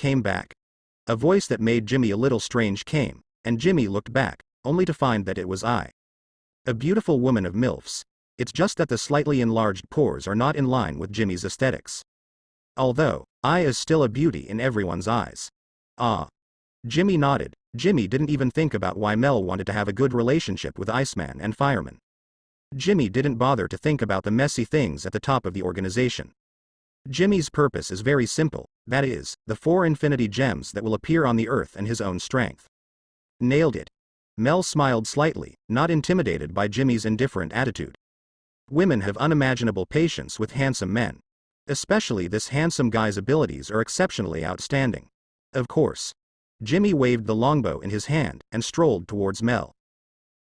came back. A voice that made Jimmy a little strange came, and Jimmy looked back, only to find that it was I. A beautiful woman of MILFs. It's just that the slightly enlarged pores are not in line with Jimmy's aesthetics. Although, I is still a beauty in everyone's eyes. Ah. Jimmy nodded. Jimmy didn't even think about why Mel wanted to have a good relationship with Iceman and Fireman. Jimmy didn't bother to think about the messy things at the top of the organization. Jimmy's purpose is very simple, that is, the 4 infinity gems that will appear on the earth and his own strength. Nailed it. Mel smiled slightly, not intimidated by Jimmy's indifferent attitude. Women have unimaginable patience with handsome men. Especially this handsome guy's abilities are exceptionally outstanding. Of course. Jimmy waved the longbow in his hand and strolled towards Mel.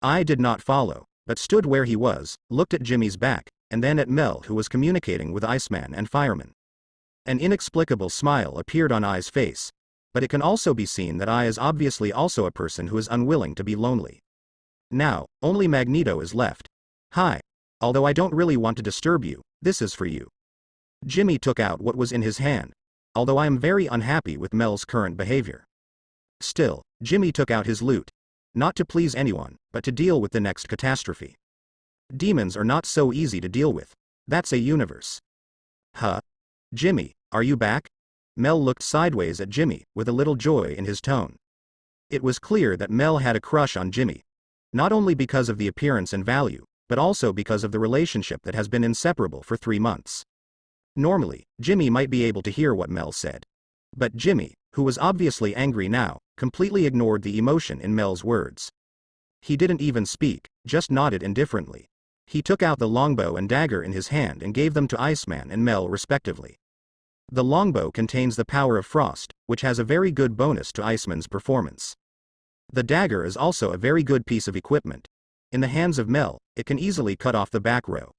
I did not follow, but stood where he was, looked at Jimmy's back, and then at Mel, who was communicating with Iceman and Fireman. An inexplicable smile appeared on I's face, but it can also be seen that I is obviously also a person who is unwilling to be lonely. Now, only Magneto is left. Hi. Although I don't really want to disturb you, this is for you. Jimmy took out what was in his hand, although I am very unhappy with Mel's current behavior. Still, Jimmy took out his loot. Not to please anyone, but to deal with the next catastrophe. Demons are not so easy to deal with. That's a universe. Huh? Jimmy, are you back? Mel looked sideways at Jimmy, with a little joy in his tone. It was clear that Mel had a crush on Jimmy. Not only because of the appearance and value, but also because of the relationship that has been inseparable for 3 months. Normally, Jimmy might be able to hear what Mel said. But Jimmy, who was obviously angry now, completely ignored the emotion in Mel's words. He didn't even speak, just nodded indifferently. He took out the longbow and dagger in his hand and gave them to Iceman and Mel respectively. The longbow contains the power of frost, which has a very good bonus to Iceman's performance. The dagger is also a very good piece of equipment. In the hands of Mel, it can easily cut off the back row.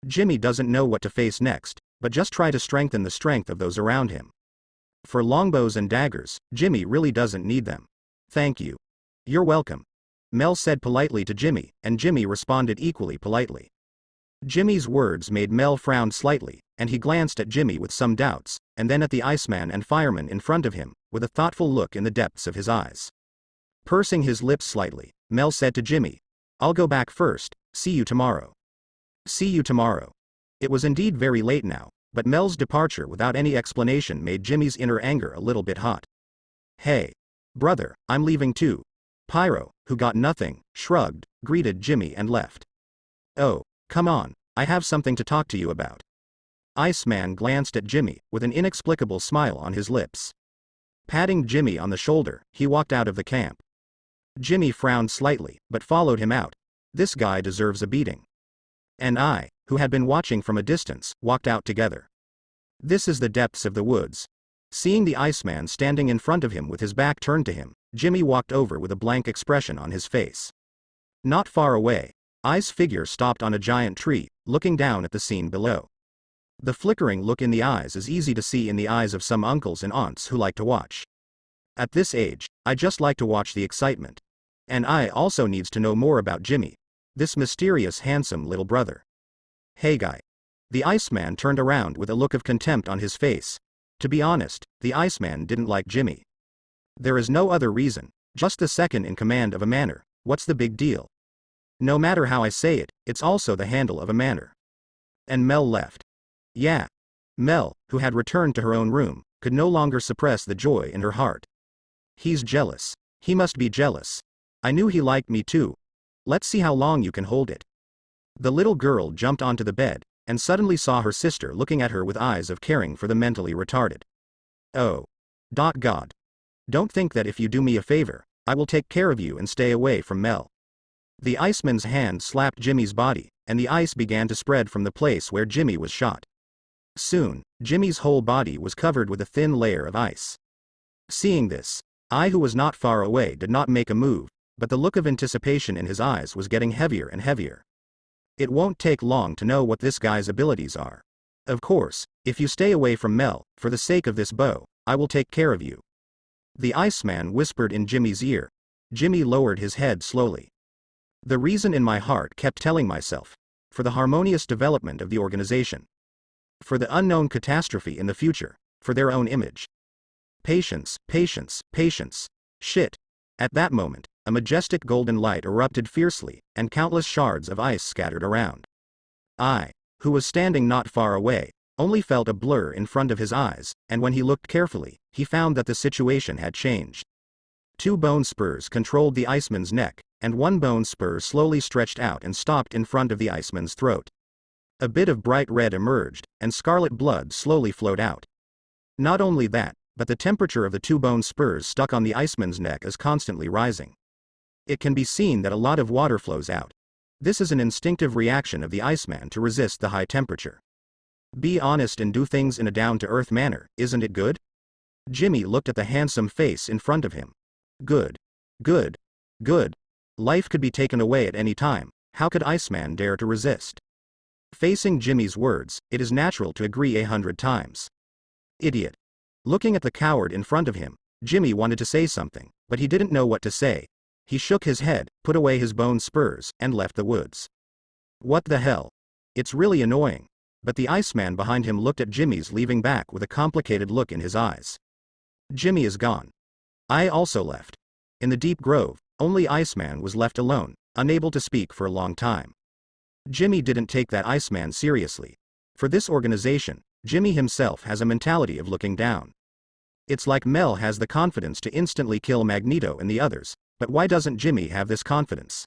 Jimmy doesn't know what to face next, but just try to strengthen the strength of those around him. For longbows and daggers, Jimmy really doesn't need them. Thank you. You're welcome. Mel said politely to Jimmy, and Jimmy responded equally politely. Jimmy's words made Mel frown slightly, and he glanced at Jimmy with some doubts, and then at the Iceman and Fireman in front of him, with a thoughtful look in the depths of his eyes. Pursing his lips slightly, Mel said to Jimmy, I'll go back first, see you tomorrow. See you tomorrow. It was indeed very late now, but Mel's departure without any explanation made Jimmy's inner anger a little bit hot. Hey. Brother, I'm leaving too. Pyro, who got nothing, shrugged, greeted Jimmy and left. Oh, come on, I have something to talk to you about. Iceman glanced at Jimmy, with an inexplicable smile on his lips. Patting Jimmy on the shoulder, he walked out of the camp. Jimmy frowned slightly, but followed him out. This guy deserves a beating. And I, who had been watching from a distance, walked out together. This is the depths of the woods. Seeing the Iceman standing in front of him with his back turned to him, Jimmy walked over with a blank expression on his face. Not far away, I's figure stopped on a giant tree, looking down at the scene below. The flickering look in the eyes is easy to see in the eyes of some uncles and aunts who like to watch. At this age, I just like to watch the excitement. And I also needs to know more about Jimmy, this mysterious handsome little brother. Hey guy. The Iceman turned around with a look of contempt on his face. To be honest, the Iceman didn't like Jimmy. There is no other reason, just the second in command of a manor, what's the big deal? No matter how I say it, it's also the handle of a manor. And Mel left. Yeah. Mel, who had returned to her own room, could no longer suppress the joy in her heart. He's jealous. He must be jealous. I knew he liked me too. Let's see how long you can hold it. The little girl jumped onto the bed, and suddenly saw her sister looking at her with eyes of caring for the mentally retarded. Oh. God. Don't think that if you do me a favor, I will take care of you and stay away from Mel. The Iceman's hand slapped Jimmy's body, and the ice began to spread from the place where Jimmy was shot. Soon, Jimmy's whole body was covered with a thin layer of ice. Seeing this, I, who was not far away, did not make a move, but the look of anticipation in his eyes was getting heavier and heavier. It won't take long to know what this guy's abilities are. Of course, if you stay away from Mel, for the sake of this bow, I will take care of you. The Iceman whispered in Jimmy's ear. Jimmy lowered his head slowly. The reason in my heart kept telling myself, for the harmonious development of the organization. For the unknown catastrophe in the future, for their own image. Patience, patience, patience. Shit. At that moment, a majestic golden light erupted fiercely, and countless shards of ice scattered around. I, who was standing not far away, only felt a blur in front of his eyes, and when he looked carefully, he found that the situation had changed. 2 bone spurs controlled the iceman's neck, and 1 bone spur slowly stretched out and stopped in front of the iceman's throat. A bit of bright red emerged, and scarlet blood slowly flowed out. Not only that, but the temperature of the 2 bone spurs stuck on the iceman's neck is constantly rising. It can be seen that a lot of water flows out. This is an instinctive reaction of the iceman to resist the high temperature. Be honest and do things in a down-to-earth manner, isn't it good? Jimmy looked at the handsome face in front of him. Good. Good. Good. Life could be taken away at any time, how could Iceman dare to resist? Facing Jimmy's words, it is natural to agree 100 times. Idiot. Looking at the coward in front of him, Jimmy wanted to say something, but he didn't know what to say. He shook his head, put away his bone spurs, and left the woods. What the hell? It's really annoying. But the Iceman behind him looked at Jimmy's leaving back with a complicated look in his eyes. Jimmy is gone. I also left. In the deep grove, only Iceman was left alone, unable to speak for a long time. Jimmy didn't take that Iceman seriously. For this organization, Jimmy himself has a mentality of looking down. It's like Mel has the confidence to instantly kill Magneto and the others, but why doesn't Jimmy have this confidence?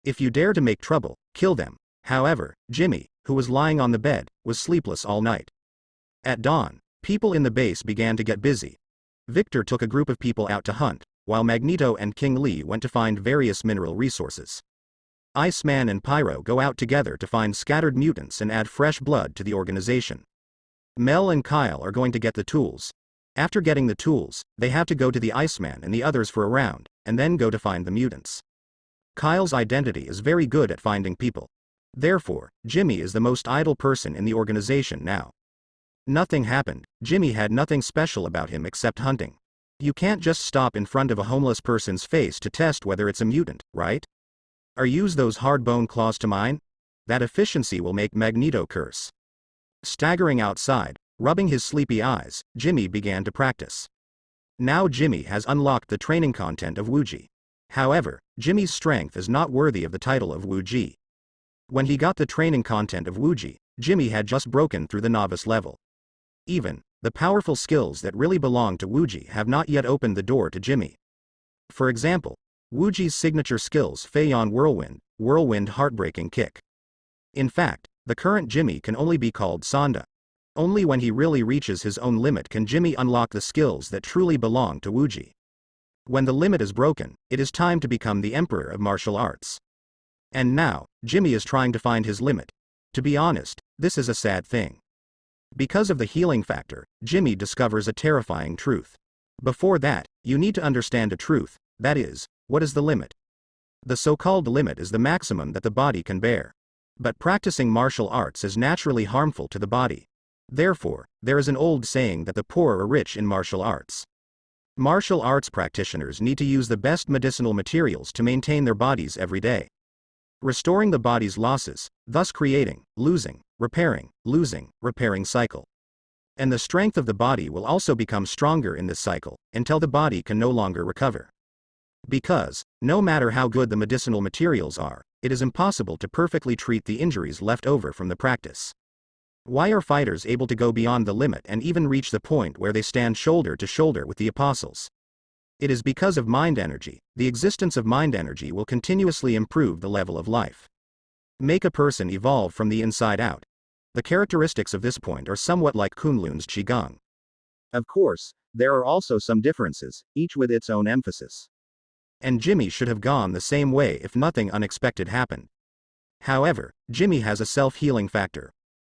If you dare to make trouble, kill them. However, Jimmy, who was lying on the bed, was sleepless all night. At dawn, people in the base began to get busy. Victor took a group of people out to hunt, while Magneto and King Lee went to find various mineral resources. Iceman and Pyro go out together to find scattered mutants and add fresh blood to the organization. Mel and Kyle are going to get the tools. After getting the tools, they have to go to the Iceman and the others for a round, and then go to find the mutants. Kyle's identity is very good at finding people. Therefore, Jimmy is the most idle person in the organization now. Nothing happened. Jimmy had nothing special about him except hunting. You can't just stop in front of a homeless person's face to test whether it's a mutant, right? Or use those hard bone claws to mine? That efficiency will make Magneto curse. Staggering outside, rubbing his sleepy eyes, Jimmy began to practice. Now Jimmy has unlocked the training content of Wuji. However, Jimmy's strength is not worthy of the title of Wuji. When he got the training content of Wuji, Jimmy had just broken through the novice level. Even, the powerful skills that really belong to Wuji have not yet opened the door to Jimmy. For example, Wuji's signature skills Feion Whirlwind Heartbreaking Kick. In fact, the current Jimmy can only be called Sonda. Only when he really reaches his own limit can Jimmy unlock the skills that truly belong to Wuji. When the limit is broken, it is time to become the Emperor of Martial Arts. And now, Jimmy is trying to find his limit. To be honest, this is a sad thing. Because of the healing factor, Jimmy discovers a terrifying truth. Before that, you need to understand a truth, that is, what is the limit? The so-called limit is the maximum that the body can bear. But practicing martial arts is naturally harmful to the body. Therefore, there is an old saying that the poor are rich in martial arts. Martial arts practitioners need to use the best medicinal materials to maintain their bodies every day. Restoring the body's losses, thus creating, losing, repairing cycle. And the strength of the body will also become stronger in this cycle, until the body can no longer recover. Because, no matter how good the medicinal materials are, it is impossible to perfectly treat the injuries left over from the practice. Why are fighters able to go beyond the limit and even reach the point where they stand shoulder to shoulder with the apostles? It is because of mind energy. The existence of mind energy will continuously improve the level of life. Make a person evolve from the inside out. The characteristics of this point are somewhat like Kunlun's Qigong. Of course, there are also some differences, each with its own emphasis. And Jimmy should have gone the same way if nothing unexpected happened. However, Jimmy has a self-healing factor.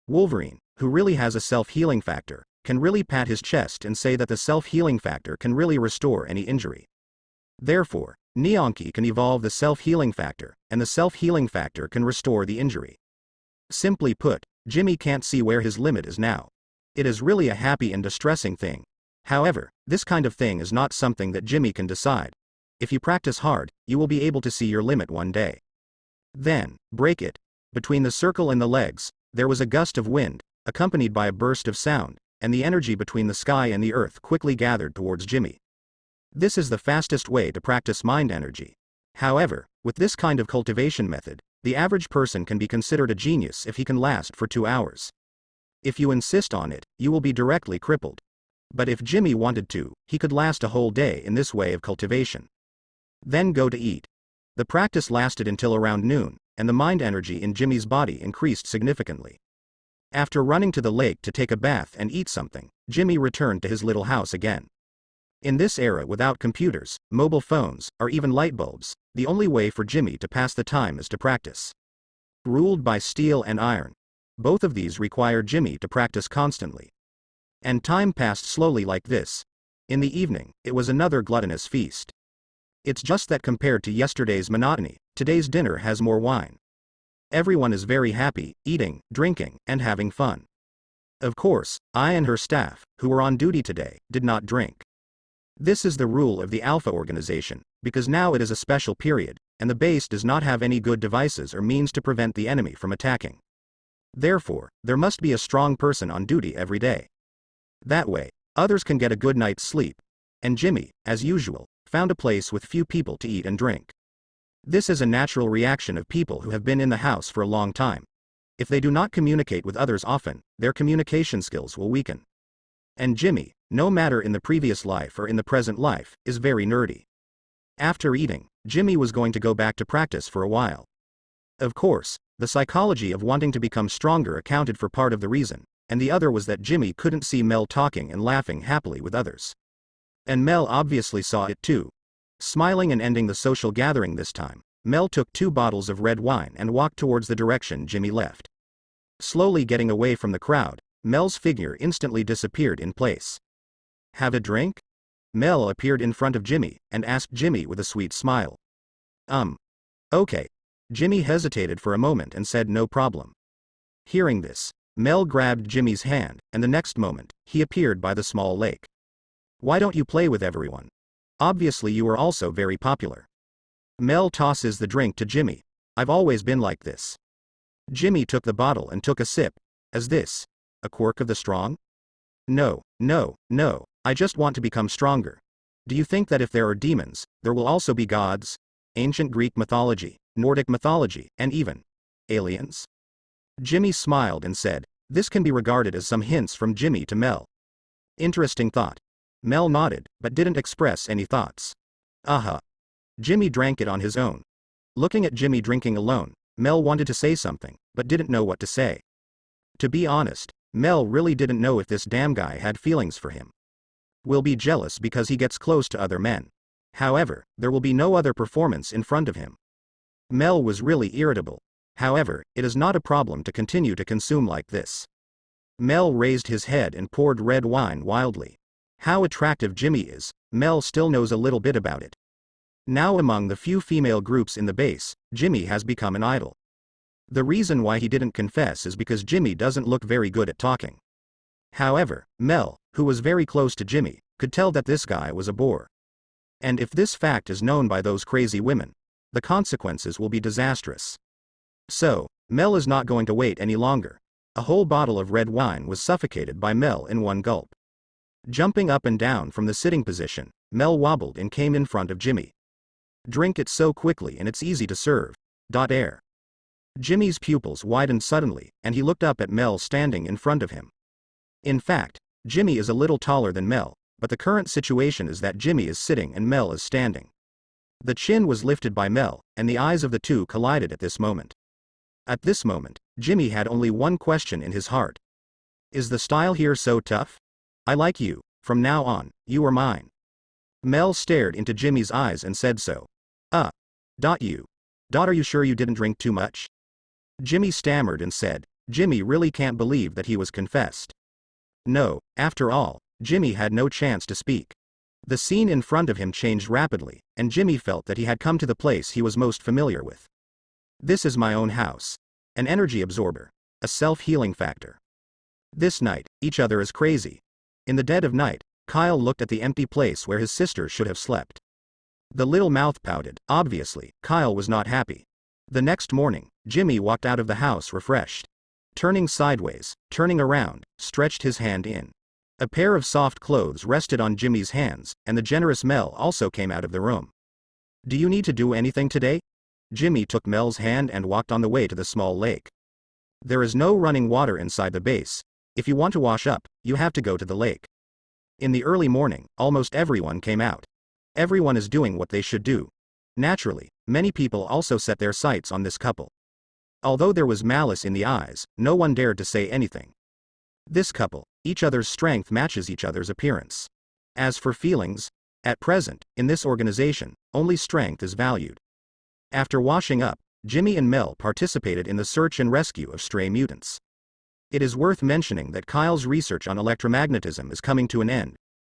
Wolverine, who really has a self-healing factor, can really pat his chest and say that the self-healing factor can really restore any injury. Therefore, Neonki can evolve the self-healing factor, and the self-healing factor can restore the injury. Simply put, Jimmy can't see where his limit is now. It is really a happy and distressing thing. However, this kind of thing is not something that Jimmy can decide. If you practice hard, you will be able to see your limit one day. Then, break it. Between the circle and the legs, there was a gust of wind, accompanied by a burst of sound, and the energy between the sky and the earth quickly gathered towards Jimmy. This is the fastest way to practice mind energy. However, with this kind of cultivation method, the average person can be considered a genius if he can last for 2 hours. If you insist on it, you will be directly crippled. But if Jimmy wanted to, he could last a whole day in this way of cultivation. Then go to eat. The practice lasted until around noon, and the mind energy in Jimmy's body increased significantly. After running to the lake to take a bath and eat something, Jimmy returned to his little house again. In this era without computers, mobile phones, or even light bulbs, the only way for Jimmy to pass the time is to practice. Ruled by steel and iron. Both of these require Jimmy to practice constantly. And time passed slowly like this. In the evening, it was another gluttonous feast. It's just that compared to yesterday's monotony, today's dinner has more wine. Everyone is very happy, eating, drinking, and having fun. Of course, I and her staff, who were on duty today, did not drink. This is the rule of the Alpha organization, because now it is a special period, and the base does not have any good devices or means to prevent the enemy from attacking. Therefore, there must be a strong person on duty every day. That way, others can get a good night's sleep. And Jimmy, as usual, found a place with few people to eat and drink. This is a natural reaction of people who have been in the house for a long time. If they do not communicate with others often, their communication skills will weaken. And Jimmy, no matter in the previous life or in the present life, is very nerdy. After eating, Jimmy was going to go back to practice for a while. Of course, the psychology of wanting to become stronger accounted for part of the reason, and the other was that Jimmy couldn't see Mel talking and laughing happily with others. And Mel obviously saw it too. Smiling and ending the social gathering this time, Mel took 2 bottles of red wine and walked towards the direction Jimmy left. Slowly getting away from the crowd, Mel's figure instantly disappeared in place. Have a drink? Mel appeared in front of Jimmy, and asked Jimmy with a sweet smile. Okay. Jimmy hesitated for a moment and said no problem. Hearing this, Mel grabbed Jimmy's hand, and the next moment, he appeared by the small lake. Why don't you play with everyone? Obviously you are also very popular. Mel tosses the drink to Jimmy. I've always been like this. Jimmy took the bottle and took a sip. Is this a quirk of the strong? No, I just want to become stronger. Do you think that if there are demons, there will also be gods? Ancient Greek mythology, Nordic mythology, and even aliens? Jimmy smiled and said, this can be regarded as some hints from Jimmy to Mel. Interesting thought. Mel nodded, but didn't express any thoughts. Jimmy drank it on his own. Looking at Jimmy drinking alone, Mel wanted to say something, but didn't know what to say. To be honest, Mel really didn't know if this damn guy had feelings for him. Will be jealous because he gets close to other men. However, there will be no other performance in front of him. Mel was really irritable. However, it is not a problem to continue to consume like this. Mel raised his head and poured red wine wildly. How attractive Jimmy is, Mel still knows a little bit about it. Now among the few female groups in the base, Jimmy has become an idol. The reason why he didn't confess is because Jimmy doesn't look very good at talking. However, Mel, who was very close to Jimmy, could tell that this guy was a bore. And if this fact is known by those crazy women, the consequences will be disastrous. So, Mel is not going to wait any longer. A whole bottle of red wine was suffocated by Mel in one gulp. Jumping up and down from the sitting position, Mel wobbled and came in front of Jimmy. Drink it so quickly and it's easy to serve. Air. Jimmy's pupils widened suddenly, and he looked up at Mel standing in front of him. In fact, Jimmy is a little taller than Mel, but the current situation is that Jimmy is sitting and Mel is standing. The chin was lifted by Mel, and the eyes of the two collided at this moment. At this moment, Jimmy had only one question in his heart. Is the style here so tough? I like you, from now on, you are mine. Mel stared into Jimmy's eyes and said so. Are you sure you didn't drink too much? Jimmy stammered and said, Jimmy really can't believe that he was confessed. No, after all, Jimmy had no chance to speak. The scene in front of him changed rapidly, and Jimmy felt that he had come to the place he was most familiar with. This is my own house. An energy absorber. A self-healing factor. This night, each other is crazy. In the dead of night, Kyle looked at the empty place where his sister should have slept. The little mouth pouted. Obviously, Kyle was not happy. The next morning, Jimmy walked out of the house refreshed. Turning sideways, turning around, stretched his hand in. A pair of soft clothes rested on Jimmy's hands, and the generous Mel also came out of the room. Do you need to do anything today? Jimmy took Mel's hand and walked on the way to the small lake. There is no running water inside the base. If you want to wash up, you have to go to the lake. In the early morning, almost everyone came out. Everyone is doing what they should do. Naturally, many people also set their sights on this couple. Although there was malice in the eyes, no one dared to say anything. This couple, each other's strength matches each other's appearance. As for feelings, at present, in this organization, only strength is valued. After washing up, Jimmy and Mel participated in the search and rescue of stray mutants. It is worth mentioning that Kyle's research on electromagnetism is coming to an end.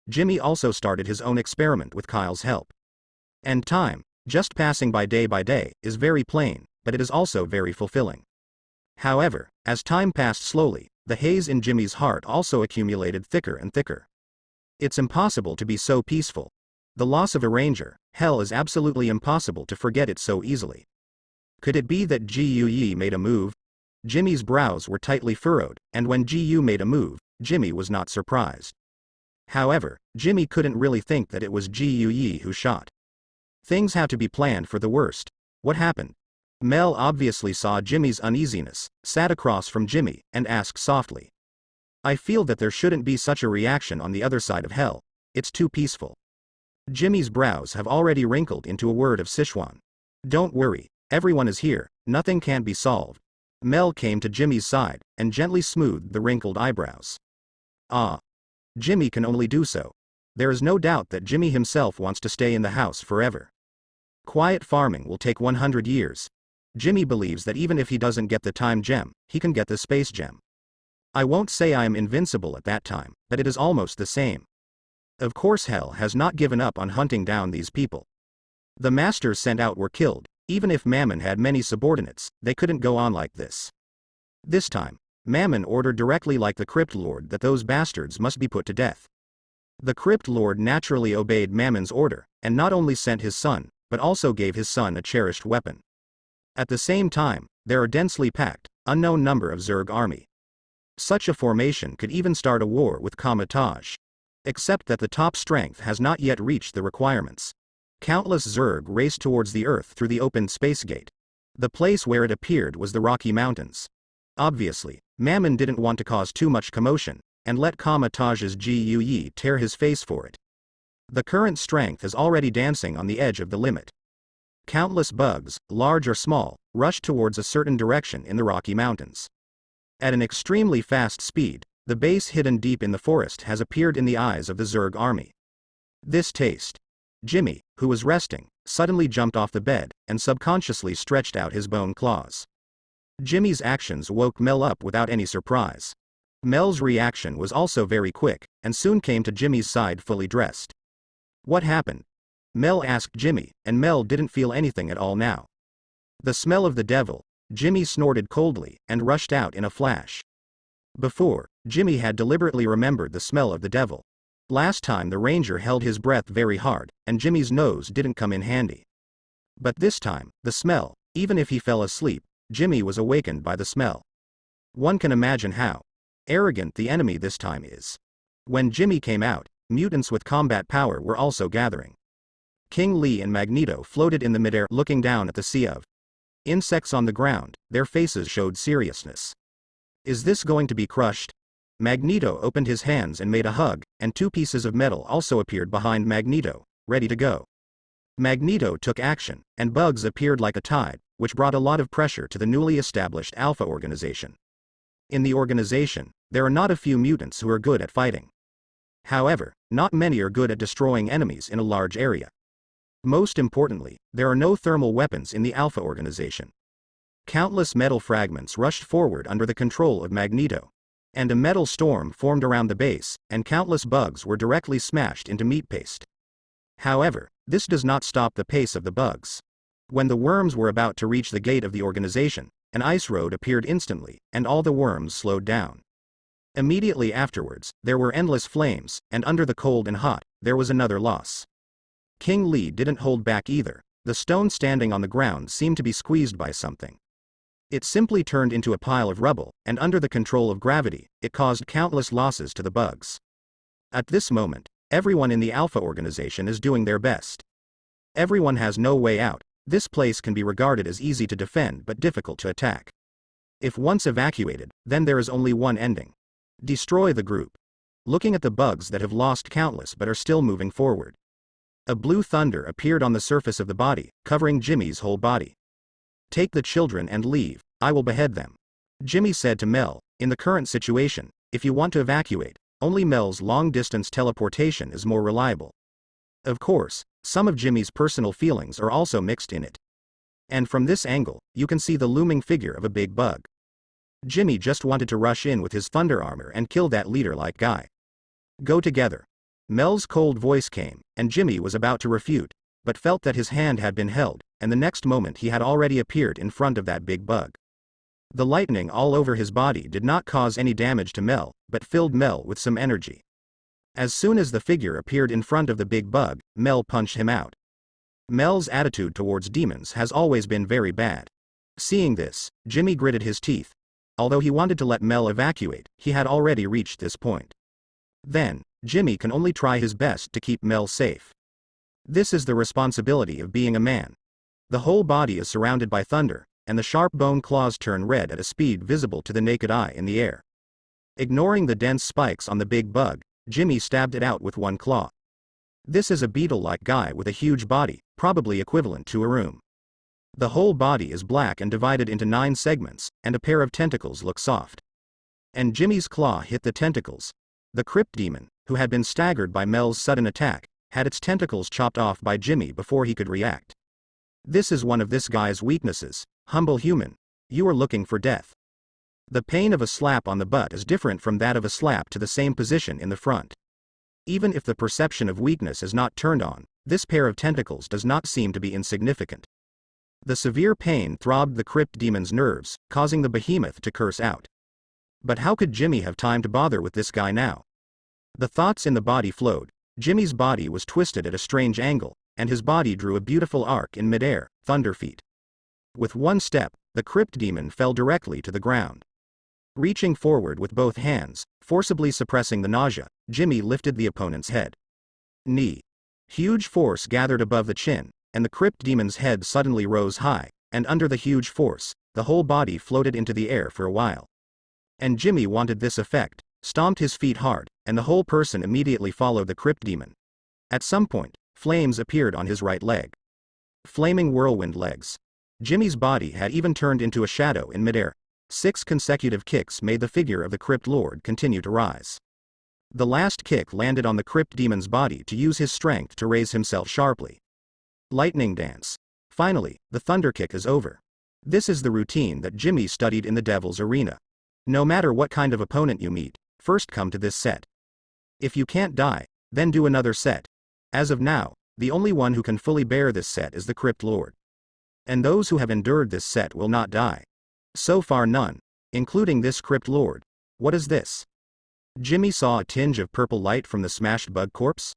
Jimmy also started his own experiment with Kyle's help. And time, just passing by day, is very plain, but it is also very fulfilling. However, as time passed slowly, the haze in Jimmy's heart also accumulated thicker and thicker. It's impossible to be so peaceful. The loss of a ranger, hell, is absolutely impossible to forget it so easily. Could it be that Gu made a move? Jimmy's brows were tightly furrowed, and when Gu made a move, Jimmy was not surprised. However, Jimmy couldn't really think that it was Gu who shot. Things have to be planned for the worst. What happened? Mel obviously saw Jimmy's uneasiness, sat across from Jimmy, and asked softly. I feel that there shouldn't be such a reaction on the other side of hell. It's too peaceful. Jimmy's brows have already wrinkled into a word of Sichuan. Don't worry, everyone is here, nothing can't be solved. Mel came to Jimmy's side, and gently smoothed the wrinkled eyebrows. Ah. Jimmy can only do so. There is no doubt that Jimmy himself wants to stay in the house forever. Quiet farming will take 100 years. Jimmy believes that even if he doesn't get the time gem, he can get the space gem. I won't say I am invincible at that time, but it is almost the same. Of course, hell has not given up on hunting down these people. The masters sent out were killed. Even if Mammon had many subordinates, they couldn't go on like this. This time, Mammon ordered directly like the Crypt Lord that those bastards must be put to death. The Crypt Lord naturally obeyed Mammon's order, and not only sent his son, but also gave his son a cherished weapon. At the same time, there are densely packed, unknown number of Zerg army. Such a formation could even start a war with Kamar-Taj. Except that the top strength has not yet reached the requirements. Countless Zerg raced towards the Earth through the open space gate. The place where it appeared was the Rocky Mountains. Obviously, Mammon didn't want to cause too much commotion, and let Kamar-Taj's Gu tear his face for it. The current strength is already dancing on the edge of the limit. Countless bugs, large or small, rushed towards a certain direction in the Rocky Mountains. At an extremely fast speed, the base hidden deep in the forest has appeared in the eyes of the Zerg army. This taste. Jimmy, who was resting, suddenly jumped off the bed, and subconsciously stretched out his bone claws. Jimmy's actions woke Mel up without any surprise. Mel's reaction was also very quick, and soon came to Jimmy's side fully dressed. What happened? Mel asked Jimmy, and Mel didn't feel anything at all now. The smell of the devil. Jimmy snorted coldly, and rushed out in a flash. Before, Jimmy had deliberately remembered the smell of the devil. Last time the ranger held his breath very hard, and Jimmy's nose didn't come in handy. But this time, the smell, even if he fell asleep, Jimmy was awakened by the smell. One can imagine how arrogant the enemy this time is. When Jimmy came out, mutants with combat power were also gathering. King Lee and Magneto floated in the midair looking down at the sea of insects on the ground. Their faces showed seriousness. Is this going to be crushed? Magneto opened his hands and made a hug, and two pieces of metal also appeared behind Magneto, ready to go. Magneto took action, and bugs appeared like a tide, which brought a lot of pressure to the newly established Alpha organization. In the organization, there are not a few mutants who are good at fighting. However, not many are good at destroying enemies in a large area. Most importantly, there are no thermal weapons in the Alpha organization. Countless metal fragments rushed forward under the control of Magneto. And a metal storm formed around the base, and countless bugs were directly smashed into meat paste. However, this does not stop the pace of the bugs. When the worms were about to reach the gate of the organization, an ice road appeared instantly, and all the worms slowed down. Immediately afterwards, there were endless flames, and under the cold and hot, there was another loss. King Lee didn't hold back either. The stone standing on the ground seemed to be squeezed by something. It simply turned into a pile of rubble, and under the control of gravity, it caused countless losses to the bugs. At this moment, everyone in the Alpha organization is doing their best. Everyone has no way out. This place can be regarded as easy to defend but difficult to attack. If once evacuated, then there is only one ending. Destroy the group. Looking at the bugs that have lost countless but are still moving forward. A blue thunder appeared on the surface of the body, covering Jimmy's whole body. Take the children and leave, I will behead them. Jimmy said to Mel, in the current situation, if you want to evacuate, only Mel's long-distance teleportation is more reliable. Of course, some of Jimmy's personal feelings are also mixed in it. And from this angle, you can see the looming figure of a big bug. Jimmy just wanted to rush in with his thunder armor and kill that leader-like guy. Go together. Mel's cold voice came, and Jimmy was about to refute, but felt that his hand had been held, and the next moment he had already appeared in front of that big bug. The lightning all over his body did not cause any damage to Mel, but filled Mel with some energy. As soon as the figure appeared in front of the big bug, Mel punched him out. Mel's attitude towards demons has always been very bad. Seeing this, Jimmy gritted his teeth. Although he wanted to let Mel evacuate, he had already reached this point. Then, Jimmy can only try his best to keep Mel safe. This is the responsibility of being a man. The whole body is surrounded by thunder, and the sharp bone claws turn red at a speed visible to the naked eye in the air. Ignoring the dense spikes on the big bug, Jimmy stabbed it out with one claw. This is a beetle-like guy with a huge body, probably equivalent to a room. The whole body is black and divided into 9 segments, and a pair of tentacles look soft. And Jimmy's claw hit the tentacles. The crypt demon, who had been staggered by Mel's sudden attack, had its tentacles chopped off by Jimmy before he could react. This is one of this guy's weaknesses. Humble human, you are looking for death. The pain of a slap on the butt is different from that of a slap to the same position in the front. Even if the perception of weakness is not turned on, this pair of tentacles does not seem to be insignificant. The severe pain throbbed the crypt demon's nerves, causing the behemoth to curse out. But how could Jimmy have time to bother with this guy now? The thoughts in the body flowed. Jimmy's body was twisted at a strange angle, and his body drew a beautiful arc in midair, thunder feet. With one step, the crypt demon fell directly to the ground. Reaching forward with both hands, forcibly suppressing the nausea, Jimmy lifted the opponent's head. Knee. Huge force gathered above the chin, and the crypt demon's head suddenly rose high, and under the huge force, the whole body floated into the air for a while. And Jimmy wanted this effect, stomped his feet hard, and the whole person immediately followed the crypt demon. At some point, flames appeared on his right leg. Flaming whirlwind legs. Jimmy's body had even turned into a shadow in midair. 6 consecutive kicks made the figure of the crypt lord continue to rise. The last kick landed on the crypt demon's body to use his strength to raise himself sharply. Lightning dance. Finally, the thunder kick is over. This is the routine that Jimmy studied in the Devil's Arena. No matter what kind of opponent you meet, first come to this set. If you can't die, then do another set. As of now, the only one who can fully bear this set is the crypt lord. And those who have endured this set will not die. So far none, including this crypt lord. What is this? Jimmy saw a tinge of purple light from the smashed bug corpse.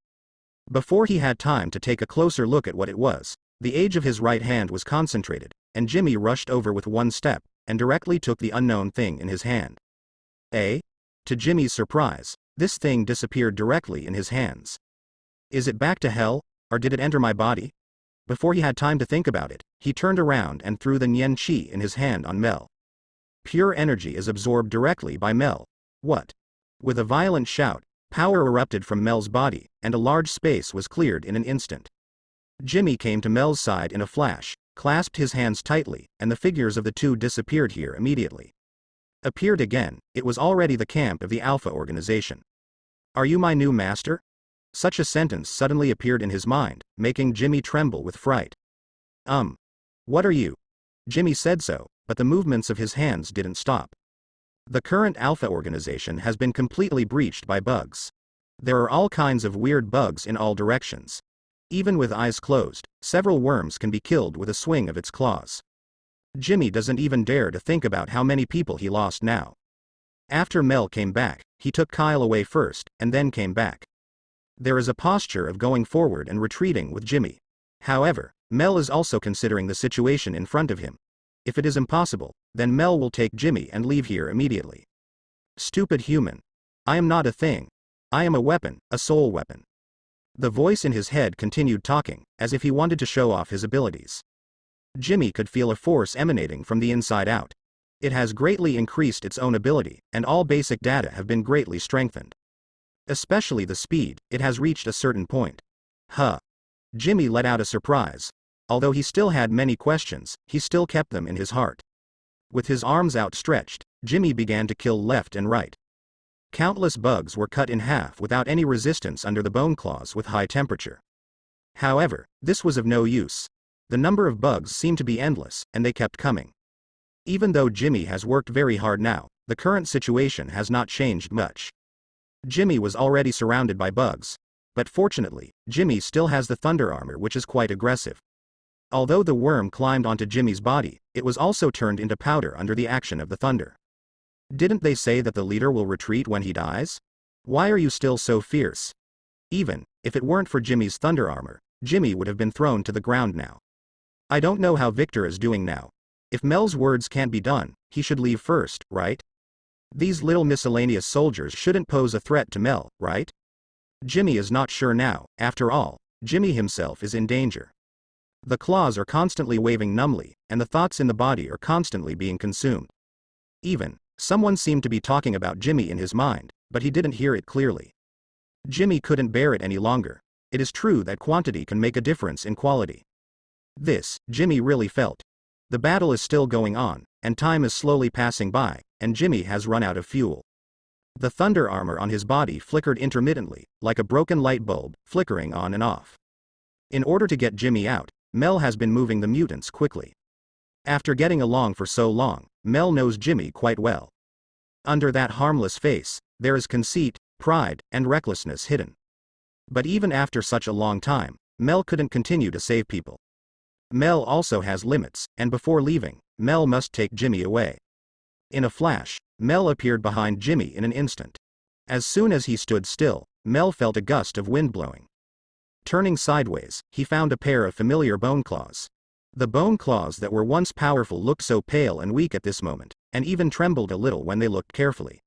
Before he had time to take a closer look at what it was, the edge of his right hand was concentrated, and Jimmy rushed over with one step, and directly took the unknown thing in his hand. To Jimmy's surprise, this thing disappeared directly in his hands. Is it back to hell, or did it enter my body? Before he had time to think about it, he turned around and threw the Nyen Chi in his hand on Mel. Pure energy is absorbed directly by Mel. What? With a violent shout, power erupted from Mel's body, and a large space was cleared in an instant. Jimmy came to Mel's side in a flash, clasped his hands tightly, and the figures of the two disappeared here immediately. Appeared again, it was already the camp of the Alpha organization. Are you my new master? Such a sentence suddenly appeared in his mind, making Jimmy tremble with fright. What are you? Jimmy said so, but the movements of his hands didn't stop. The current Alpha organization has been completely breached by bugs. There are all kinds of weird bugs in all directions. Even with eyes closed, several worms can be killed with a swing of its claws. Jimmy doesn't even dare to think about how many people he lost now. After Mel came back, he took Kyle away first, and then came back. There is a posture of going forward and retreating with Jimmy. However, Mel is also considering the situation in front of him. If it is impossible, then Mel will take Jimmy and leave here immediately. Stupid human. I am not a thing. I am a weapon, a soul weapon. The voice in his head continued talking, as if he wanted to show off his abilities. Jimmy could feel a force emanating from the inside out. It has greatly increased its own ability, and all basic data have been greatly strengthened. Especially the speed, it has reached a certain point. Huh. Jimmy let out a surprise. Although he still had many questions, he still kept them in his heart. With his arms outstretched, Jimmy began to kill left and right. Countless bugs were cut in half without any resistance under the bone claws with high temperature. However, this was of no use. The number of bugs seemed to be endless, and they kept coming. Even though Jimmy has worked very hard now, the current situation has not changed much. Jimmy was already surrounded by bugs. But fortunately, Jimmy still has the thunder armor, which is quite aggressive. Although the worm climbed onto Jimmy's body, it was also turned into powder under the action of the thunder. Didn't they say that the leader will retreat when he dies? Why are you still so fierce? Even if it weren't for Jimmy's thunder armor, Jimmy would have been thrown to the ground now. I don't know how Victor is doing now. If Mel's words can't be done, he should leave first, right? These little miscellaneous soldiers shouldn't pose a threat to Mel, right? Jimmy is not sure now. After all, Jimmy himself is in danger. The claws are constantly waving numbly, and the thoughts in the body are constantly being consumed. Even, someone seemed to be talking about Jimmy in his mind, but he didn't hear it clearly. Jimmy couldn't bear it any longer. It is true that quantity can make a difference in quality. This, Jimmy really felt. The battle is still going on, and time is slowly passing by, and Jimmy has run out of fuel. The thunder armor on his body flickered intermittently, like a broken light bulb, flickering on and off. In order to get Jimmy out, Mel has been moving the mutants quickly. After getting along for so long, Mel knows Jimmy quite well. Under that harmless face, there is conceit, pride, and recklessness hidden. But even after such a long time, Mel couldn't continue to save people. Mel also has limits, and before leaving, Mel must take Jimmy away. In a flash, Mel appeared behind Jimmy in an instant. As soon as he stood still, Mel felt a gust of wind blowing. Turning sideways, he found a pair of familiar bone claws. The bone claws that were once powerful looked so pale and weak at this moment, and even trembled a little when they looked carefully.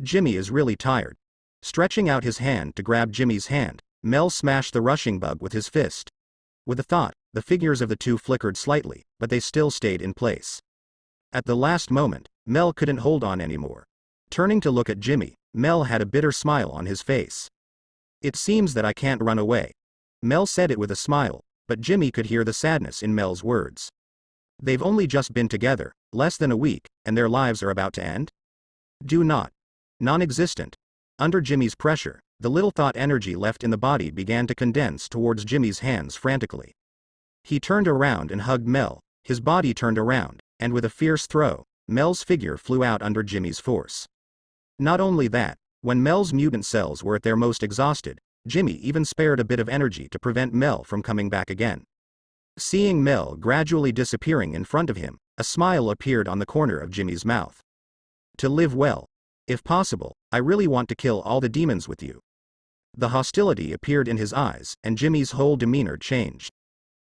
Jimmy is really tired. Stretching out his hand to grab Jimmy's hand, Mel smashed the rushing bug with his fist. With a thought, the figures of the two flickered slightly, but they still stayed in place. At the last moment, Mel couldn't hold on anymore. Turning to look at Jimmy, Mel had a bitter smile on his face. It seems that I can't run away. Mel said it with a smile, but Jimmy could hear the sadness in Mel's words. They've only just been together, less than a week, and their lives are about to end? Do not. Non-existent. Under Jimmy's pressure, the little thought energy left in the body began to condense towards Jimmy's hands frantically. He turned around and hugged Mel, his body turned around, and with a fierce throw, Mel's figure flew out under Jimmy's force. Not only that, when Mel's mutant cells were at their most exhausted, Jimmy even spared a bit of energy to prevent Mel from coming back again. Seeing Mel gradually disappearing in front of him, a smile appeared on the corner of Jimmy's mouth. To live well. If possible, I really want to kill all the demons with you. The hostility appeared in his eyes, and Jimmy's whole demeanor changed.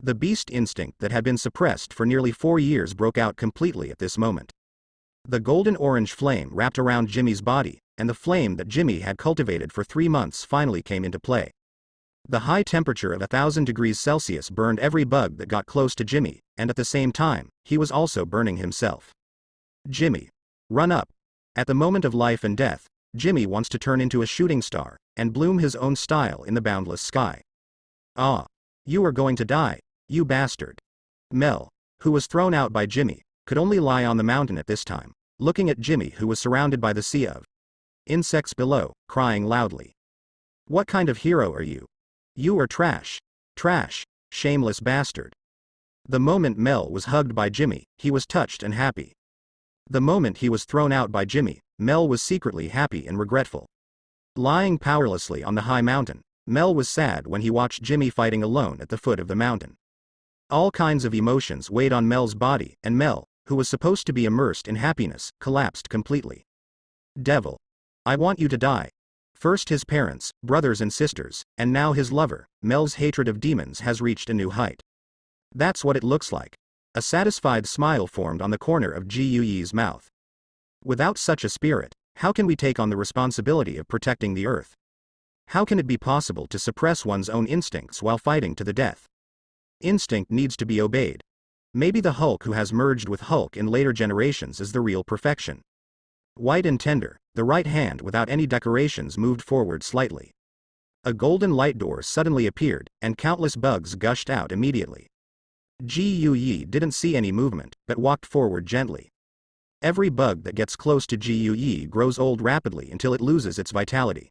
The beast instinct that had been suppressed for nearly 4 years broke out completely at this moment. The golden-orange flame wrapped around Jimmy's body, and the flame that Jimmy had cultivated for 3 months finally came into play. The high temperature of 1,000 degrees Celsius burned every bug that got close to Jimmy, and at the same time, he was also burning himself. Jimmy. Run up. At the moment of life and death, Jimmy wants to turn into a shooting star, and bloom his own style in the boundless sky. Ah. You are going to die, you bastard. Mel, who was thrown out by Jimmy, could only lie on the mountain at this time, looking at Jimmy who was surrounded by the sea of insects below, crying loudly. What kind of hero are you? You are trash. Trash. Shameless bastard. The moment Mel was hugged by Jimmy, he was touched and happy. The moment he was thrown out by Jimmy, Mel was secretly happy and regretful. Lying powerlessly on the high mountain, Mel was sad when he watched Jimmy fighting alone at the foot of the mountain. All kinds of emotions weighed on Mel's body, and Mel, who was supposed to be immersed in happiness, collapsed completely. Devil. I want you to die. First his parents, brothers and sisters, and now his lover. Mel's hatred of demons has reached a new height. That's what it looks like. A satisfied smile formed on the corner of Gui's mouth. Without such a spirit, how can we take on the responsibility of protecting the earth? How can it be possible to suppress one's own instincts while fighting to the death? Instinct needs to be obeyed. Maybe the Hulk who has merged with Hulk in later generations is the real perfection. White and tender, the right hand without any decorations moved forward slightly. A golden light door suddenly appeared, and countless bugs gushed out immediately. Ji Yi didn't see any movement, but walked forward gently. Every bug that gets close to Ji Yi grows old rapidly until it loses its vitality.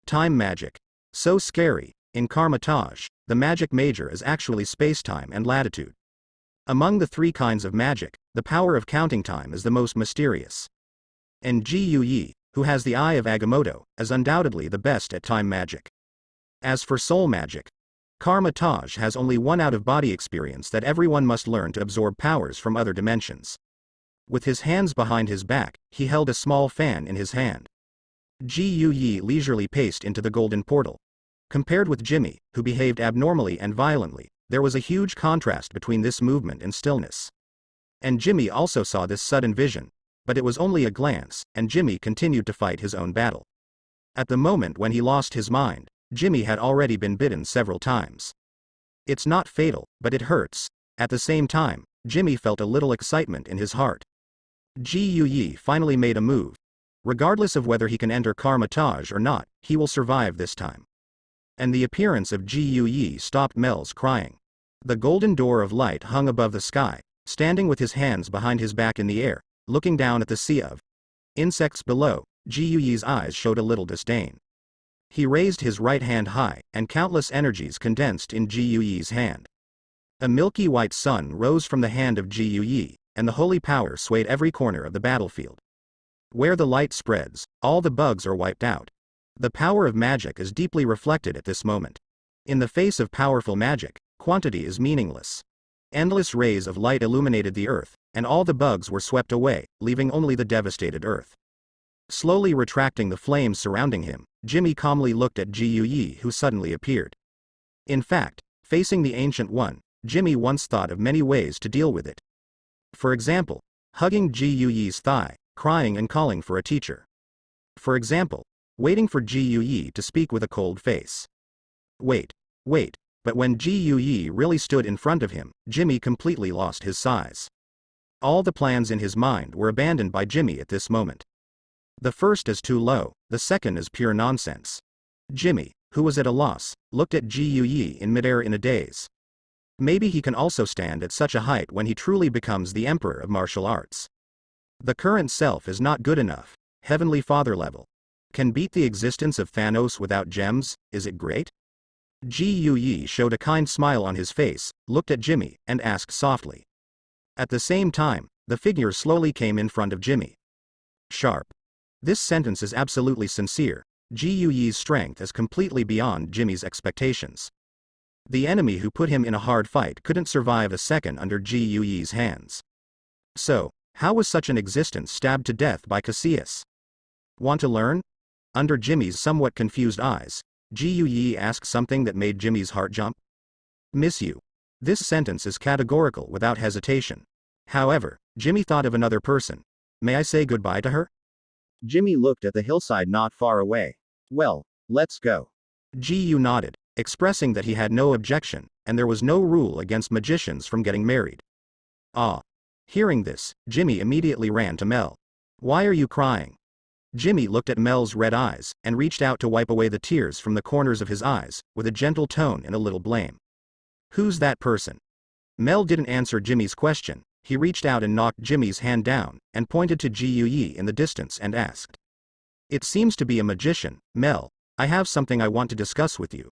Time magic. So scary. In Kamar-Taj, the magic major is actually space-time and latitude. Among the three kinds of magic, the power of counting time is the most mysterious. And Ji Yi, who has the Eye of Agamotto, is undoubtedly the best at time magic. As for soul magic, Kamar-Taj has only one out-of-body experience that everyone must learn to absorb powers from other dimensions. With his hands behind his back, he held a small fan in his hand. Ji Yi leisurely paced into the golden portal. Compared with Jimmy, who behaved abnormally and violently, there was a huge contrast between this movement and stillness. And Jimmy also saw this sudden vision, but it was only a glance, and Jimmy continued to fight his own battle. At the moment when he lost his mind, Jimmy had already been bitten several times. It's not fatal, but it hurts. At the same time, Jimmy felt a little excitement in his heart. Ji Yi finally made a move. Regardless of whether he can enter Kamar-Taj or not, he will survive this time. And the appearance of Ji Yi stopped Mel's crying. The golden door of light hung above the sky, standing with his hands behind his back in the air, looking down at the sea of insects below. Ji Yi's eyes showed a little disdain. He raised his right hand high, and countless energies condensed in Ji Yi's hand. A milky white sun rose from the hand of Ji Yi, and the holy power swayed every corner of the battlefield. Where the light spreads, all the bugs are wiped out. The power of magic is deeply reflected at this moment. In the face of powerful magic, quantity is meaningless. Endless rays of light illuminated the earth, and all the bugs were swept away, leaving only the devastated earth. Slowly retracting the flames surrounding him, Jimmy calmly looked at Ji Yi, who suddenly appeared. In fact, facing the Ancient One, Jimmy once thought of many ways to deal with it. For example, hugging Ji Yi's thigh, crying and calling for a teacher. For example, waiting for Ji Yi to speak with a cold face. Wait. But when Ji Yi really stood in front of him, Jimmy completely lost his size. All the plans in his mind were abandoned by Jimmy at this moment. The first is too low, the second is pure nonsense. Jimmy, who was at a loss, looked at Ji Yi in midair in a daze. Maybe he can also stand at such a height when he truly becomes the emperor of martial arts. The current self is not good enough. Heavenly Father level. Can beat the existence of Thanos without gems. Is it great? Ji Yi showed a kind smile on his face, looked at Jimmy, and asked softly. At the same time, the figure slowly came in front of Jimmy. Sharp. This sentence is absolutely sincere. Ji Yi's strength is completely beyond Jimmy's expectations. The enemy who put him in a hard fight couldn't survive a second under Ji Yi's hands. So, how was such an existence stabbed to death by Cassius? Want to learn? Under Jimmy's somewhat confused eyes, Ji Yi asked something that made Jimmy's heart jump. Miss you. This sentence is categorical without hesitation. However, Jimmy thought of another person. May I say goodbye to her? Jimmy looked at the hillside not far away. Well, let's go. Ji nodded, expressing that he had no objection, and there was no rule against magicians from getting married. Ah. Hearing this, Jimmy immediately ran to Mel. Why are you crying? Jimmy looked at Mel's red eyes, and reached out to wipe away the tears from the corners of his eyes, with a gentle tone and a little blame. Who's that person? Mel didn't answer Jimmy's question. He reached out and knocked Jimmy's hand down, and pointed to Ji Yi in the distance and asked. It seems to be a magician. Mel, I have something I want to discuss with you.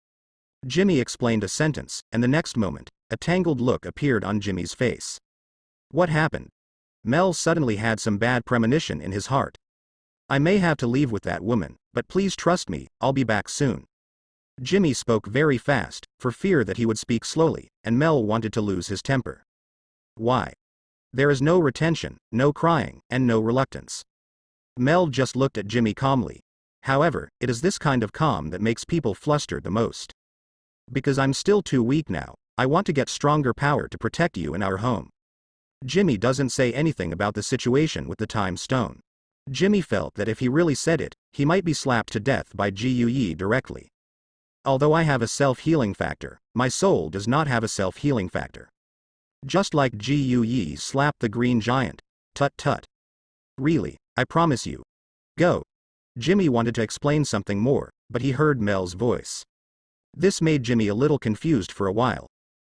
Jimmy explained a sentence, and the next moment, a tangled look appeared on Jimmy's face. What happened? Mel suddenly had some bad premonition in his heart. I may have to leave with that woman, but please trust me, I'll be back soon. Jimmy spoke very fast, for fear that he would speak slowly, and Mel wanted to lose his temper. Why? There is no retention, no crying, and no reluctance. Mel just looked at Jimmy calmly. However, it is this kind of calm that makes people flustered the most. Because I'm still too weak now, I want to get stronger power to protect you in our home. Jimmy doesn't say anything about the situation with the time stone. Jimmy felt that if he really said it, he might be slapped to death by Gui directly. Although I have a self-healing factor, my soul does not have a self-healing factor. Just like Gui slapped the green giant. Tut tut. Really, I promise you. Go. Jimmy wanted to explain something more, but he heard Mel's voice. This made Jimmy a little confused for a while.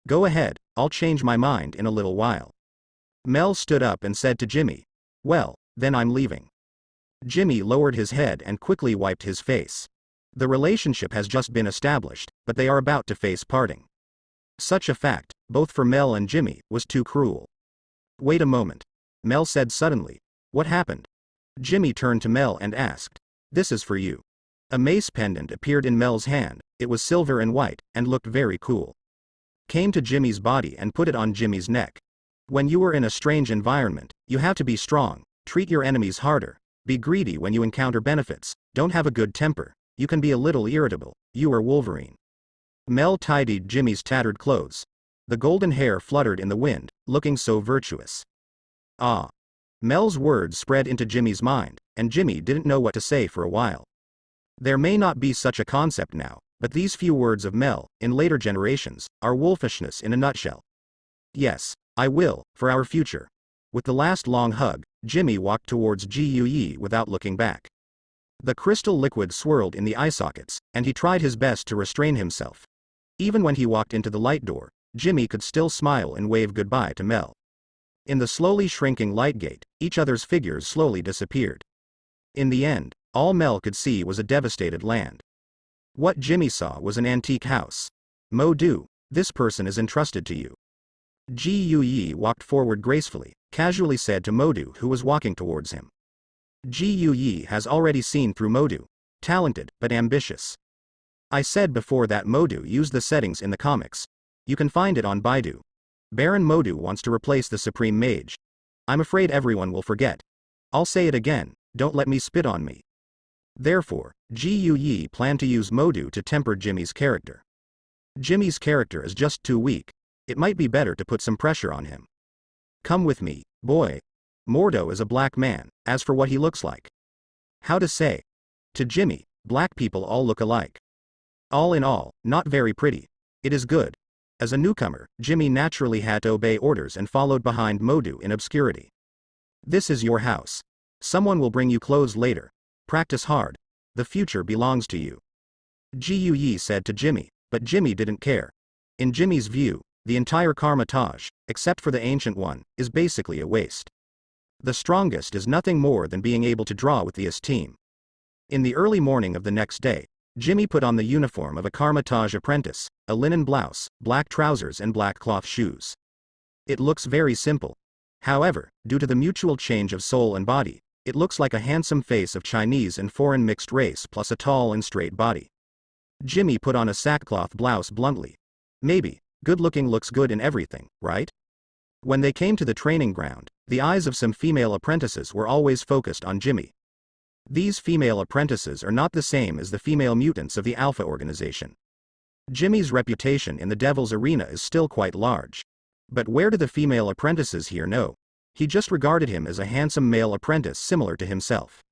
Go ahead, I'll change my mind in a little while. Mel stood up and said to Jimmy, well, then I'm leaving. Jimmy lowered his head and quickly wiped his face. The relationship has just been established, but they are about to face parting. Such a fact, both for Mel and Jimmy, was too cruel. Wait a moment. Mel said suddenly. What happened? Jimmy turned to Mel and asked. This is for you. A mace pendant appeared in Mel's hand. It was silver and white, and looked very cool. Came to Jimmy's body and put it on Jimmy's neck. When you are in a strange environment, you have to be strong, treat your enemies harder, be greedy when you encounter benefits, don't have a good temper, you can be a little irritable, you are Wolverine. Mel tidied Jimmy's tattered clothes. The golden hair fluttered in the wind, looking so virtuous. Ah. Mel's words spread into Jimmy's mind, and Jimmy didn't know what to say for a while. There may not be such a concept now, but these few words of Mel, in later generations, are wolfishness in a nutshell. Yes, I will, for our future. With the last long hug, Jimmy walked towards Gui without looking back. The crystal liquid swirled in the eye sockets, and he tried his best to restrain himself. Even when he walked into the light door, Jimmy could still smile and wave goodbye to Mel. In the slowly shrinking light gate, each other's figures slowly disappeared. In the end, all Mel could see was a devastated land. What Jimmy saw was an antique house. Mordo, this person is entrusted to you. Gui walked forward gracefully, casually said to Mordo, who was walking towards him. Gui has already seen through Mordo. Talented, but ambitious. I said before that Mordo used the settings in the comics. You can find it on Baidu. Baron Mordo wants to replace the Supreme Mage. I'm afraid everyone will forget. I'll say it again, don't let me spit on me. Therefore, Gui planned to use Mordo to temper Jimmy's character. Jimmy's character is just too weak. It might be better to put some pressure on him. Come with me, boy. Mordo is a black man, as for what he looks like. How to say? To Jimmy, black people all look alike. All in all, not very pretty. It is good. As a newcomer, Jimmy naturally had to obey orders and followed behind Mordo in obscurity. This is your house. Someone will bring you clothes later. Practice hard. The future belongs to you. Gui said to Jimmy, but Jimmy didn't care. In Jimmy's view, the entire Kamar-Taj, except for the Ancient One, is basically a waste. The strongest is nothing more than being able to draw with the team. In the early morning of the next day, Jimmy put on the uniform of a Kamar-Taj apprentice, a linen blouse, black trousers and black cloth shoes. It looks very simple. However, due to the mutual change of soul and body, it looks like a handsome face of Chinese and foreign mixed race plus a tall and straight body. Jimmy put on a sackcloth blouse bluntly. Maybe, good looking looks good in everything, right? When they came to the training ground, the eyes of some female apprentices were always focused on Jimmy. These female apprentices are not the same as the female mutants of the Alpha organization. Jimmy's reputation in the Devil's Arena is still quite large. But where do the female apprentices here know? He just regarded him as a handsome male apprentice similar to himself.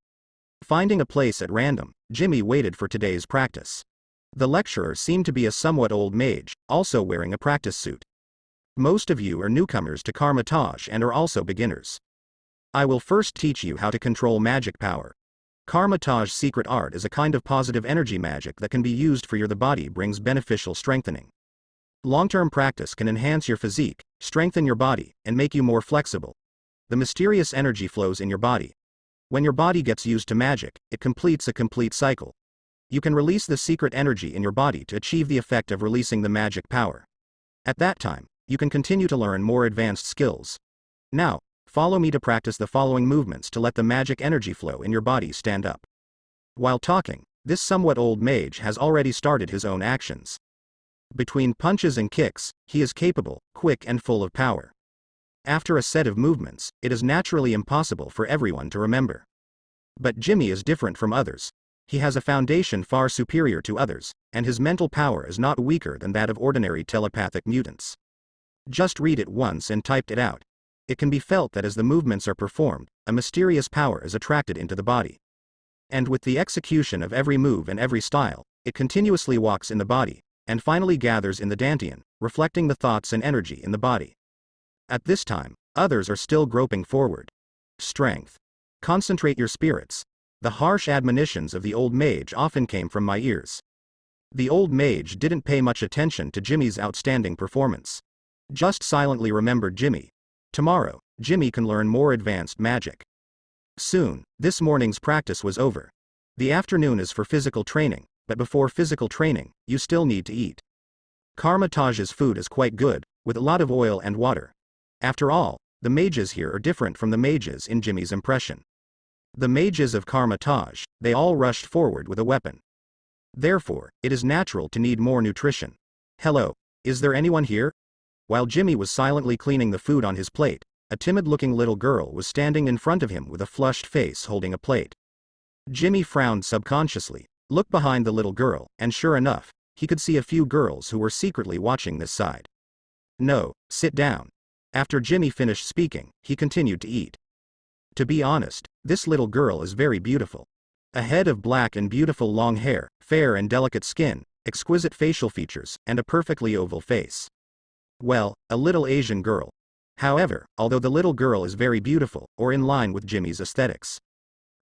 Finding a place at random, Jimmy waited for today's practice. The lecturer seemed to be a somewhat old mage, also wearing a practice suit. Most of you are newcomers to Kamar-Taj and are also beginners. I will first teach you how to control magic power. Kamar-Taj's secret art is a kind of positive energy magic that can be used for the body brings beneficial strengthening. Long-term practice can enhance your physique, strengthen your body, and make you more flexible. The mysterious energy flows in your body. When your body gets used to magic, it completes a complete cycle. You can release the secret energy in your body to achieve the effect of releasing the magic power. At that time, you can continue to learn more advanced skills. Now, follow me to practice the following movements to let the magic energy flow in your body stand up. While talking, this somewhat old mage has already started his own actions. Between punches and kicks, he is capable, quick and full of power. After a set of movements, it is naturally impossible for everyone to remember. But Jimmy is different from others. He has a foundation far superior to others, and his mental power is not weaker than that of ordinary telepathic mutants. Just read it once and typed it out. It can be felt that as the movements are performed, a mysterious power is attracted into the body. And with the execution of every move and every style, it continuously walks in the body, and finally gathers in the dantian, reflecting the thoughts and energy in the body. At this time, others are still groping forward. Strength. Concentrate your spirits. The harsh admonitions of the old mage often came from my ears. The old mage didn't pay much attention to Jimmy's outstanding performance. Just silently remembered Jimmy. Tomorrow, Jimmy can learn more advanced magic. Soon, this morning's practice was over. The afternoon is for physical training, but before physical training, you still need to eat. Kamar-Taj's food is quite good, with a lot of oil and water. After all, the mages here are different from the mages in Jimmy's impression. The mages of Kamar-Taj, they all rushed forward with a weapon. Therefore, it is natural to need more nutrition. Hello, is there anyone here? While Jimmy was silently cleaning the food on his plate, a timid-looking little girl was standing in front of him with a flushed face holding a plate. Jimmy frowned subconsciously, looked behind the little girl, and sure enough, he could see a few girls who were secretly watching this side. No, sit down. After Jimmy finished speaking, he continued to eat. To be honest, this little girl is very beautiful. A head of black and beautiful long hair, fair and delicate skin, exquisite facial features, and a perfectly oval face. Well, a little Asian girl. However, although the little girl is very beautiful, or in line with Jimmy's aesthetics.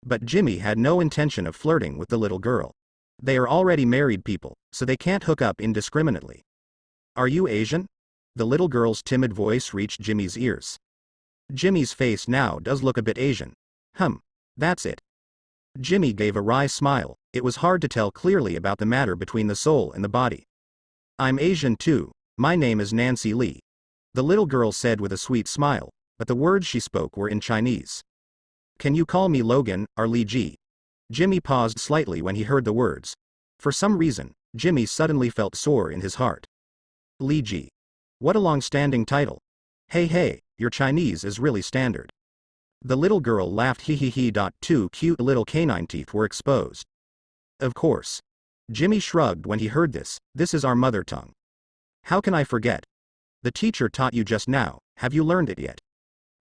But Jimmy had no intention of flirting with the little girl. They are already married people, so they can't hook up indiscriminately. Are you Asian? The little girl's timid voice reached Jimmy's ears. Jimmy's face now does look a bit Asian. That's it. Jimmy gave a wry smile. It was hard to tell clearly about the matter between the soul and the body. I'm Asian too. My name is Nancy Lee. The little girl said with a sweet smile, but the words she spoke were in Chinese. Can you call me Logan, or Li Ji? Jimmy paused slightly when he heard the words. For some reason, Jimmy suddenly felt sore in his heart. Li Ji. What a long-standing title. Hey, your Chinese is really standard. The little girl laughed he. Two cute little canine teeth were exposed. Of course. Jimmy shrugged when he heard this. This is our mother tongue. How can I forget? The teacher taught you just now. Have you learned it yet?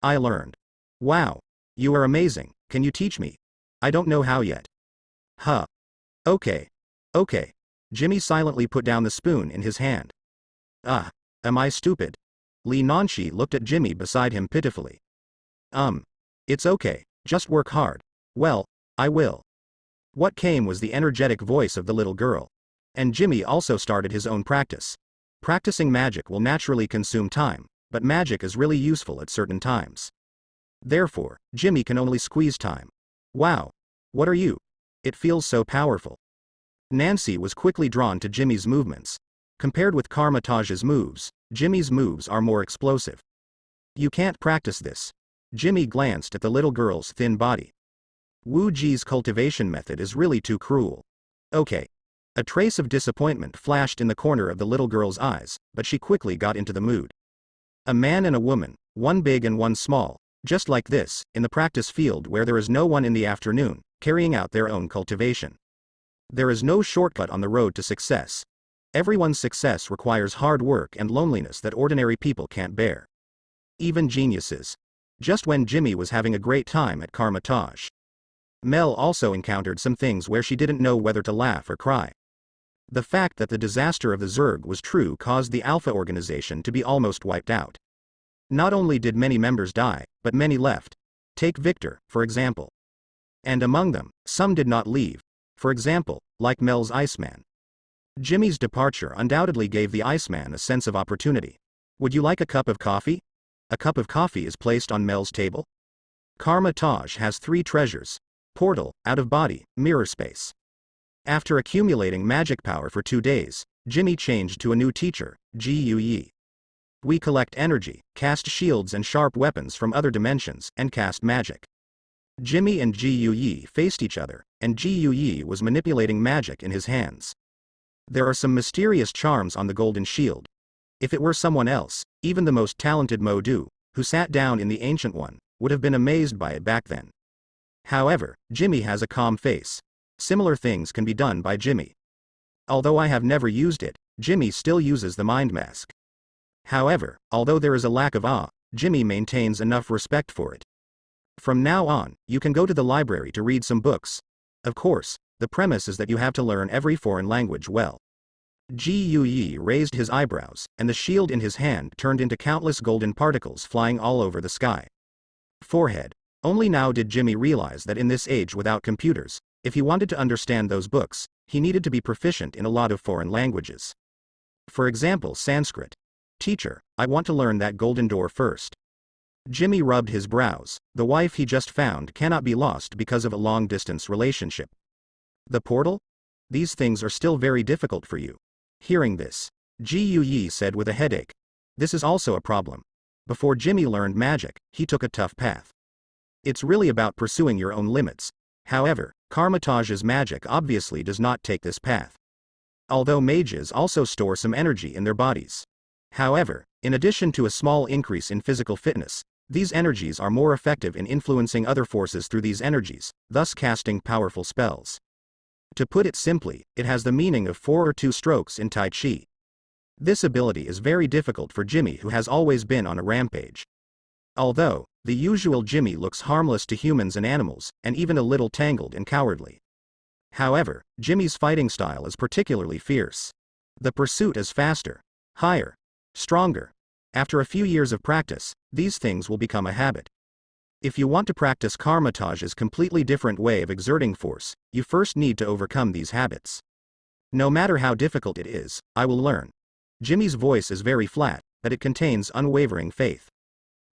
I learned. Wow. You are amazing. Can you teach me? I don't know how yet. Okay. Jimmy silently put down the spoon in his hand. Am I stupid? Li Nanshi looked at Jimmy beside him pitifully. It's okay, just work hard. Well, I will. What came was the energetic voice of the little girl. And Jimmy also started his own practice. Practicing magic will naturally consume time, but magic is really useful at certain times. Therefore, Jimmy can only squeeze time. Wow. What are you? It feels so powerful. Nancy was quickly drawn to Jimmy's movements. Compared with Kamar-Taj's moves, Jimmy's moves are more explosive. You can't practice this. Jimmy glanced at the little girl's thin body. Wu Ji's cultivation method is really too cruel. Okay. A trace of disappointment flashed in the corner of the little girl's eyes, but she quickly got into the mood. A man and a woman, one big and one small, just like this, in the practice field where there is no one in the afternoon, carrying out their own cultivation. There is no shortcut on the road to success. Everyone's success requires hard work and loneliness that ordinary people can't bear. Even geniuses. Just when Jimmy was having a great time at Kamar-Taj. Mel also encountered some things where she didn't know whether to laugh or cry. The fact that the disaster of the Zerg was true caused the Alpha organization to be almost wiped out. Not only did many members die, but many left. Take Victor, for example. And among them, some did not leave. For example, like Mel's Iceman. Jimmy's departure undoubtedly gave the Iceman a sense of opportunity. Would you like a cup of coffee? A cup of coffee is placed on Mel's table. Kamar-Taj has 3 treasures. Portal, out-of-body, mirror space. After accumulating magic power for 2 days, Jimmy changed to a new teacher, Ji. We collect energy, cast shields and sharp weapons from other dimensions, and cast magic. Jimmy and Ji faced each other, and Ji was manipulating magic in his hands. There are some mysterious charms on the golden shield. If it were someone else, even the most talented Mordo, who sat down in the Ancient One, would have been amazed by it back then. However, Jimmy has a calm face. Similar things can be done by Jimmy. Although I have never used it, Jimmy still uses the mind mask. However, although there is a lack of awe, Jimmy maintains enough respect for it. From now on, you can go to the library to read some books. Of course, the premise is that you have to learn every foreign language well. Ji raised his eyebrows, and the shield in his hand turned into countless golden particles flying all over the sky. Forehead. Only now did Jimmy realize that in this age without computers, if he wanted to understand those books, he needed to be proficient in a lot of foreign languages. For example, Sanskrit. Teacher, I want to learn that golden door first. Jimmy rubbed his brows. The wife he just found cannot be lost because of a long-distance relationship. The portal? These things are still very difficult for you. Hearing this, Ji said with a headache. This is also a problem. Before Jimmy learned magic, he took a tough path. It's really about pursuing your own limits. However, Kamar-Taj's magic obviously does not take this path. Although mages also store some energy in their bodies. However, in addition to a small increase in physical fitness, these energies are more effective in influencing other forces through these energies, thus casting powerful spells. To put it simply, it has the meaning of 4 or 2 strokes in Tai Chi. This ability is very difficult for Jimmy, who has always been on a rampage. Although, the usual Jimmy looks harmless to humans and animals, and even a little tangled and cowardly. However, Jimmy's fighting style is particularly fierce. The pursuit is faster, higher, stronger. After a few years of practice, these things will become a habit. If you want to practice Kamar-Taj's completely different way of exerting force, you first need to overcome these habits. No matter how difficult it is, I will learn. Jimmy's voice is very flat, but it contains unwavering faith.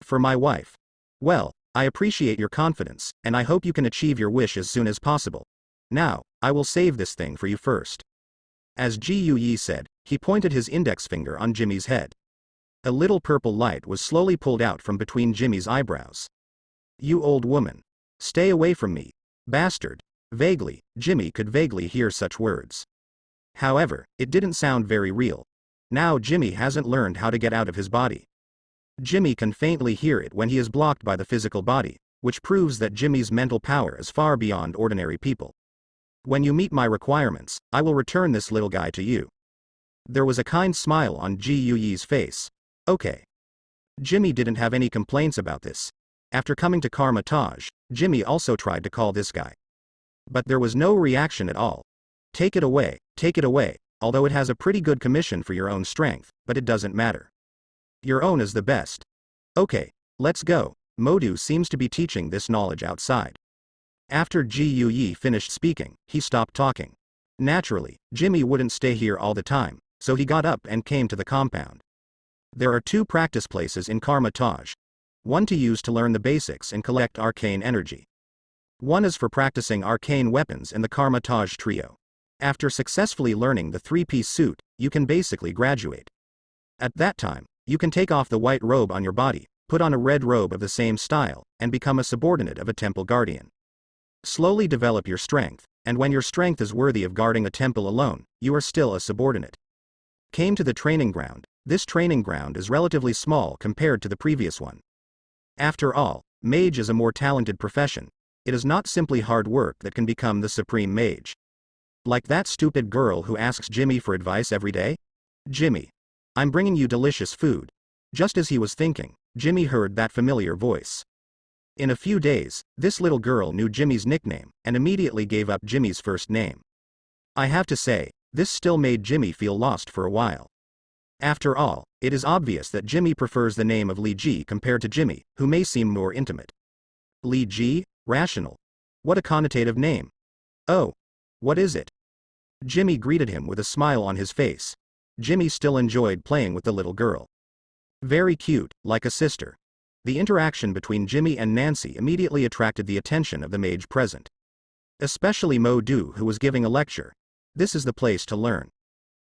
For my wife. Well, I appreciate your confidence, and I hope you can achieve your wish as soon as possible. Now, I will save this thing for you first. As Ji said, he pointed his index finger on Jimmy's head. A little purple light was slowly pulled out from between Jimmy's eyebrows. You old woman. Stay away from me. Bastard. Vaguely, Jimmy could vaguely hear such words. However, it didn't sound very real. Now Jimmy hasn't learned how to get out of his body. Jimmy can faintly hear it when he is blocked by the physical body, which proves that Jimmy's mental power is far beyond ordinary people. When you meet my requirements, I will return this little guy to you. There was a kind smile on Ji's face. Okay. Jimmy didn't have any complaints about this. After coming to Kamar-Taj, Jimmy also tried to call this guy. But there was no reaction at all. Take it away, although it has a pretty good commission for your own strength, but it doesn't matter. Your own is the best. Okay, let's go. Mordo seems to be teaching this knowledge outside. After Ji finished speaking, he stopped talking. Naturally, Jimmy wouldn't stay here all the time, so he got up and came to the compound. There are 2 practice places in Kamar-Taj. One to use to learn the basics and collect arcane energy. One is for practicing arcane weapons in the Kamar-Taj trio. After successfully learning the 3-piece suit, you can basically graduate. At that time, you can take off the white robe on your body, put on a red robe of the same style, and become a subordinate of a temple guardian. Slowly develop your strength, and when your strength is worthy of guarding a temple alone, you are still a subordinate. Came to the training ground. This training ground is relatively small compared to the previous one. After all, mage is a more talented profession. It is not simply hard work that can become the supreme mage. Like that stupid girl who asks Jimmy for advice every day? Jimmy. I'm bringing you delicious food. Just as he was thinking, Jimmy heard that familiar voice. In a few days, this little girl knew Jimmy's nickname, and immediately gave up Jimmy's first name. I have to say, this still made Jimmy feel lost for a while. After all, it is obvious that Jimmy prefers the name of Li Ji compared to Jimmy, who may seem more intimate. Li Ji? Rational. What a connotative name. Oh. What is it? Jimmy greeted him with a smile on his face. Jimmy still enjoyed playing with the little girl. Very cute, like a sister. The interaction between Jimmy and Nancy immediately attracted the attention of the mage present. Especially Mordo, who was giving a lecture. This is the place to learn.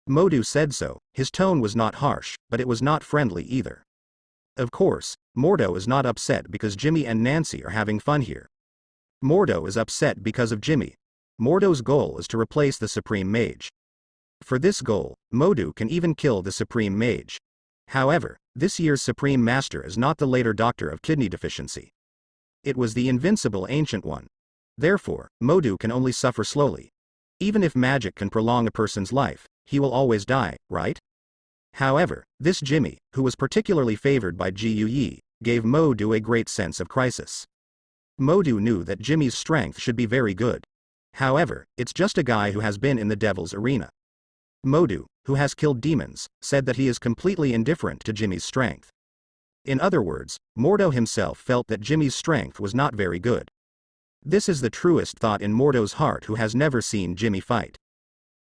Mordo said so. His tone was not harsh, but it was not friendly either. Of course, Mordo is not upset because Jimmy and Nancy are having fun here. Mordo is upset because of Jimmy. Mordo's goal is to replace the Supreme Mage. For this goal, Mordo can even kill the Supreme Mage. However, this year's Supreme Master is not the later Doctor of Kidney Deficiency. It was the invincible Ancient One. Therefore, Mordo can only suffer slowly. Even if magic can prolong a person's life, he will always die, right? However, this Jimmy, who was particularly favored by Ji, gave Mordo a great sense of crisis. Mordo knew that Jimmy's strength should be very good. However, it's just a guy who has been in the devil's arena. Mordo, who has killed demons, said that he is completely indifferent to Jimmy's strength. In other words, Mordo himself felt that Jimmy's strength was not very good. This is the truest thought in Mordo's heart, who has never seen Jimmy fight.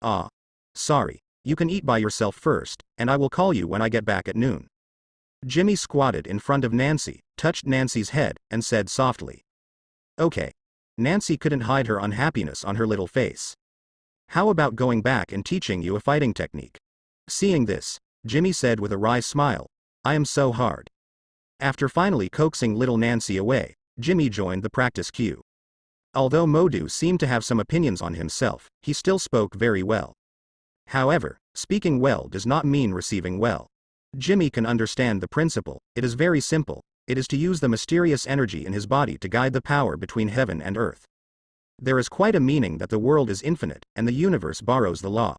Ah. Sorry. You can eat by yourself first, and I will call you when I get back at noon. Jimmy squatted in front of Nancy, touched Nancy's head, and said softly. Okay. Nancy couldn't hide her unhappiness on her little face. How about going back and teaching you a fighting technique? Seeing this, Jimmy said with a wry smile, I am so hard. After finally coaxing little Nancy away, Jimmy joined the practice queue. Although Mordo seemed to have some opinions on himself, he still spoke very well. However, speaking well does not mean receiving well. Jimmy can understand the principle. It is very simple. It is to use the mysterious energy in his body to guide the power between heaven and earth. There is quite a meaning that the world is infinite, and the universe borrows the law.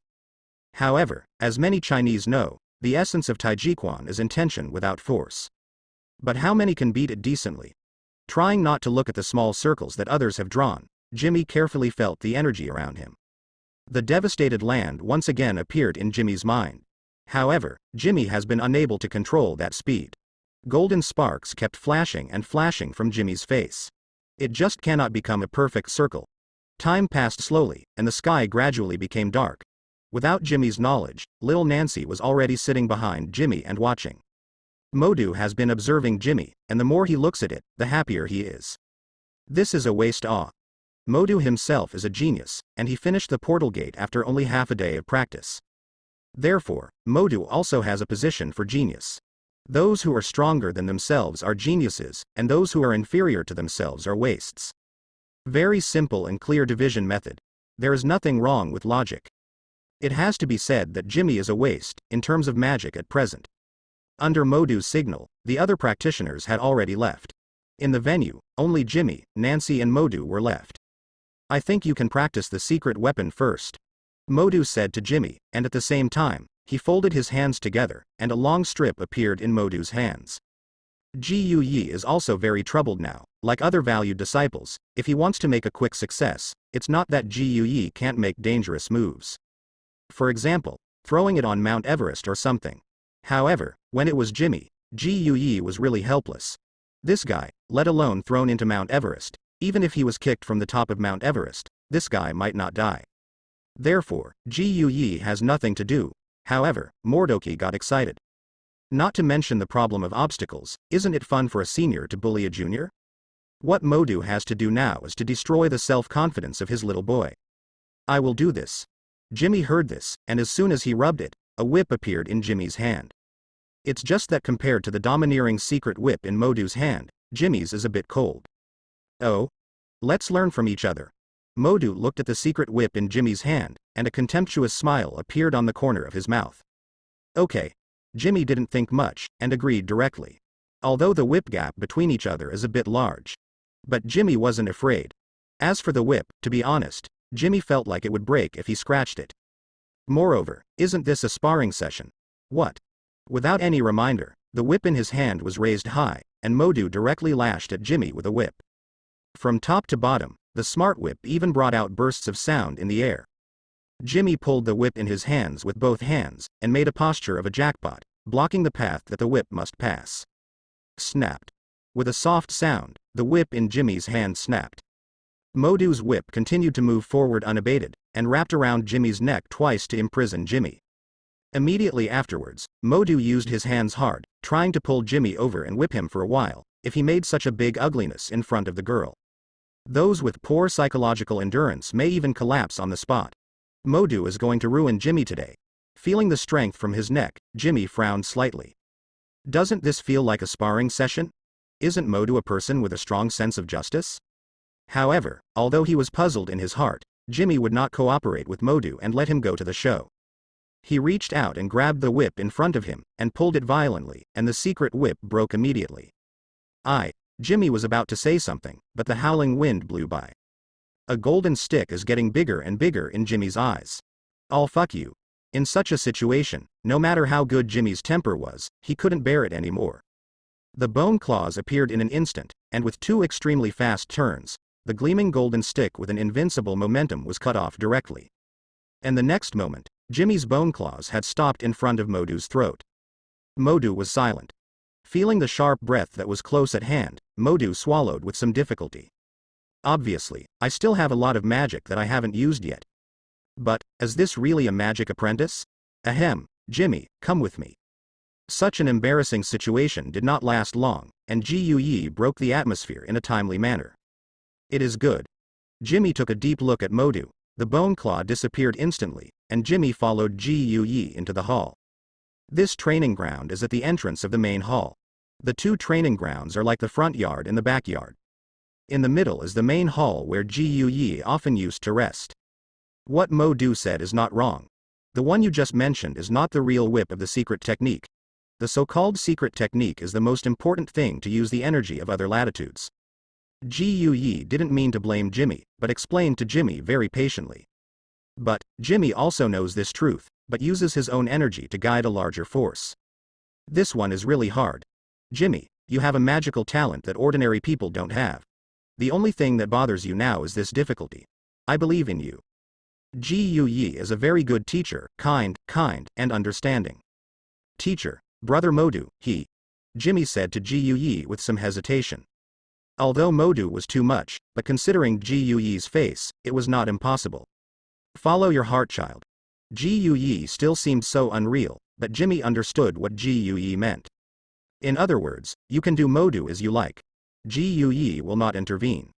However, as many Chinese know, the essence of Taijiquan is intention without force. But how many can beat it decently? Trying not to look at the small circles that others have drawn, Jimmy carefully felt the energy around him. The devastated land once again appeared in Jimmy's mind. However, Jimmy has been unable to control that speed. Golden sparks kept flashing and flashing from Jimmy's face. It just cannot become a perfect circle. Time passed slowly, and the sky gradually became dark. Without Jimmy's knowledge, little Nancy was already sitting behind Jimmy and watching. Mordo has been observing Jimmy, and the more he looks at it, the happier he is. This is a waste. Mordo himself is a genius, and he finished the portal gate after only half a day of practice. Therefore, Mordo also has a position for genius. Those who are stronger than themselves are geniuses, and those who are inferior to themselves are wastes. Very simple and clear division method. There is nothing wrong with logic. It has to be said that Jimmy is a waste, in terms of magic at present. Under Mordo's signal, the other practitioners had already left. In the venue, only Jimmy, Nancy and Mordo were left. I think you can practice the secret weapon first, Mordo said to Jimmy, and at the same time, he folded his hands together, and a long strip appeared in Mordo's hands. Ji Yi is also very troubled now. Like other valued disciples, if he wants to make a quick success, it's not that Ji Yi can't make dangerous moves. For example, throwing it on Mount Everest or something. However, when it was Jimmy, Ji Yi was really helpless. This guy, let alone thrown into Mount Everest, even if he was kicked from the top of Mount Everest, this guy might not die. Therefore, Ji Yi has nothing to do. However, Mordoki got excited. Not to mention the problem of obstacles. Isn't it fun for a senior to bully a junior? What Mordo has to do now is to destroy the self-confidence of his little boy. I will do this. Jimmy heard this, and as soon as he rubbed it, a whip appeared in Jimmy's hand. It's just that compared to the domineering secret whip in Mordo's hand, Jimmy's is a bit cold. Oh? Let's learn from each other. Mordo looked at the secret whip in Jimmy's hand, and a contemptuous smile appeared on the corner of his mouth. Okay. Jimmy didn't think much, and agreed directly. Although the whip gap between each other is a bit large. But Jimmy wasn't afraid. As for the whip, to be honest, Jimmy felt like it would break if he scratched it. Moreover, isn't this a sparring session? What? Without any reminder, the whip in his hand was raised high, and Mordo directly lashed at Jimmy with a whip. From top to bottom, the smart whip even brought out bursts of sound in the air. Jimmy pulled the whip in his hands with both hands, and made a posture of a jackpot, blocking the path that the whip must pass. Snapped. With a soft sound, the whip in Jimmy's hand snapped. Mordo's whip continued to move forward unabated, and wrapped around Jimmy's neck twice to imprison Jimmy. Immediately afterwards, Mordo used his hands hard, trying to pull Jimmy over and whip him for a while, if he made such a big ugliness in front of the girl. Those with poor psychological endurance may even collapse on the spot. Mordo is going to ruin Jimmy today. Feeling the strength from his neck, Jimmy frowned slightly. Doesn't this feel like a sparring session? Isn't Mordo a person with a strong sense of justice? However, although he was puzzled in his heart, Jimmy would not cooperate with Mordo and let him go to the show. He reached out and grabbed the whip in front of him, and pulled it violently, and the secret whip broke immediately. Jimmy was about to say something, but the howling wind blew by. A golden stick is getting bigger and bigger in Jimmy's eyes. All fuck you. In such a situation, no matter how good Jimmy's temper was, he couldn't bear it anymore. The bone claws appeared in an instant, and with two extremely fast turns, the gleaming golden stick with an invincible momentum was cut off directly. And the next moment, Jimmy's bone claws had stopped in front of Mordo's throat. Mordo was silent. Feeling the sharp breath that was close at hand, Mordo swallowed with some difficulty. Obviously, I still have a lot of magic that I haven't used yet. But, is this really a magic apprentice? Ahem, Jimmy, come with me. Such an embarrassing situation did not last long, and Ji broke the atmosphere in a timely manner. It is good. Jimmy took a deep look at Mordo, the bone claw disappeared instantly, and Jimmy followed Ji into the hall. This training ground is at the entrance of the main hall. The two training grounds are like the front yard and the backyard. In the middle is the main hall where Ji often used to rest. What Mordo said is not wrong. The one you just mentioned is not the real whip of the secret technique. The so-called secret technique is the most important thing to use the energy of other latitudes. Ji didn't mean to blame Jimmy, but explained to Jimmy very patiently. But, Jimmy also knows this truth, but uses his own energy to guide a larger force. This one is really hard. Jimmy, you have a magical talent that ordinary people don't have. The only thing that bothers you now is this difficulty. I believe in you. Ji is a very good teacher, kind, and understanding. Teacher, Brother Mordo, Jimmy said to Ji with some hesitation. Although Mordo was too much, but considering Ji's face, it was not impossible. Follow your heart, child. Ji still seemed so unreal, but Jimmy understood what Ji meant. In other words, you can do Mordo as you like. Ji will not intervene.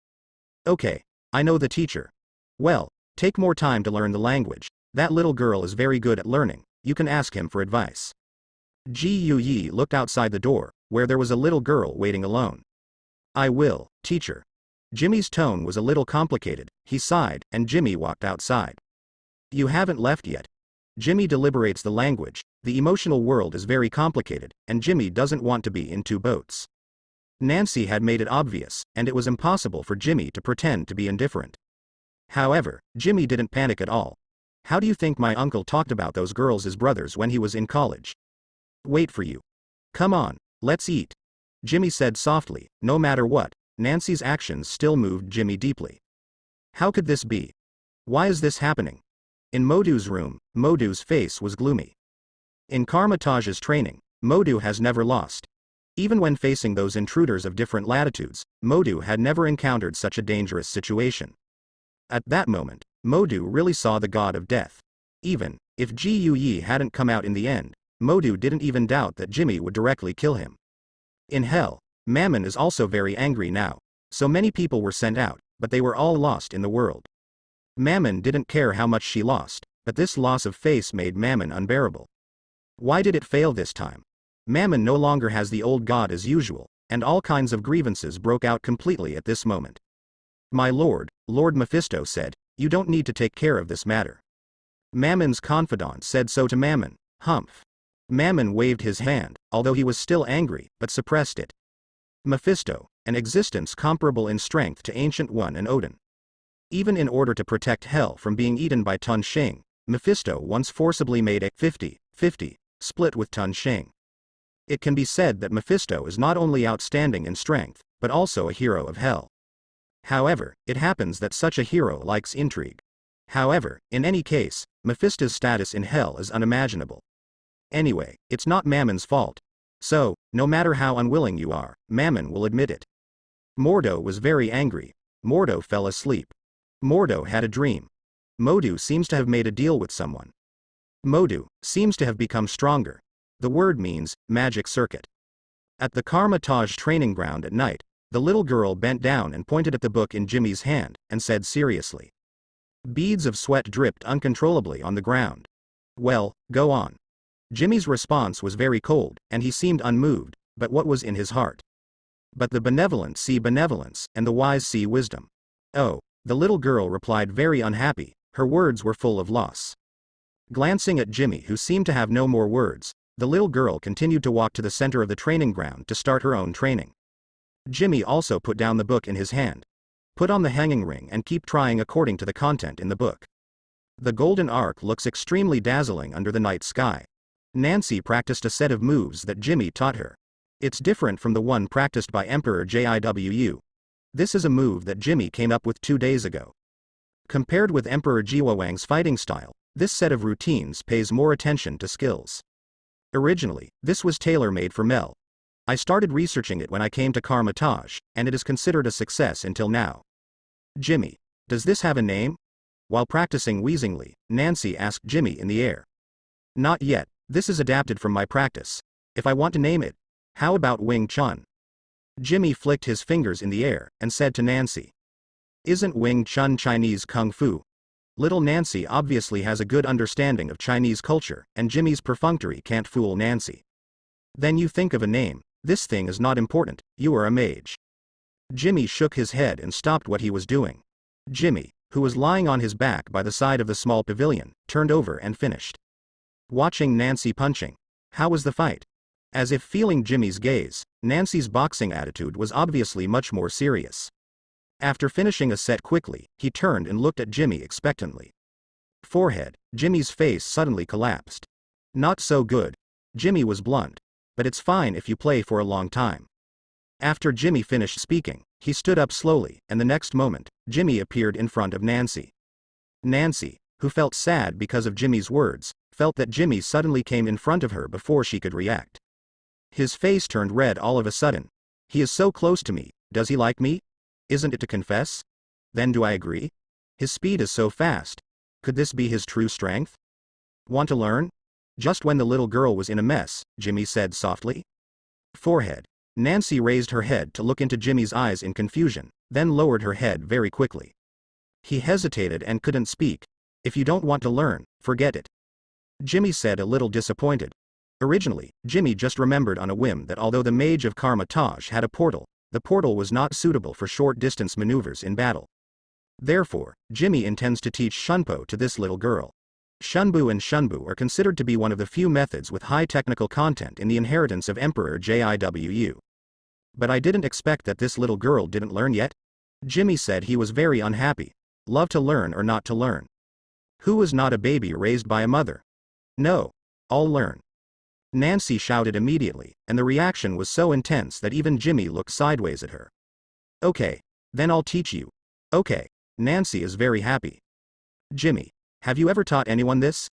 Okay, I know the teacher. Well, take more time to learn the language. That little girl is very good at learning, you can ask him for advice. Ji looked outside the door, where there was a little girl waiting alone. I will, teacher. Jimmy's tone was a little complicated, he sighed, and Jimmy walked outside. You haven't left yet. Jimmy deliberates the language, the emotional world is very complicated, and Jimmy doesn't want to be in two boats. Nancy had made it obvious, and it was impossible for Jimmy to pretend to be indifferent. However, Jimmy didn't panic at all. How do you think my uncle talked about those girls as brothers when he was in college? Wait for you. Come on, let's eat. Jimmy said softly. No matter what, Nancy's actions still moved Jimmy deeply. How could this be? Why is this happening? In Mordo's room, Mordo's face was gloomy. In Kamar-Taj's training, Mordo has never lost. Even when facing those intruders of different latitudes, Mordo had never encountered such a dangerous situation. At that moment, Mordo really saw the god of death. Even if Ji hadn't come out in the end, Mordo didn't even doubt that Jimmy would directly kill him. In hell, Mammon is also very angry now. So many people were sent out, but they were all lost in the world. Mammon didn't care how much she lost, but this loss of face made Mammon unbearable. Why did it fail this time? Mammon no longer has the old god as usual, and all kinds of grievances broke out completely at this moment. My lord, Lord Mephisto said, you don't need to take care of this matter. Mammon's confidant said so to Mammon. Humph. Mammon waved his hand, although he was still angry, but suppressed it. Mephisto, an existence comparable in strength to Ancient One and Odin. Even in order to protect Hell from being eaten by Tun Xing, Mephisto once forcibly made a 50-50 split with Tun Xing. It can be said that Mephisto is not only outstanding in strength, but also a hero of Hell. However, it happens that such a hero likes intrigue. However, in any case, Mephisto's status in Hell is unimaginable. Anyway, it's not Mammon's fault. So, no matter how unwilling you are, Mammon will admit it. Mordo was very angry. Mordo fell asleep. Mordo had a dream. Mordo seems to have made a deal with someone. Mordo seems to have become stronger. The word means magic circuit. At the Kamar-Taj training ground at night, the little girl bent down and pointed at the book in Jimmy's hand, and said seriously. Beads of sweat dripped uncontrollably on the ground. Well, go on. Jimmy's response was very cold, and he seemed unmoved, but what was in his heart? But the benevolent see benevolence, and the wise see wisdom. Oh, the little girl replied very unhappy, her words were full of loss. Glancing at Jimmy who seemed to have no more words, the little girl continued to walk to the center of the training ground to start her own training. Jimmy also put down the book in his hand. Put on the hanging ring and keep trying according to the content in the book. The golden arc looks extremely dazzling under the night sky. Nancy practiced a set of moves that Jimmy taught her. It's different from the one practiced by Emperor Jiwu. This is a move that Jimmy came up with 2 days ago. Compared with Emperor Jiwawang's fighting style, this set of routines pays more attention to skills. Originally, this was tailor-made for Mel. I started researching it when I came to Kamar-Taj, and it is considered a success until now. Jimmy, does this have a name? While practicing wheezingly, Nancy asked Jimmy in the air. Not yet, this is adapted from my practice. If I want to name it, how about Wing Chun? Jimmy flicked his fingers in the air, and said to Nancy. Isn't Wing Chun Chinese Kung Fu? Little Nancy obviously has a good understanding of Chinese culture, and Jimmy's perfunctory can't fool Nancy. Then you think of a name. This thing is not important, you are a mage. Jimmy shook his head and stopped what he was doing. Jimmy, who was lying on his back by the side of the small pavilion, turned over and finished watching Nancy punching. How was the fight? As if feeling Jimmy's gaze, Nancy's boxing attitude was obviously much more serious. After finishing a set quickly, he turned and looked at Jimmy expectantly. Forehead, Jimmy's face suddenly collapsed. Not so good. Jimmy was blunt. But it's fine if you play for a long time. After Jimmy finished speaking, he stood up slowly, and the next moment, Jimmy appeared in front of Nancy. Nancy, who felt sad because of Jimmy's words, felt that Jimmy suddenly came in front of her before she could react. His face turned red all of a sudden. He is so close to me, does he like me? Isn't it to confess? Then do I agree? His speed is so fast. Could this be his true strength? Want to learn? Just when the little girl was in a mess, Jimmy said softly. Forehead. Nancy raised her head to look into Jimmy's eyes in confusion, then lowered her head very quickly. He hesitated and couldn't speak. If you don't want to learn, forget it. Jimmy said, a little disappointed. Originally, Jimmy just remembered on a whim that although the mage of Kamar-Taj had a portal, the portal was not suitable for short-distance maneuvers in battle. Therefore, Jimmy intends to teach Shunpo to this little girl. Shunbu and Shunbu are considered to be one of the few methods with high technical content in the inheritance of Emperor Jiwu. But I didn't expect that this little girl didn't learn yet. Jimmy said he was very unhappy. Love to learn or not to learn? Who was not a baby raised by a mother? No. I'll learn. Nancy shouted immediately, and the reaction was so intense that even Jimmy looked sideways at her. Okay. Then I'll teach you. Okay. Nancy is very happy. Jimmy, have you ever taught anyone this?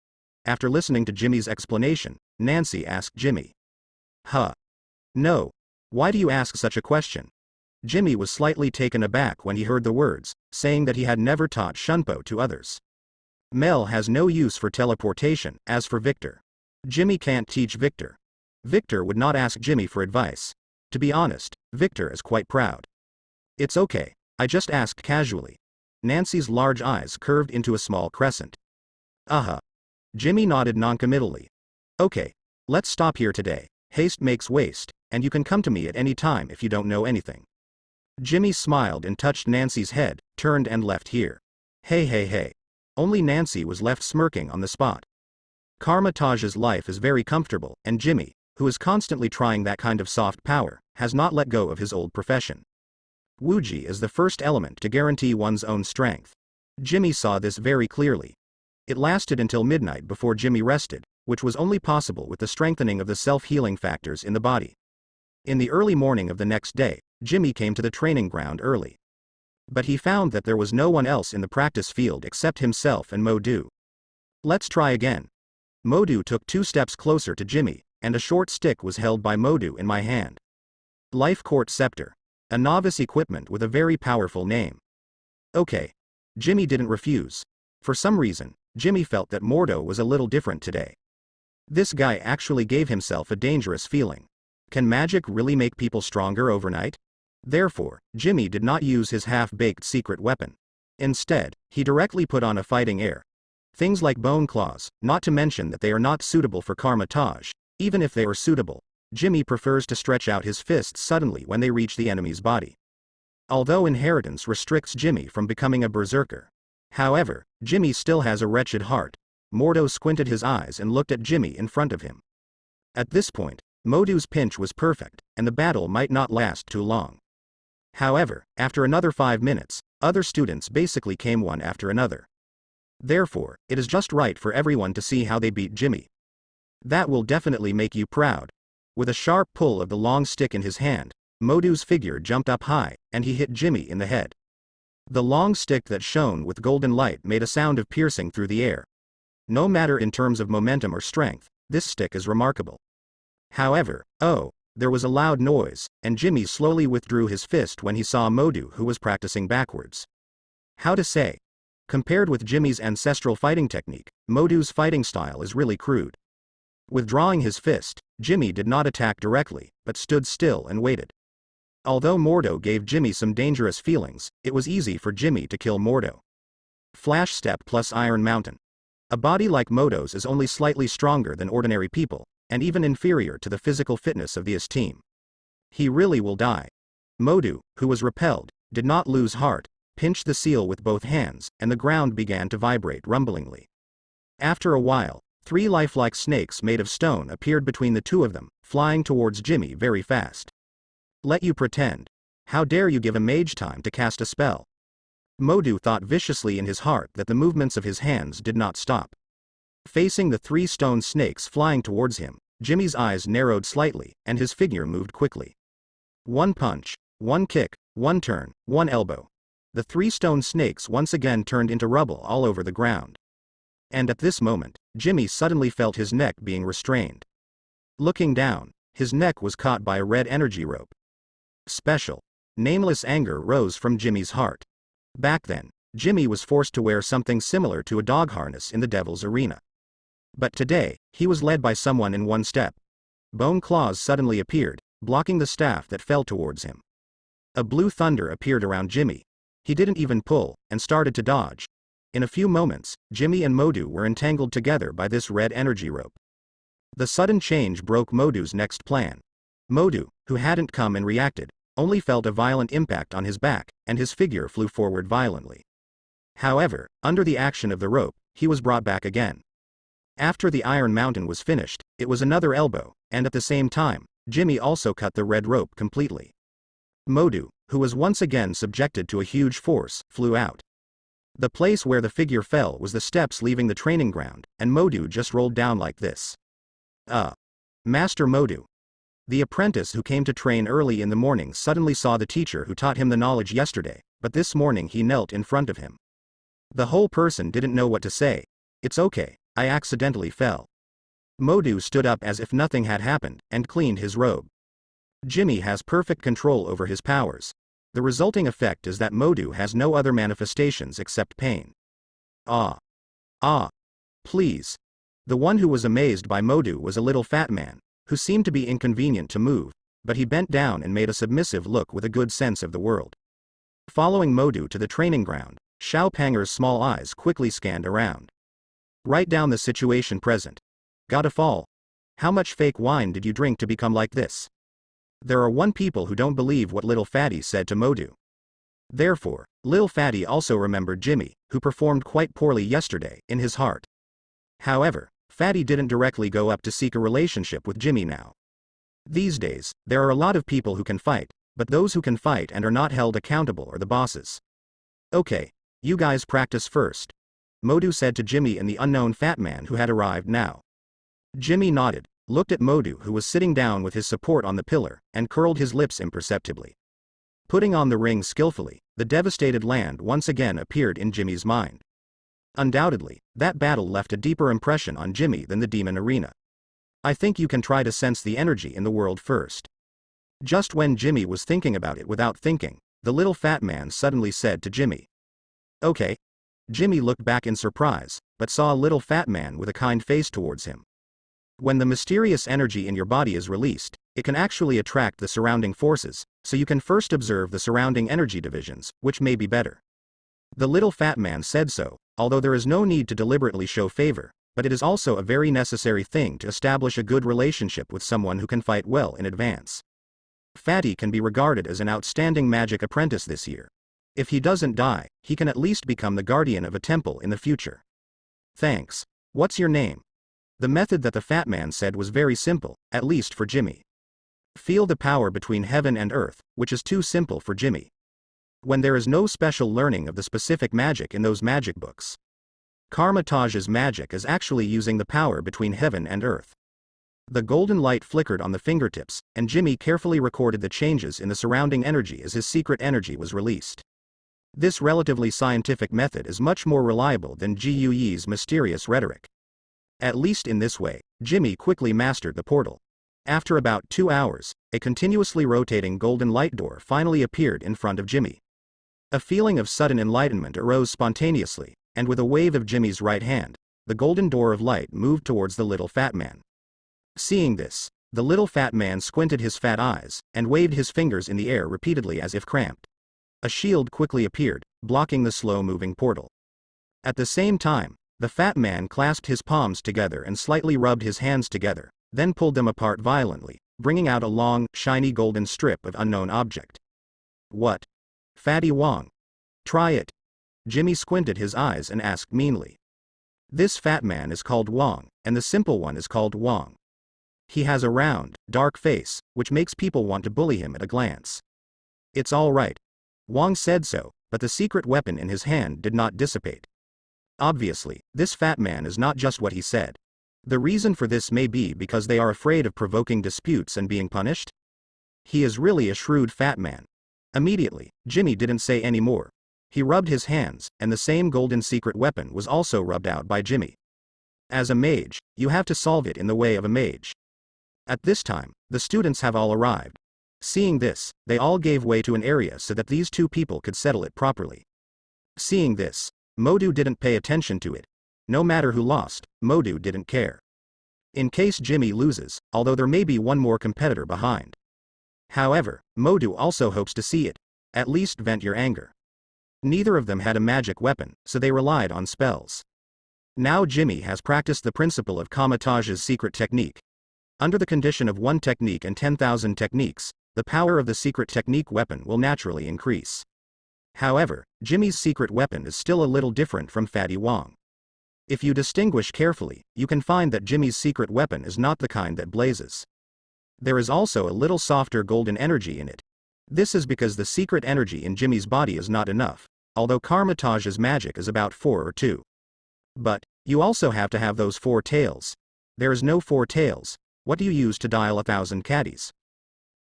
After listening to Jimmy's explanation, Nancy asked Jimmy. Huh. No. Why do you ask such a question? Jimmy was slightly taken aback when he heard the words, saying that he had never taught Shunpo to others. Mel has no use for teleportation, as for Victor. Jimmy can't teach Victor. Victor would not ask Jimmy for advice. To be honest, Victor is quite proud. It's okay, I just asked casually. Nancy's large eyes curved into a small crescent. Uh-huh. Jimmy nodded noncommittally. Okay, let's stop here today. Haste makes waste, and you can come to me at any time if you don't know anything. Jimmy smiled and touched Nancy's head, turned and left here. Hey. Only Nancy was left smirking on the spot. Kamar-Taj's life is very comfortable, and Jimmy, who is constantly trying that kind of soft power, has not let go of his old profession. Wuji is the first element to guarantee one's own strength. Jimmy saw this very clearly. It lasted until midnight before Jimmy rested, which was only possible with the strengthening of the self-healing factors in the body. In the early morning of the next day, Jimmy came to the training ground early. But he found that there was no one else in the practice field except himself and Mordo. Let's try again. Mordo took 2 steps closer to Jimmy, and a short stick was held by Mordo in my hand. Life Court Scepter. A novice equipment with a very powerful name. Okay. Jimmy didn't refuse. For some reason, Jimmy felt that Mordo was a little different today. This guy actually gave himself a dangerous feeling. Can magic really make people stronger overnight? Therefore, Jimmy did not use his half-baked secret weapon. Instead, he directly put on a fighting air. Things like bone claws, not to mention that they are not suitable for Kamar-Taj. Even if they are suitable, Jimmy prefers to stretch out his fists suddenly when they reach the enemy's body. Although inheritance restricts Jimmy from becoming a berserker. However, Jimmy still has a wretched heart. Mordo squinted his eyes and looked at Jimmy in front of him. At this point, Mordo's pinch was perfect, and the battle might not last too long. However, after another 5 minutes, other students basically came one after another. Therefore, it is just right for everyone to see how they beat Jimmy. That will definitely make you proud. With a sharp pull of the long stick in his hand, Mordo's figure jumped up high, and he hit Jimmy in the head. The long stick that shone with golden light made a sound of piercing through the air. No matter in terms of momentum or strength, this stick is remarkable. However, there was a loud noise, and Jimmy slowly withdrew his fist when he saw Mordo, who was practicing backwards. How to say? Compared with Jimmy's ancestral fighting technique, Mordo's fighting style is really crude. Withdrawing his fist, Jimmy did not attack directly, but stood still and waited. Although Mordo gave Jimmy some dangerous feelings, it was easy for Jimmy to kill Mordo. Flash Step plus Iron Mountain. A body like Mordo's is only slightly stronger than ordinary people, and even inferior to the physical fitness of this team. He really will die. Mordo, who was repelled, did not lose heart, pinched the seal with both hands, and the ground began to vibrate rumblingly. After a while, 3 lifelike snakes made of stone appeared between the two of them, flying towards Jimmy very fast. Let you pretend. How dare you give a mage time to cast a spell? Mordo thought viciously in his heart that the movements of his hands did not stop. Facing the 3 stone snakes flying towards him, Jimmy's eyes narrowed slightly, and his figure moved quickly. 1 punch, 1 kick, 1 turn, 1 elbow. The 3 stone snakes once again turned into rubble all over the ground. And at this moment, Jimmy suddenly felt his neck being restrained. Looking down, his neck was caught by a red energy rope. Special. Nameless anger rose from Jimmy's heart. Back then, Jimmy was forced to wear something similar to a dog harness in the Devil's Arena. But today, he was led by someone in 1 step. Bone claws suddenly appeared, blocking the staff that fell towards him. A blue thunder appeared around Jimmy. He didn't even pull, and started to dodge. In a few moments, Jimmy and Mordo were entangled together by this red energy rope. The sudden change broke Mordo's next plan. Mordo, who hadn't come and reacted, only felt a violent impact on his back, and his figure flew forward violently. However, under the action of the rope, he was brought back again. After the Iron Mountain was finished, it was another elbow, and at the same time, Jimmy also cut the red rope completely. Mordo, who was once again subjected to a huge force, flew out. The place where the figure fell was the steps leaving the training ground, and Mordo just rolled down like this. Master Mordo. The apprentice who came to train early in the morning suddenly saw the teacher who taught him the knowledge yesterday, but this morning he knelt in front of him. The whole person didn't know what to say. It's okay, I accidentally fell. Mordo stood up as if nothing had happened, and cleaned his robe. Jimmy has perfect control over his powers. The resulting effect is that Mordo has no other manifestations except pain. Please. The one who was amazed by Mordo was a little fat man, who seemed to be inconvenient to move, but he bent down and made a submissive look with a good sense of the world. Following Mordo to the training ground, Xiao Panger's small eyes quickly scanned around. Write down the situation present. Got a fall? How much fake wine did you drink to become like this? There are 1 people who don't believe what Little Fatty said to Mordo. Therefore, Little Fatty also remembered Jimmy, who performed quite poorly yesterday, in his heart. However, Fatty didn't directly go up to seek a relationship with Jimmy now. These days, there are a lot of people who can fight, but those who can fight and are not held accountable are the bosses. Okay, you guys practice first. Mordo said to Jimmy and the unknown fat man who had arrived now. Jimmy nodded, looked at Mordo who was sitting down with his support on the pillar, and curled his lips imperceptibly. Putting on the ring skillfully, the devastated land once again appeared in Jimmy's mind. Undoubtedly, that battle left a deeper impression on Jimmy than the demon arena. I think you can try to sense the energy in the world first. Just when Jimmy was thinking about it without thinking, the little fat man suddenly said to Jimmy. Okay. Jimmy looked back in surprise, but saw a little fat man with a kind face towards him. When the mysterious energy in your body is released, it can actually attract the surrounding forces, so you can first observe the surrounding energy divisions, which may be better. The little fat man said so, although there is no need to deliberately show favor, but it is also a very necessary thing to establish a good relationship with someone who can fight well in advance. Fatty can be regarded as an outstanding magic apprentice this year. If he doesn't die, he can at least become the guardian of a temple in the future. Thanks. What's your name? The method that the fat man said was very simple, at least for Jimmy. Feel the power between heaven and earth, which is too simple for Jimmy. When there is no special learning of the specific magic in those magic books. Kamar-Taj's magic is actually using the power between heaven and earth. The golden light flickered on the fingertips, and Jimmy carefully recorded the changes in the surrounding energy as his secret energy was released. This relatively scientific method is much more reliable than Gui's mysterious rhetoric. At least in this way, Jimmy quickly mastered the portal. After about 2 hours, a continuously rotating golden light door finally appeared in front of Jimmy. A feeling of sudden enlightenment arose spontaneously, and with a wave of Jimmy's right hand, the golden door of light moved towards the little fat man. Seeing this, the little fat man squinted his fat eyes, and waved his fingers in the air repeatedly as if cramped. A shield quickly appeared, blocking the slow-moving portal. At the same time, the fat man clasped his palms together and slightly rubbed his hands together, then pulled them apart violently, bringing out a long, shiny golden strip of unknown object. What? Fatty Wong. Try it. Jimmy squinted his eyes and asked meanly. This fat man is called Wong, and the simple one is called Wong. He has a round, dark face, which makes people want to bully him at a glance. It's all right. Wong said so, but the secret weapon in his hand did not dissipate. Obviously, this fat man is not just what he said. The reason for this may be because they are afraid of provoking disputes and being punished. He is really a shrewd fat man. Immediately, Jimmy didn't say any more. He rubbed his hands, and the same golden secret weapon was also rubbed out by Jimmy. As a mage, you have to solve it in the way of a mage. At this time, the students have all arrived. Seeing this, they all gave way to an area so that these two people could settle it properly. Seeing this, Mordo didn't pay attention to it. No matter who lost, Mordo didn't care. In case Jimmy loses, although there may be one more competitor behind. However, Mordo also hopes to see it. At least vent your anger. Neither of them had a magic weapon, so they relied on spells. Now Jimmy has practiced the principle of Kamar-Taj's secret technique. Under the condition of 1 technique and 10,000 techniques, the power of the secret technique weapon will naturally increase. However, Jimmy's secret weapon is still a little different from Fatty Wong. If you distinguish carefully, you can find that Jimmy's secret weapon is not the kind that blazes. There is also a little softer golden energy in it. This is because the secret energy in Jimmy's body is not enough, although Kamar-Taj's magic is about 4 or 2. But, you also have to have those 4 tails. There is no 4 tails. What do you use to dial 1,000 caddies?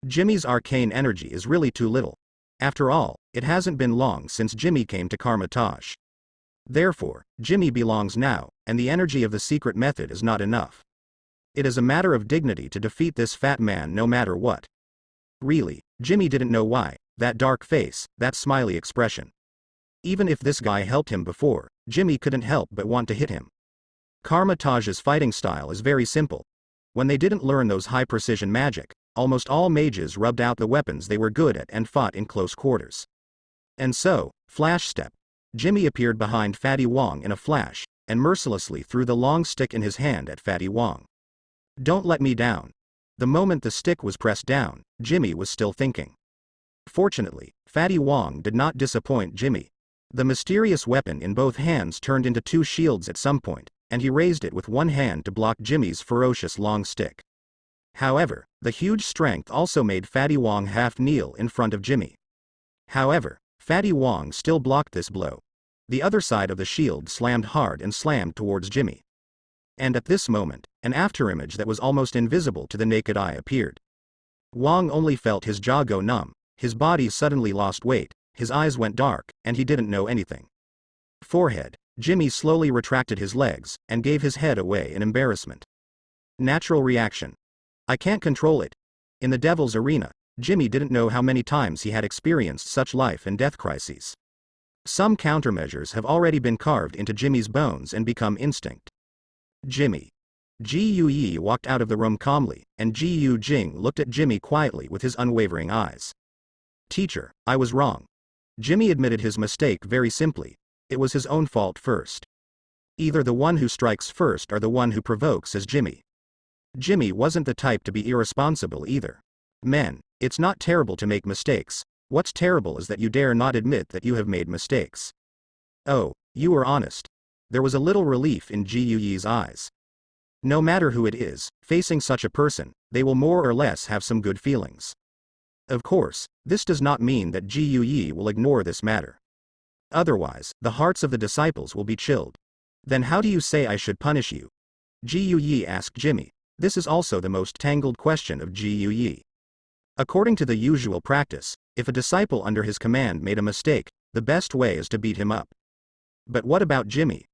Jimmy's arcane energy is really too little. After all, it hasn't been long since Jimmy came to Kamar-Taj. Therefore, Jimmy belongs now, and the energy of the secret method is not enough. It is a matter of dignity to defeat this fat man no matter what. Really, Jimmy didn't know why, that dark face, that smiley expression. Even if this guy helped him before, Jimmy couldn't help but want to hit him. Kamar-Taj's fighting style is very simple. When they didn't learn those high-precision magic, almost all mages rubbed out the weapons they were good at and fought in close quarters. And so, flash step. Jimmy appeared behind Fatty Wong in a flash, and mercilessly threw the long stick in his hand at Fatty Wong. Don't let me down. The moment the stick was pressed down, Jimmy was still thinking. Fortunately, Fatty Wong did not disappoint Jimmy. The mysterious weapon in both hands turned into 2 shields at some point, and he raised it with one hand to block Jimmy's ferocious long stick. However, the huge strength also made Fatty Wong half kneel in front of Jimmy. However, Fatty Wong still blocked this blow. The other side of the shield slammed hard and slammed towards Jimmy. And at this moment, an afterimage that was almost invisible to the naked eye appeared. Wong only felt his jaw go numb, his body suddenly lost weight, his eyes went dark, and he didn't know anything. Forehead. Jimmy slowly retracted his legs, and gave his head away in embarrassment. Natural reaction. I can't control it. In the Devil's Arena, Jimmy didn't know how many times he had experienced such life and death crises. Some countermeasures have already been carved into Jimmy's bones and become instinct. Jimmy. Ji Yi walked out of the room calmly, and Ji Jing looked at Jimmy quietly with his unwavering eyes. Teacher, I was wrong. Jimmy admitted his mistake very simply. It was his own fault first. Either the one who strikes first or the one who provokes is Jimmy. Jimmy wasn't the type to be irresponsible either. Men, it's not terrible to make mistakes. What's terrible is that you dare not admit that you have made mistakes. Oh, you were honest. There was a little relief in Ji Yi's eyes. No matter who it is, facing such a person, they will more or less have some good feelings. Of course, this does not mean that Ji Yi will ignore this matter. Otherwise, the hearts of the disciples will be chilled. Then how do you say I should punish you? Ji Yi asked Jimmy. This is also the most tangled question of Gu. According to the usual practice, if a disciple under his command made a mistake, the best way is to beat him up. But what about Jimmy?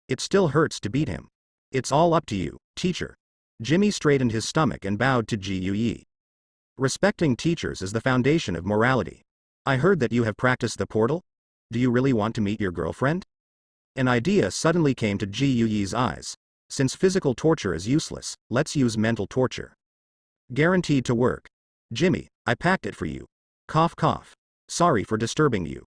It still hurts to beat him. It's all up to you, teacher. Jimmy straightened his stomach and bowed to Gu. Respecting teachers is the foundation of morality. I heard that you have practiced the portal? Do you really want to meet your girlfriend? An idea suddenly came to Gu's eyes. Since physical torture is useless, let's use mental torture. Guaranteed to work. Jimmy, I packed it for you. Cough cough. Sorry for disturbing you.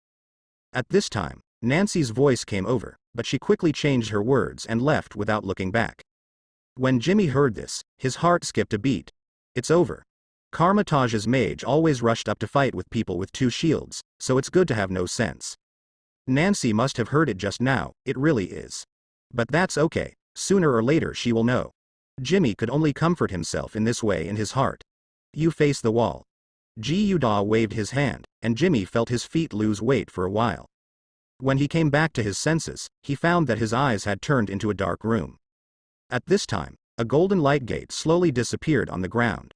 At this time, Nancy's voice came over, but she quickly changed her words and left without looking back. When Jimmy heard this, his heart skipped a beat. It's over. Kamar-Taj's mage always rushed up to fight with people with 2 shields, so it's good to have no sense. Nancy must have heard it just now, it really is. But that's okay, sooner or later she will know. Jimmy could only comfort himself in this way in his heart. You face the wall. Gu waved his hand, and Jimmy felt his feet lose weight for a while. When he came back to his senses, he found that his eyes had turned into a dark room. At this time, a golden light gate slowly disappeared on the ground.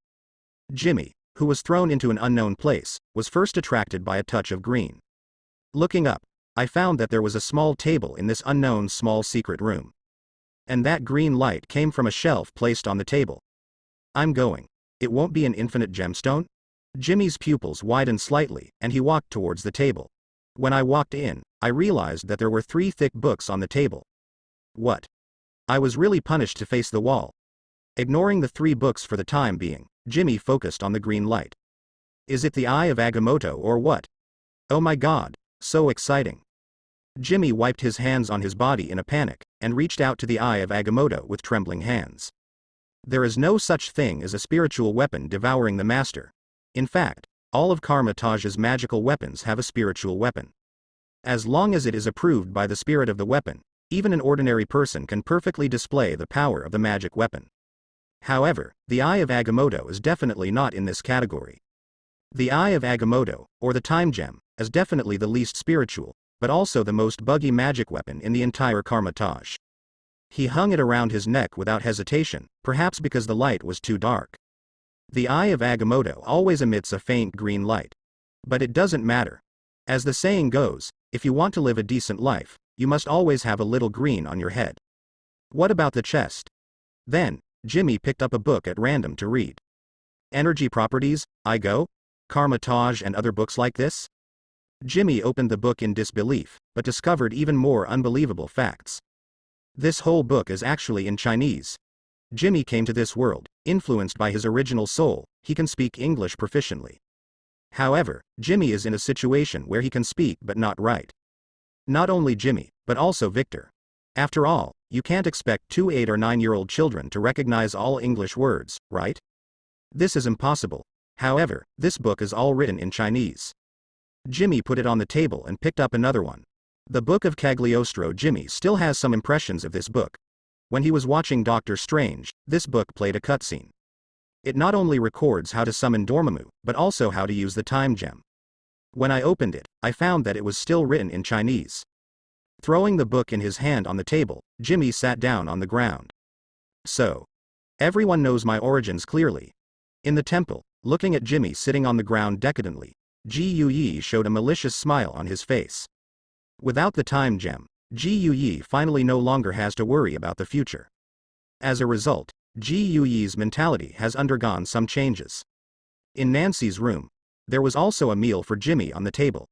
Jimmy, who was thrown into an unknown place, was first attracted by a touch of green. Looking up, I found that there was a small table in this unknown small secret room. And that green light came from a shelf placed on the table. I'm going. It won't be an infinite gemstone? Jimmy's pupils widened slightly, and he walked towards the table. When I walked in, I realized that there were 3 thick books on the table. What? I was really punished to face the wall. Ignoring the 3 books for the time being, Jimmy focused on the green light. Is it the Eye of Agamotto or what? Oh my god, so exciting. Jimmy wiped his hands on his body in a panic, and reached out to the Eye of Agamotto with trembling hands. There is no such thing as a spiritual weapon devouring the master. In fact, all of Kamar-Taj's magical weapons have a spiritual weapon. As long as it is approved by the spirit of the weapon, even an ordinary person can perfectly display the power of the magic weapon. However, the Eye of Agamotto is definitely not in this category. The Eye of Agamotto, or the Time Gem, is definitely the least spiritual, but also the most buggy magic weapon in the entire Kamar-Taj. He hung it around his neck without hesitation, perhaps because the light was too dark. The Eye of Agamotto always emits a faint green light. But it doesn't matter. As the saying goes, if you want to live a decent life, you must always have a little green on your head. What about the chest? Then, Jimmy picked up a book at random to read. Energy Properties, I Go? Kamar-Taj and other books like this? Jimmy opened the book in disbelief, but discovered even more unbelievable facts. This whole book is actually in Chinese. Jimmy came to this world, influenced by his original soul, he can speak English proficiently. However, Jimmy is in a situation where he can speak but not write. Not only Jimmy, but also Victor. After all, you can't expect 2 8- or 9-year-old children to recognize all English words, right? This is impossible. However, this book is all written in Chinese. Jimmy put it on the table and picked up another one. The Book of Cagliostro. Jimmy still has some impressions of this book. When he was watching Doctor Strange, this book played a cutscene. It not only records how to summon Dormammu, but also how to use the Time Gem. When I opened it, I found that it was still written in Chinese. Throwing the book in his hand on the table, Jimmy sat down on the ground. So, everyone knows my origins clearly. In the temple, looking at Jimmy sitting on the ground decadently, Gu showed a malicious smile on his face. Without the Time Gem, Gu finally no longer has to worry about the future. As a result, Gu's mentality has undergone some changes. In Nancy's room, there was also a meal for Jimmy on the table.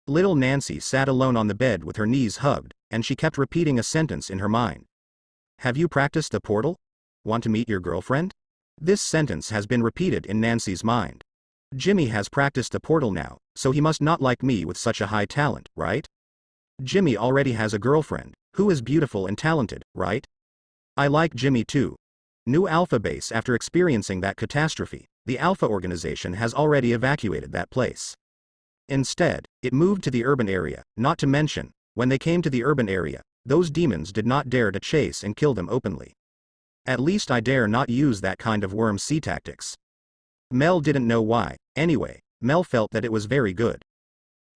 Little Nancy sat alone on the bed with her knees hugged, and she kept repeating a sentence in her mind. Have you practiced the portal? Want to meet your girlfriend? This sentence has been repeated in Nancy's mind. Jimmy has practiced the portal now, so he must not like me with such a high talent, right? Jimmy already has a girlfriend, who is beautiful and talented, right? I like Jimmy too. New Alpha Base. After experiencing that catastrophe, the Alpha organization has already evacuated that place. Instead, it moved to the urban area, not to mention, when they came to the urban area, those demons did not dare to chase and kill them openly. At least I dare not use that kind of worm sea tactics. Mel didn't know why, anyway, Mel felt that it was very good.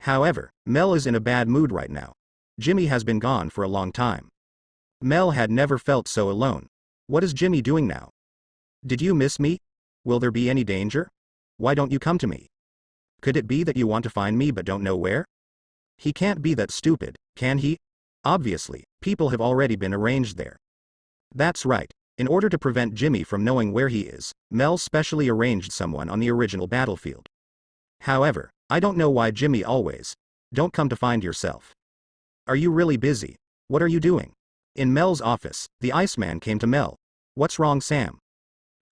However, Mel is in a bad mood right now. Jimmy has been gone for a long time. Mel had never felt so alone. What is Jimmy doing now? Did you miss me? Will there be any danger? Why don't you come to me? Could it be that you want to find me but don't know where? He can't be that stupid, can he? Obviously, people have already been arranged there. That's right. In order to prevent Jimmy from knowing where he is, Mel specially arranged someone on the original battlefield. However, I don't know why Jimmy always don't come to find yourself. Are you really busy? What are you doing? In Mel's office, the Iceman came to Mel. What's wrong, Sam?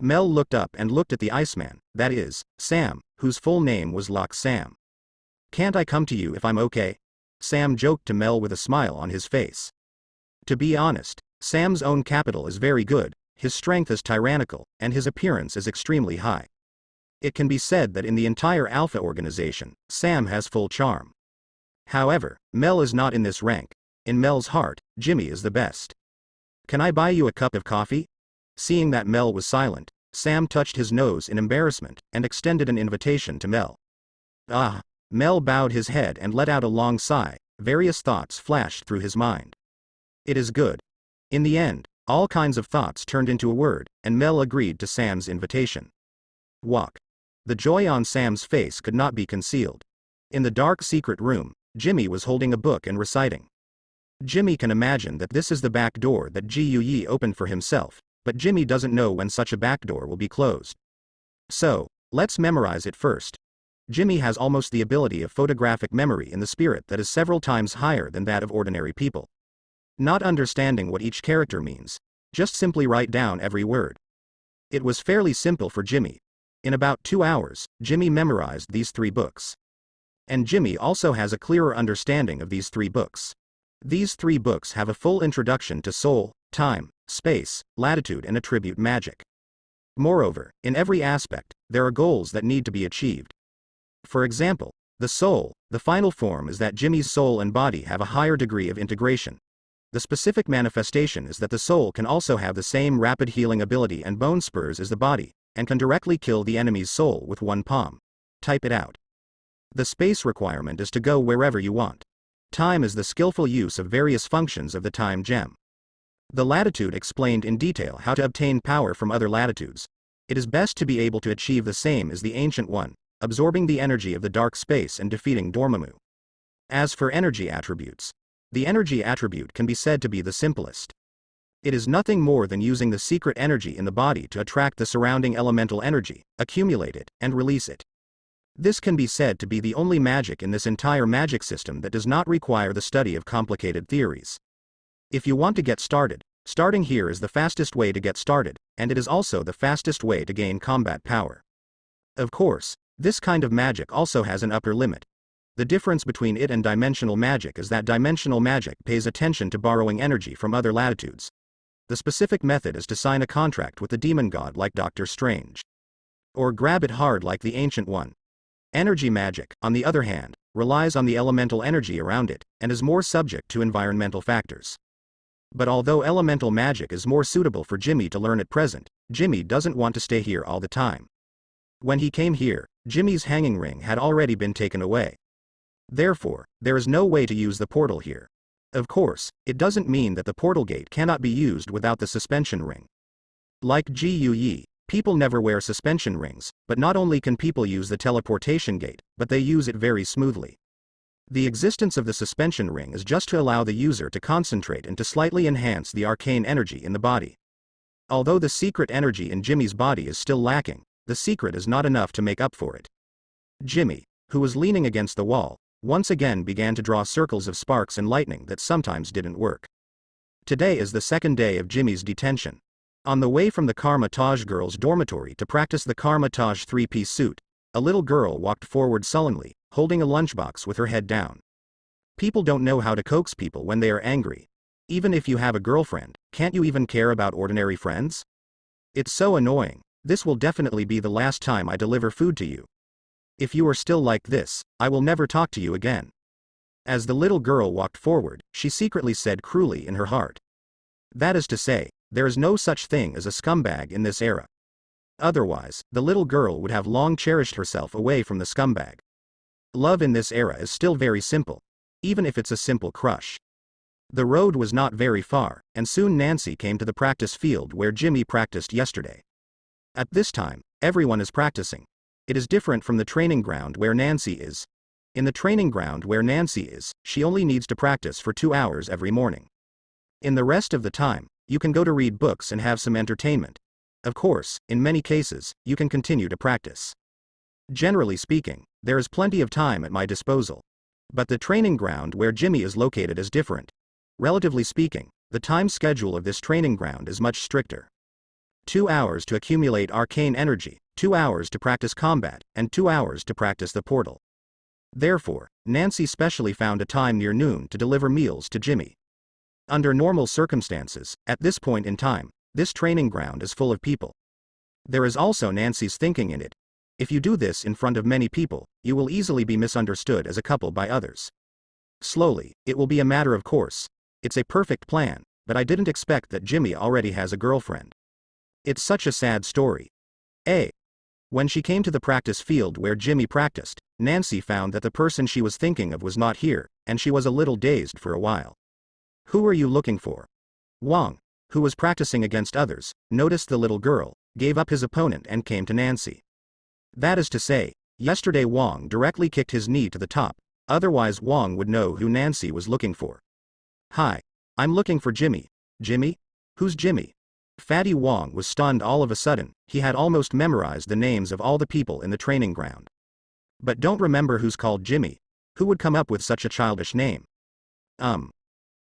Mel looked up and looked at the Iceman, that is, Sam, whose full name was Lock Sam. Can't I come to you if I'm okay? Sam joked to Mel with a smile on his face. To be honest, Sam's own capital is very good, his strength is tyrannical, and his appearance is extremely high. It can be said that in the entire Alpha organization, Sam has full charm. However, Mel is not in this rank. In Mel's heart, Jimmy is the best. Can I buy you a cup of coffee? Seeing that Mel was silent, Sam touched his nose in embarrassment and extended an invitation to Mel. Ah! Mel bowed his head and let out a long sigh. Various thoughts flashed through his mind. It is good. In the end, all kinds of thoughts turned into a word, and Mel agreed to Sam's invitation. Walk. The joy on Sam's face could not be concealed. In the dark secret room, Jimmy was holding a book and reciting. Jimmy can imagine that this is the back door that Gui opened for himself, but Jimmy doesn't know when such a back door will be closed. So, let's memorize it first. Jimmy has almost the ability of photographic memory in the spirit that is several times higher than that of ordinary people. Not understanding what each character means, just simply write down every word. It was fairly simple for Jimmy. In about 2 hours, Jimmy memorized these 3 books. And Jimmy also has a clearer understanding of these 3 books. These 3 books have a full introduction to soul, time, space, latitude and attribute magic. Moreover, in every aspect, there are goals that need to be achieved. For example, the soul, the final form is that Jimmy's soul and body have a higher degree of integration. The specific manifestation is that the soul can also have the same rapid healing ability and bone spurs as the body, and can directly kill the enemy's soul with one palm. Type it out. The space requirement is to go wherever you want. Time is the skillful use of various functions of the time gem. The latitude explained in detail how to obtain power from other latitudes. It is best to be able to achieve the same as the Ancient One, absorbing the energy of the dark space and defeating Dormammu. As for energy attributes, the energy attribute can be said to be the simplest. It is nothing more than using the secret energy in the body to attract the surrounding elemental energy, accumulate it, and release it. This can be said to be the only magic in this entire magic system that does not require the study of complicated theories. If you want to get started, starting here is the fastest way to get started, and it is also the fastest way to gain combat power. Of course, this kind of magic also has an upper limit. The difference between it and dimensional magic is that dimensional magic pays attention to borrowing energy from other latitudes. The specific method is to sign a contract with the demon god like Doctor Strange. Or grab it hard like the Ancient One. Energy magic, on the other hand, relies on the elemental energy around it, and is more subject to environmental factors. But although elemental magic is more suitable for Jimmy to learn at present, Jimmy doesn't want to stay here all the time. When he came here, Jimmy's hanging ring had already been taken away. Therefore, there is no way to use the portal here. Of course, it doesn't mean that the portal gate cannot be used without the suspension ring. Like Gui, people never wear suspension rings, but not only can people use the teleportation gate, but they use it very smoothly. The existence of the suspension ring is just to allow the user to concentrate and to slightly enhance the arcane energy in the body. Although the secret energy in Jimmy's body is still lacking, the secret is not enough to make up for it. Jimmy, who was leaning against the wall, once again began to draw circles of sparks and lightning that sometimes didn't work. Today is the 2nd day of Jimmy's detention. On the way from the Kamar-Taj girls' dormitory to practice the Kamar-Taj 3-piece suit, a little girl walked forward sullenly, holding a lunchbox with her head down. People don't know how to coax people when they are angry. Even if you have a girlfriend, can't you even care about ordinary friends? It's so annoying. This will definitely be the last time I deliver food to you. If you are still like this, I will never talk to you again. As the little girl walked forward, she secretly said cruelly in her heart. That is to say, there is no such thing as a scumbag in this era. Otherwise, the little girl would have long cherished herself away from the scumbag. Love in this era is still very simple, even if it's a simple crush. The road was not very far, and soon Nancy came to the practice field where Jimmy practiced yesterday. At this time, everyone is practicing. It is different from the training ground where Nancy is. In the training ground where Nancy is, she only needs to practice for 2 hours every morning. In the rest of the time, you can go to read books and have some entertainment. Of course, in many cases, you can continue to practice. Generally speaking, there is plenty of time at my disposal. But the training ground where Jimmy is located is different. Relatively speaking, the time schedule of this training ground is much stricter. 2 hours to accumulate arcane energy, 2 hours to practice combat, and 2 hours to practice the portal. Therefore, Nancy specially found a time near noon to deliver meals to Jimmy. Under normal circumstances, at this point in time, this training ground is full of people. There is also Nancy's thinking in it. If you do this in front of many people, you will easily be misunderstood as a couple by others. Slowly, it will be a matter of course. It's a perfect plan, but I didn't expect that Jimmy already has a girlfriend. It's such a sad story. When she came to the practice field where Jimmy practiced, Nancy found that the person she was thinking of was not here, and she was a little dazed for a while. Who are you looking for? Wong, who was practicing against others, noticed the little girl, gave up his opponent and came to Nancy. That is to say, yesterday Wong directly kicked his knee to the top, otherwise Wong would know who Nancy was looking for. Hi. I'm looking for Jimmy. Jimmy? Who's Jimmy? Fatty Wong was stunned all of a sudden. He had almost memorized the names of all the people in the training ground. But don't remember who's called Jimmy. Who would come up with such a childish name?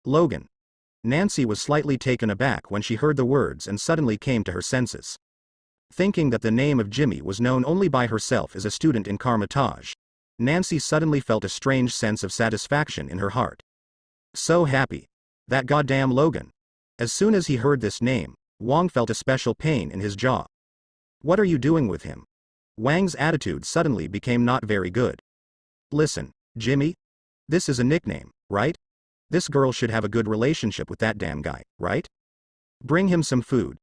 Logan. Nancy was slightly taken aback when she heard the words and suddenly came to her senses. Thinking that the name of Jimmy was known only by herself as a student in Kamar-Taj, Nancy suddenly felt a strange sense of satisfaction in her heart. So happy. That goddamn Logan. As soon as he heard this name, Wong felt a special pain in his jaw. What are you doing with him? Wang's attitude suddenly became not very good. Listen, Jimmy? This is a nickname, right? This girl should have a good relationship with that damn guy, right? Bring him some food.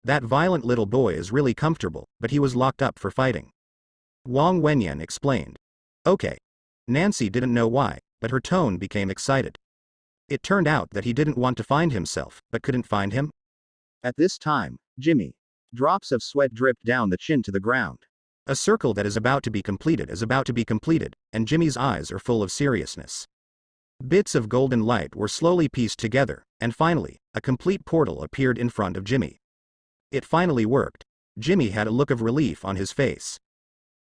That violent little boy is really comfortable, but he was locked up for fighting. Wang Wenyan explained. Okay. Nancy didn't know why, but her tone became excited. It turned out that he didn't want to find himself, but couldn't find him. At this time, Jimmy. Drops of sweat dripped down the chin to the ground. A circle that is about to be completed, and Jimmy's eyes are full of seriousness. Bits of golden light were slowly pieced together, and finally, a complete portal appeared in front of Jimmy. It finally worked. Jimmy had a look of relief on his face.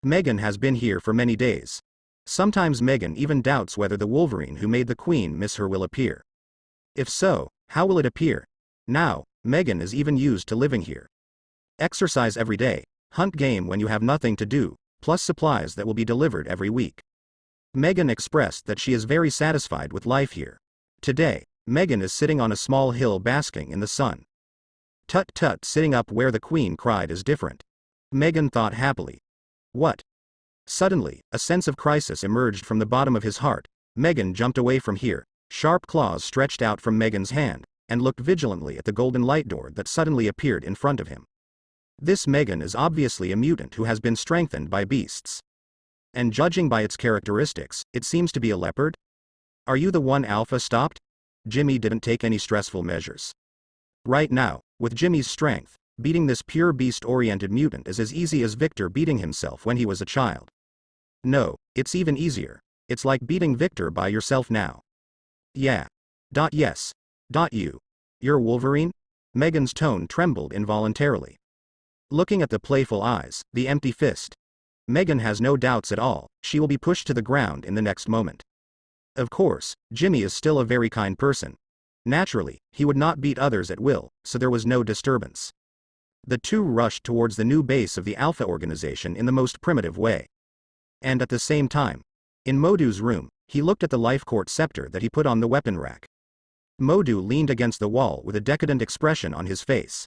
Megan has been here for many days. Sometimes Megan even doubts whether the Wolverine who made the Queen miss her will appear. If so, how will it appear? Now, Megan is even used to living here. Exercise every day, hunt game when you have nothing to do, plus supplies that will be delivered every week. Megan expressed that she is very satisfied with life here. Today, Megan is sitting on a small hill basking in the sun. Tut tut, sitting up where the Queen cried is different. Megan thought happily. What? Suddenly, a sense of crisis emerged from the bottom of his heart. Megan jumped away from here, sharp claws stretched out from Megan's hand, and looked vigilantly at the golden light door that suddenly appeared in front of him. This Megan is obviously a mutant who has been strengthened by beasts. And judging by its characteristics, it seems to be a leopard? Are you the one Alpha stopped? Jimmy didn't take any stressful measures. Right now, with Jimmy's strength, beating this pure beast-oriented mutant is as easy as Victor beating himself when he was a child. No, it's even easier. It's like beating Victor by yourself now. Yeah. Yes. You're Wolverine? Megan's tone trembled involuntarily. Looking at the playful eyes, the empty fist. Megan has no doubts at all, she will be pushed to the ground in the next moment. Of course, Jimmy is still a very kind person. Naturally, he would not beat others at will, so there was no disturbance. The two rushed towards the new base of the Alpha organization in the most primitive way. And at the same time, in Mordo's room, he looked at the life court scepter that he put on the weapon rack. Mordo leaned against the wall with a decadent expression on his face.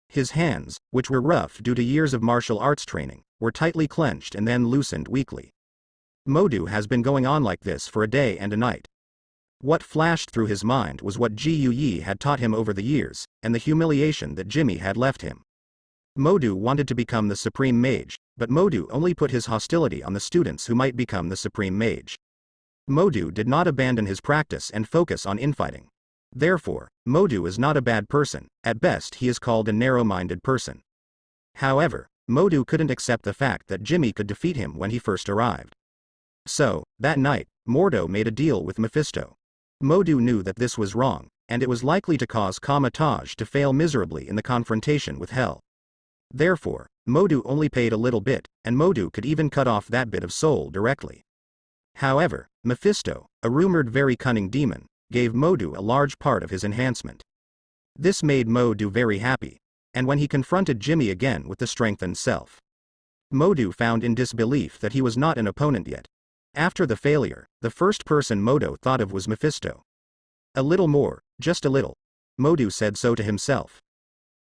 His hands, which were rough due to years of martial arts training, were tightly clenched and then loosened weakly. Mordo has been going on like this for a day and a night. What flashed through his mind was what Ji Yi had taught him over the years, and the humiliation that Jimmy had left him. Mordo wanted to become the Supreme Mage, but Mordo only put his hostility on the students who might become the Supreme Mage. Mordo did not abandon his practice and focus on infighting. Therefore, Mordo is not a bad person, at best he is called a narrow-minded person. However, Mordo couldn't accept the fact that Jimmy could defeat him when he first arrived. So, that night, Mordo made a deal with Mephisto. Mordo knew that this was wrong, and it was likely to cause Kamar-Taj to fail miserably in the confrontation with Hell. Therefore, Mordo only paid a little bit, and Mordo could even cut off that bit of soul directly. However, Mephisto, a rumored very cunning demon, gave Mordo a large part of his enhancement. This made Mordo very happy, and when he confronted Jimmy again with the strengthened self, Mordo found in disbelief that he was not an opponent yet. After the failure, the first person Mordo thought of was Mephisto. A little more, just a little. Mordo said so to himself.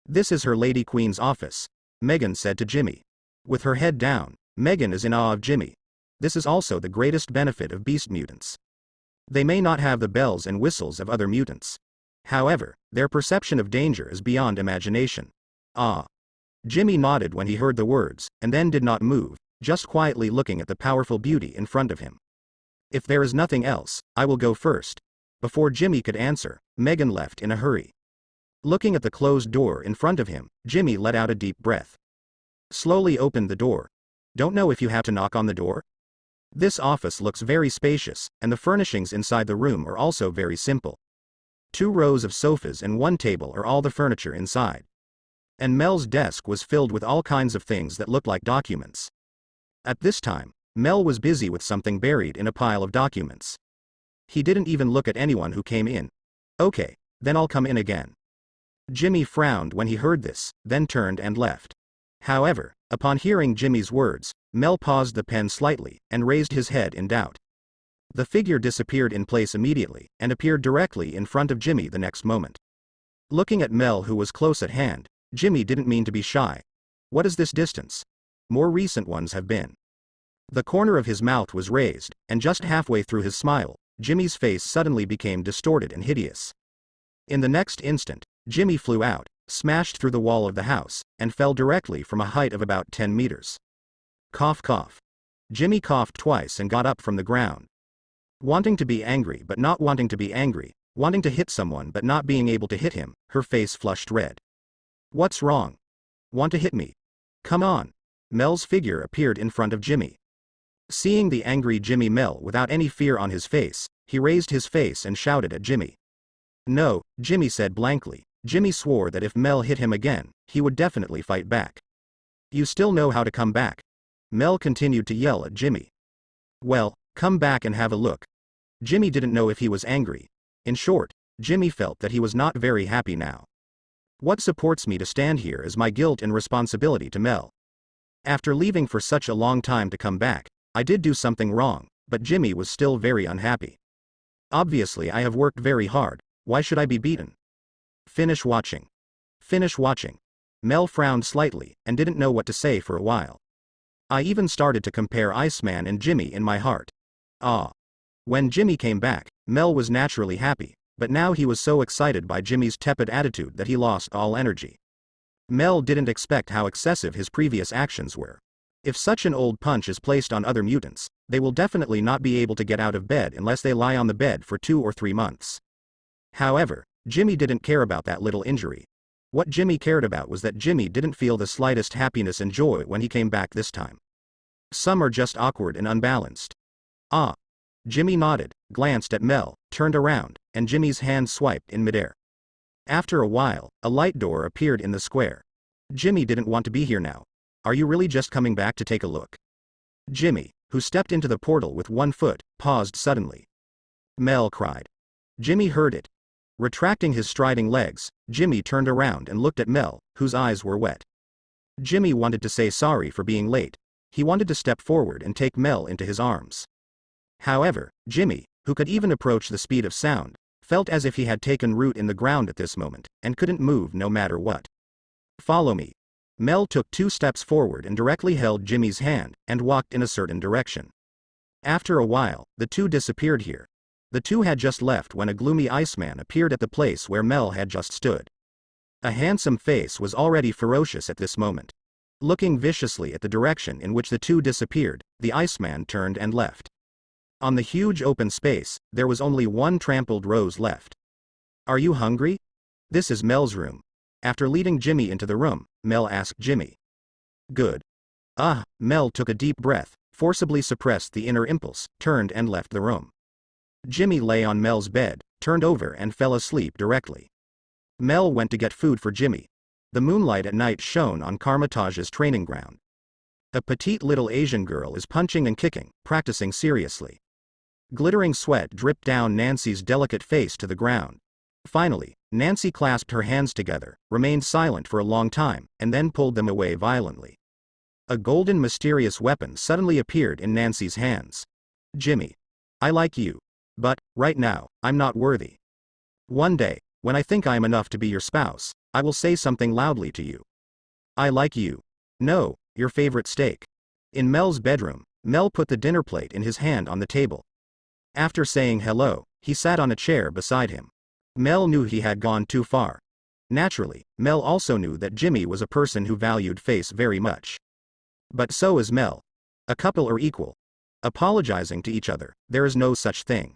This is her Lady Queen's office, Megan said to Jimmy. With her head down, Megan is in awe of Jimmy. This is also the greatest benefit of beast mutants. They may not have the bells and whistles of other mutants. However, their perception of danger is beyond imagination. Ah. Jimmy nodded when he heard the words, and then did not move, just quietly looking at the powerful beauty in front of him. If there is nothing else, I will go first. Before Jimmy could answer, Megan left in a hurry. Looking at the closed door in front of him, Jimmy let out a deep breath. Slowly opened the door. Don't know if you have to knock on the door? This office looks very spacious, and the furnishings inside the room are also very simple. 2 rows of sofas and 1 table are all the furniture inside. And Mel's desk was filled with all kinds of things that looked like documents. At this time, Mel was busy with something buried in a pile of documents. He didn't even look at anyone who came in. Okay, then I'll come in again. Jimmy frowned when he heard this, then turned and left. However, upon hearing Jimmy's words, Mel paused the pen slightly, and raised his head in doubt. The figure disappeared in place immediately, and appeared directly in front of Jimmy the next moment. Looking at Mel, who was close at hand, Jimmy didn't mean to be shy. What is this distance? More recent ones have been. The corner of his mouth was raised, and just halfway through his smile, Jimmy's face suddenly became distorted and hideous. In the next instant, Jimmy flew out, smashed through the wall of the house, and fell directly from a height of about 10 meters. Cough cough. Jimmy coughed twice and got up from the ground. Wanting to be angry but not wanting to be angry, wanting to hit someone but not being able to hit him, her face flushed red. What's wrong? Want to hit me? Come on. Mel's figure appeared in front of Jimmy. Seeing the angry Jimmy Mel without any fear on his face, he raised his face and shouted at Jimmy. No, Jimmy said blankly. Jimmy swore that if Mel hit him again, he would definitely fight back. You still know how to come back? Mel continued to yell at Jimmy. Well, come back and have a look. Jimmy didn't know if he was angry. In short, Jimmy felt that he was not very happy now. What supports me to stand here is my guilt and responsibility to Mel. After leaving for such a long time to come back, I did do something wrong, but Jimmy was still very unhappy. Obviously I have worked very hard, why should I be beaten? Finish watching. Finish watching. Mel frowned slightly, and didn't know what to say for a while. I even started to compare Iceman and Jimmy in my heart. Ah. When Jimmy came back, Mel was naturally happy, but now he was so excited by Jimmy's tepid attitude that he lost all energy. Mel didn't expect how excessive his previous actions were. If such an old punch is placed on other mutants, they will definitely not be able to get out of bed unless they lie on the bed for 2 or 3 months. However, Jimmy didn't care about that little injury. What Jimmy cared about was that Jimmy didn't feel the slightest happiness and joy when he came back this time. Some are just awkward and unbalanced. Ah. Jimmy nodded, glanced at Mel, turned around, and Jimmy's hand swiped in midair. After a while, a light door appeared in the square. Jimmy didn't want to be here now. Are you really just coming back to take a look? Jimmy, who stepped into the portal with 1 foot, paused suddenly. Mel cried. Jimmy heard it. Retracting his striding legs, Jimmy turned around and looked at Mel, whose eyes were wet. Jimmy wanted to say sorry for being late. He wanted to step forward and take Mel into his arms. However, Jimmy, who could even approach the speed of sound, felt as if he had taken root in the ground at this moment, and couldn't move no matter what. Follow me. Mel took 2 steps forward and directly held Jimmy's hand, and walked in a certain direction. After a while, the 2 disappeared here. The 2 had just left when a gloomy Iceman appeared at the place where Mel had just stood. A handsome face was already ferocious at this moment. Looking viciously at the direction in which the 2 disappeared, the Iceman turned and left. On the huge open space, there was only 1 trampled rose left. Are you hungry? This is Mel's room. After leading Jimmy into the room, Mel asked Jimmy. Good. Ah, Mel took a deep breath, forcibly suppressed the inner impulse, turned and left the room. Jimmy lay on Mel's bed, turned over and fell asleep directly. Mel went to get food for Jimmy. The moonlight at night shone on Kamar-Taj's training ground. A petite little Asian girl is punching and kicking, practicing seriously. Glittering sweat dripped down Nancy's delicate face to the ground. Finally, Nancy clasped her hands together, remained silent for a long time, and then pulled them away violently. A golden mysterious weapon suddenly appeared in Nancy's hands. Jimmy. I like you. But, right now, I'm not worthy. One day, when I think I am enough to be your spouse, I will say something loudly to you. I like you. No, your favorite steak. In Mel's bedroom, Mel put the dinner plate in his hand on the table. After saying hello, he sat on a chair beside him. Mel knew he had gone too far. Naturally, Mel also knew that Jimmy was a person who valued face very much. But so is Mel. A couple are equal. Apologizing to each other, there is no such thing.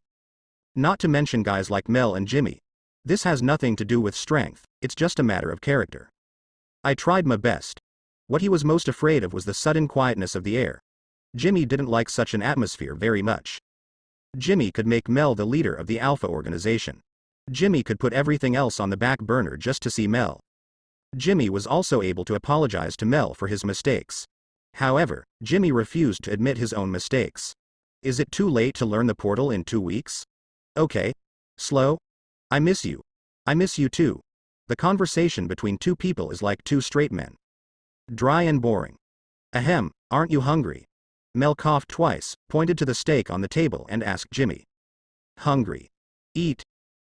Not to mention guys like Mel and Jimmy. This has nothing to do with strength, it's just a matter of character. I tried my best. What he was most afraid of was the sudden quietness of the air. Jimmy didn't like such an atmosphere very much. Jimmy could make Mel the leader of the Alpha organization. Jimmy could put everything else on the back burner just to see Mel. Jimmy was also able to apologize to Mel for his mistakes. However, Jimmy refused to admit his own mistakes. Is it too late to learn the portal in 2 weeks? Okay. Slow? I miss you. I miss you too. The conversation between two people is like two straight men. Dry and boring. Ahem, aren't you hungry? Mel coughed twice, pointed to the steak on the table and asked Jimmy. Hungry. Eat.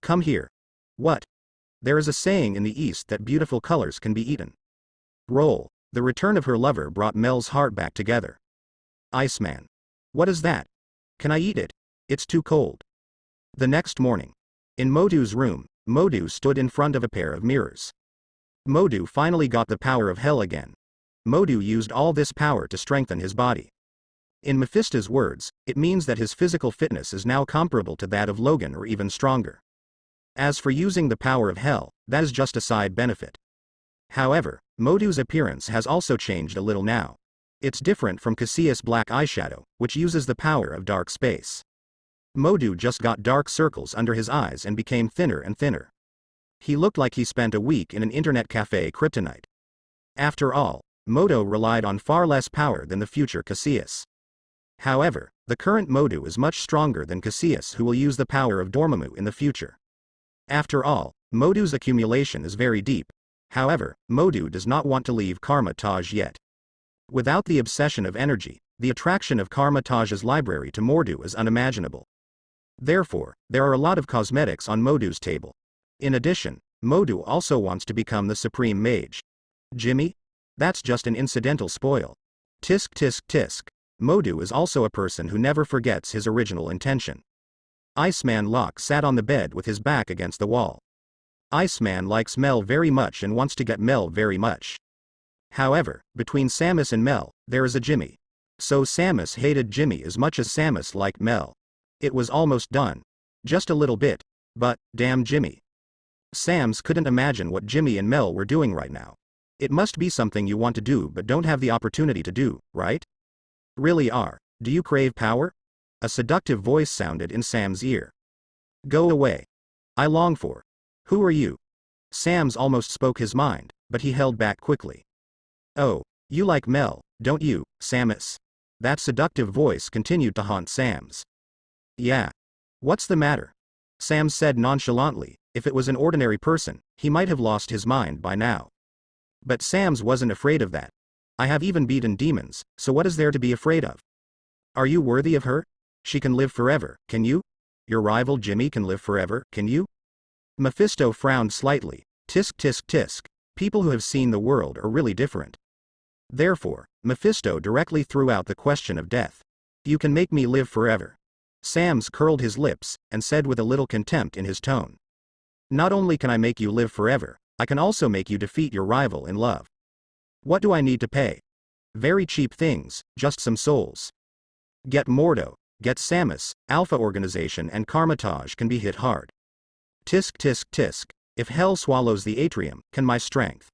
Come here. What? There is a saying in the East that beautiful colors can be eaten. Roll. The return of her lover brought Mel's heart back together. Iceman. What is that? Can I eat it? It's too cold. The next morning. In Mordo's room, Mordo stood in front of a pair of mirrors. Mordo finally got the power of hell again. Mordo used all this power to strengthen his body. In Mephisto's words, it means that his physical fitness is now comparable to that of Logan or even stronger. As for using the power of hell, that is just a side benefit. However, Mordo's appearance has also changed a little now. It's different from Cassius' black eyeshadow, which uses the power of dark space. Mordo just got dark circles under his eyes and became thinner and thinner. He looked like he spent a week in an internet cafe kryptonite. After all, Mordo relied on far less power than the future Cassius. However, the current Mordo is much stronger than Cassius, who will use the power of Dormammu in the future. After all, Mordo's accumulation is very deep. However, Mordo does not want to leave Kamar-Taj yet. Without the obsession of energy, the attraction of Kamar-Taj's library to Mordo is unimaginable. Therefore, there are a lot of cosmetics on Mordo's table. In addition, Mordo also wants to become the supreme mage. Jimmy? That's just an incidental spoil. Tisk tisk tisk. Mordo is also a person who never forgets his original intention. Iceman Locke sat on the bed with his back against the wall. Iceman likes Mel very much and wants to get Mel very much. However, between Samus and Mel, there is a Jimmy. So Samus hated Jimmy as much as Samus liked Mel. It was almost done. Just a little bit. But, damn Jimmy. Sams couldn't imagine what Jimmy and Mel were doing right now. It must be something you want to do but don't have the opportunity to do, right? Really are. Do you crave power? A seductive voice sounded in Sam's ear. Go away. I long for. Who are you? Sams almost spoke his mind, but he held back quickly. Oh, you like Mel, don't you, Samus? That seductive voice continued to haunt Sams. Yeah. What's the matter? Sam said nonchalantly. If it was an ordinary person, he might have lost his mind by now. But Sams wasn't afraid of that. I have even beaten demons, so what is there to be afraid of? Are you worthy of her? She can live forever, can you? Your rival Jimmy can live forever, can you? Mephisto frowned slightly. Tisk tisk tisk. People who have seen the world are really different. Therefore, Mephisto directly threw out the question of death. You can make me live forever. Sams curled his lips, and said with a little contempt in his tone. Not only can I make you live forever, I can also make you defeat your rival in love. What do I need to pay? Very cheap things, just some souls. Get Mordo, get Samus, Alpha Organization and Kamar-Taj can be hit hard. Tisk tisk tisk. If hell swallows the atrium, can my strength?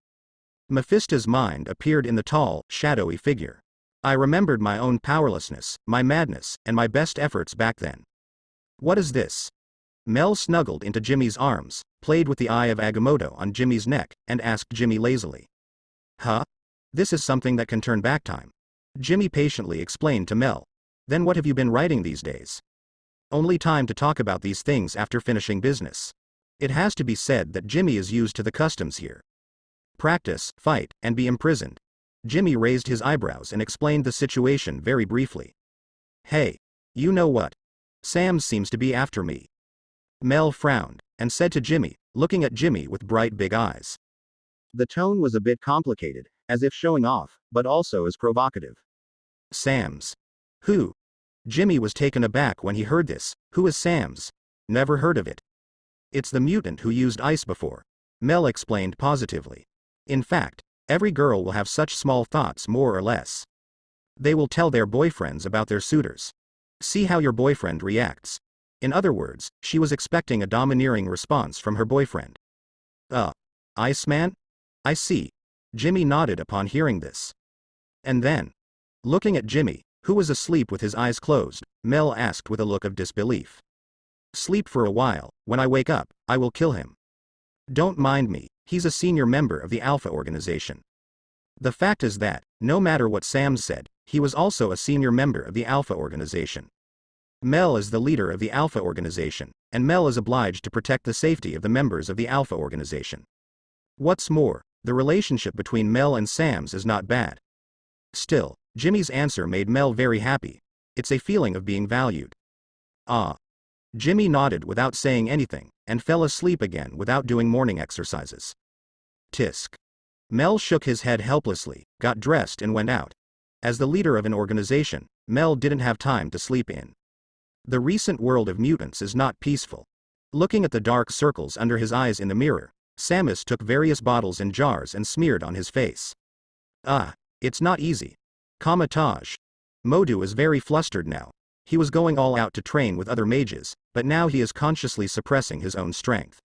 Mephisto's mind appeared in the tall, shadowy figure. I remembered my own powerlessness, my madness, and my best efforts back then. What is this? Mel snuggled into Jimmy's arms, played with the eye of Agamotto on Jimmy's neck, and asked Jimmy lazily. Huh? This is something that can turn back time. Jimmy patiently explained to Mel. Then what have you been writing these days? Only time to talk about these things after finishing business. It has to be said that Jimmy is used to the customs here. Practice, fight, and be imprisoned. Jimmy raised his eyebrows and explained the situation very briefly. Hey, you know what? Sam seems to be after me. Mel frowned, and said to Jimmy, looking at Jimmy with bright big eyes. The tone was a bit complicated, as if showing off, but also as provocative. Sam's. Who? Jimmy was taken aback when he heard this. Who is Sam's? Never heard of it. It's the mutant who used ice before. Mel explained positively. In fact, every girl will have such small thoughts more or less. They will tell their boyfriends about their suitors. See how your boyfriend reacts. In other words, she was expecting a domineering response from her boyfriend. Iceman? I see. Jimmy nodded upon hearing this. And then, looking at Jimmy, who was asleep with his eyes closed, Mel asked with a look of disbelief. Sleep for a while, when I wake up, I will kill him. Don't mind me, he's a senior member of the Alpha organization. The fact is that, no matter what Sam said, he was also a senior member of the Alpha organization. Mel is the leader of the Alpha organization, and Mel is obliged to protect the safety of the members of the Alpha organization. What's more, the relationship between Mel and Sam's is not bad. Still, Jimmy's answer made Mel very happy. It's a feeling of being valued. Jimmy nodded without saying anything, and fell asleep again without doing morning exercises. Tisk. Mel shook his head helplessly, got dressed and went out. As the leader of an organization, Mel didn't have time to sleep in. The recent world of mutants is not peaceful. Looking at the dark circles under his eyes in the mirror, Samus took various bottles and jars and smeared on his face. It's not easy. Kamar-Taj. Mordo is very flustered now. He was going all out to train with other mages, but now he is consciously suppressing his own strength.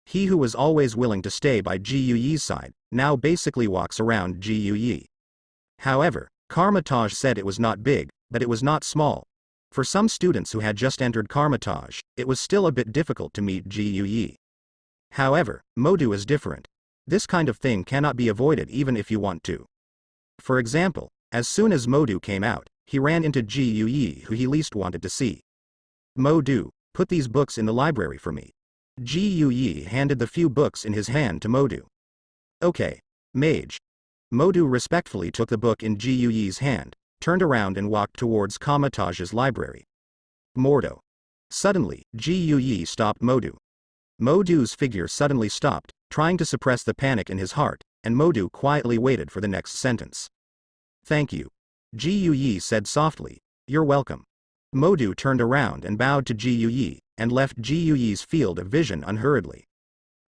He who was always willing to stay by Guyi's side, now basically walks around Guyi. However, Kamar-Taj said it was not big, but it was not small. For some students who had just entered Kamar-Taj, it was still a bit difficult to meet Guyi. However, Mordo is different. This kind of thing cannot be avoided even if you want to. For example, as soon as Mordo came out, he ran into Guyi who he least wanted to see. Mordo, put these books in the library for me. Guyi handed the few books in his hand to Mordo. Okay, mage. Mordo respectfully took the book in Guyi's hand, turned around and walked towards Kamar-Taj's library. Mordo. Suddenly, Guyi stopped Mordo. Mordo's figure suddenly stopped, trying to suppress the panic in his heart, and Mordo quietly waited for the next sentence. Thank you. Guyi said softly. You're welcome. Mordo turned around and bowed to Guyi, and left Guyi's field of vision unhurriedly.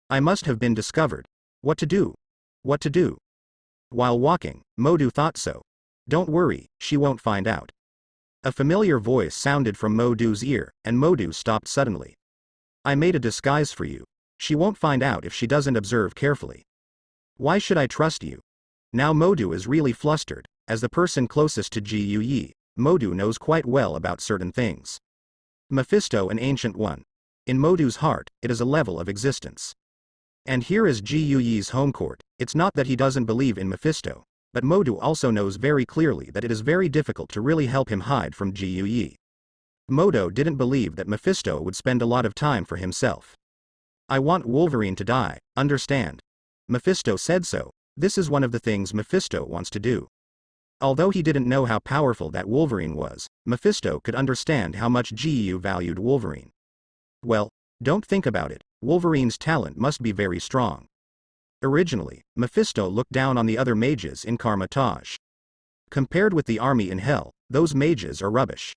I must have been discovered. What to do? What to do? While walking, Mordo thought so. Don't worry, she won't find out. A familiar voice sounded from Mordo's ear, and Mordo stopped suddenly. I made a disguise for you. She won't find out if she doesn't observe carefully. Why should I trust you? Now Mordo is really flustered. As the person closest to Guyi, Mordo knows quite well about certain things. Mephisto, an ancient one. In Mordo's heart, it is a level of existence. And here is Guyi's home court. It's not that he doesn't believe in Mephisto, but Mordo also knows very clearly that it is very difficult to really help him hide from Guyi. Mordo didn't believe that Mephisto would spend a lot of time for himself. I want Wolverine to die, understand? Mephisto said so. This is one of the things Mephisto wants to do. Although he didn't know how powerful that Wolverine was, Mephisto could understand how much Guyi valued Wolverine. Well, don't think about it, Wolverine's talent must be very strong. Originally, Mephisto looked down on the other mages in Kamar-Taj. Compared with the army in Hell, those mages are rubbish.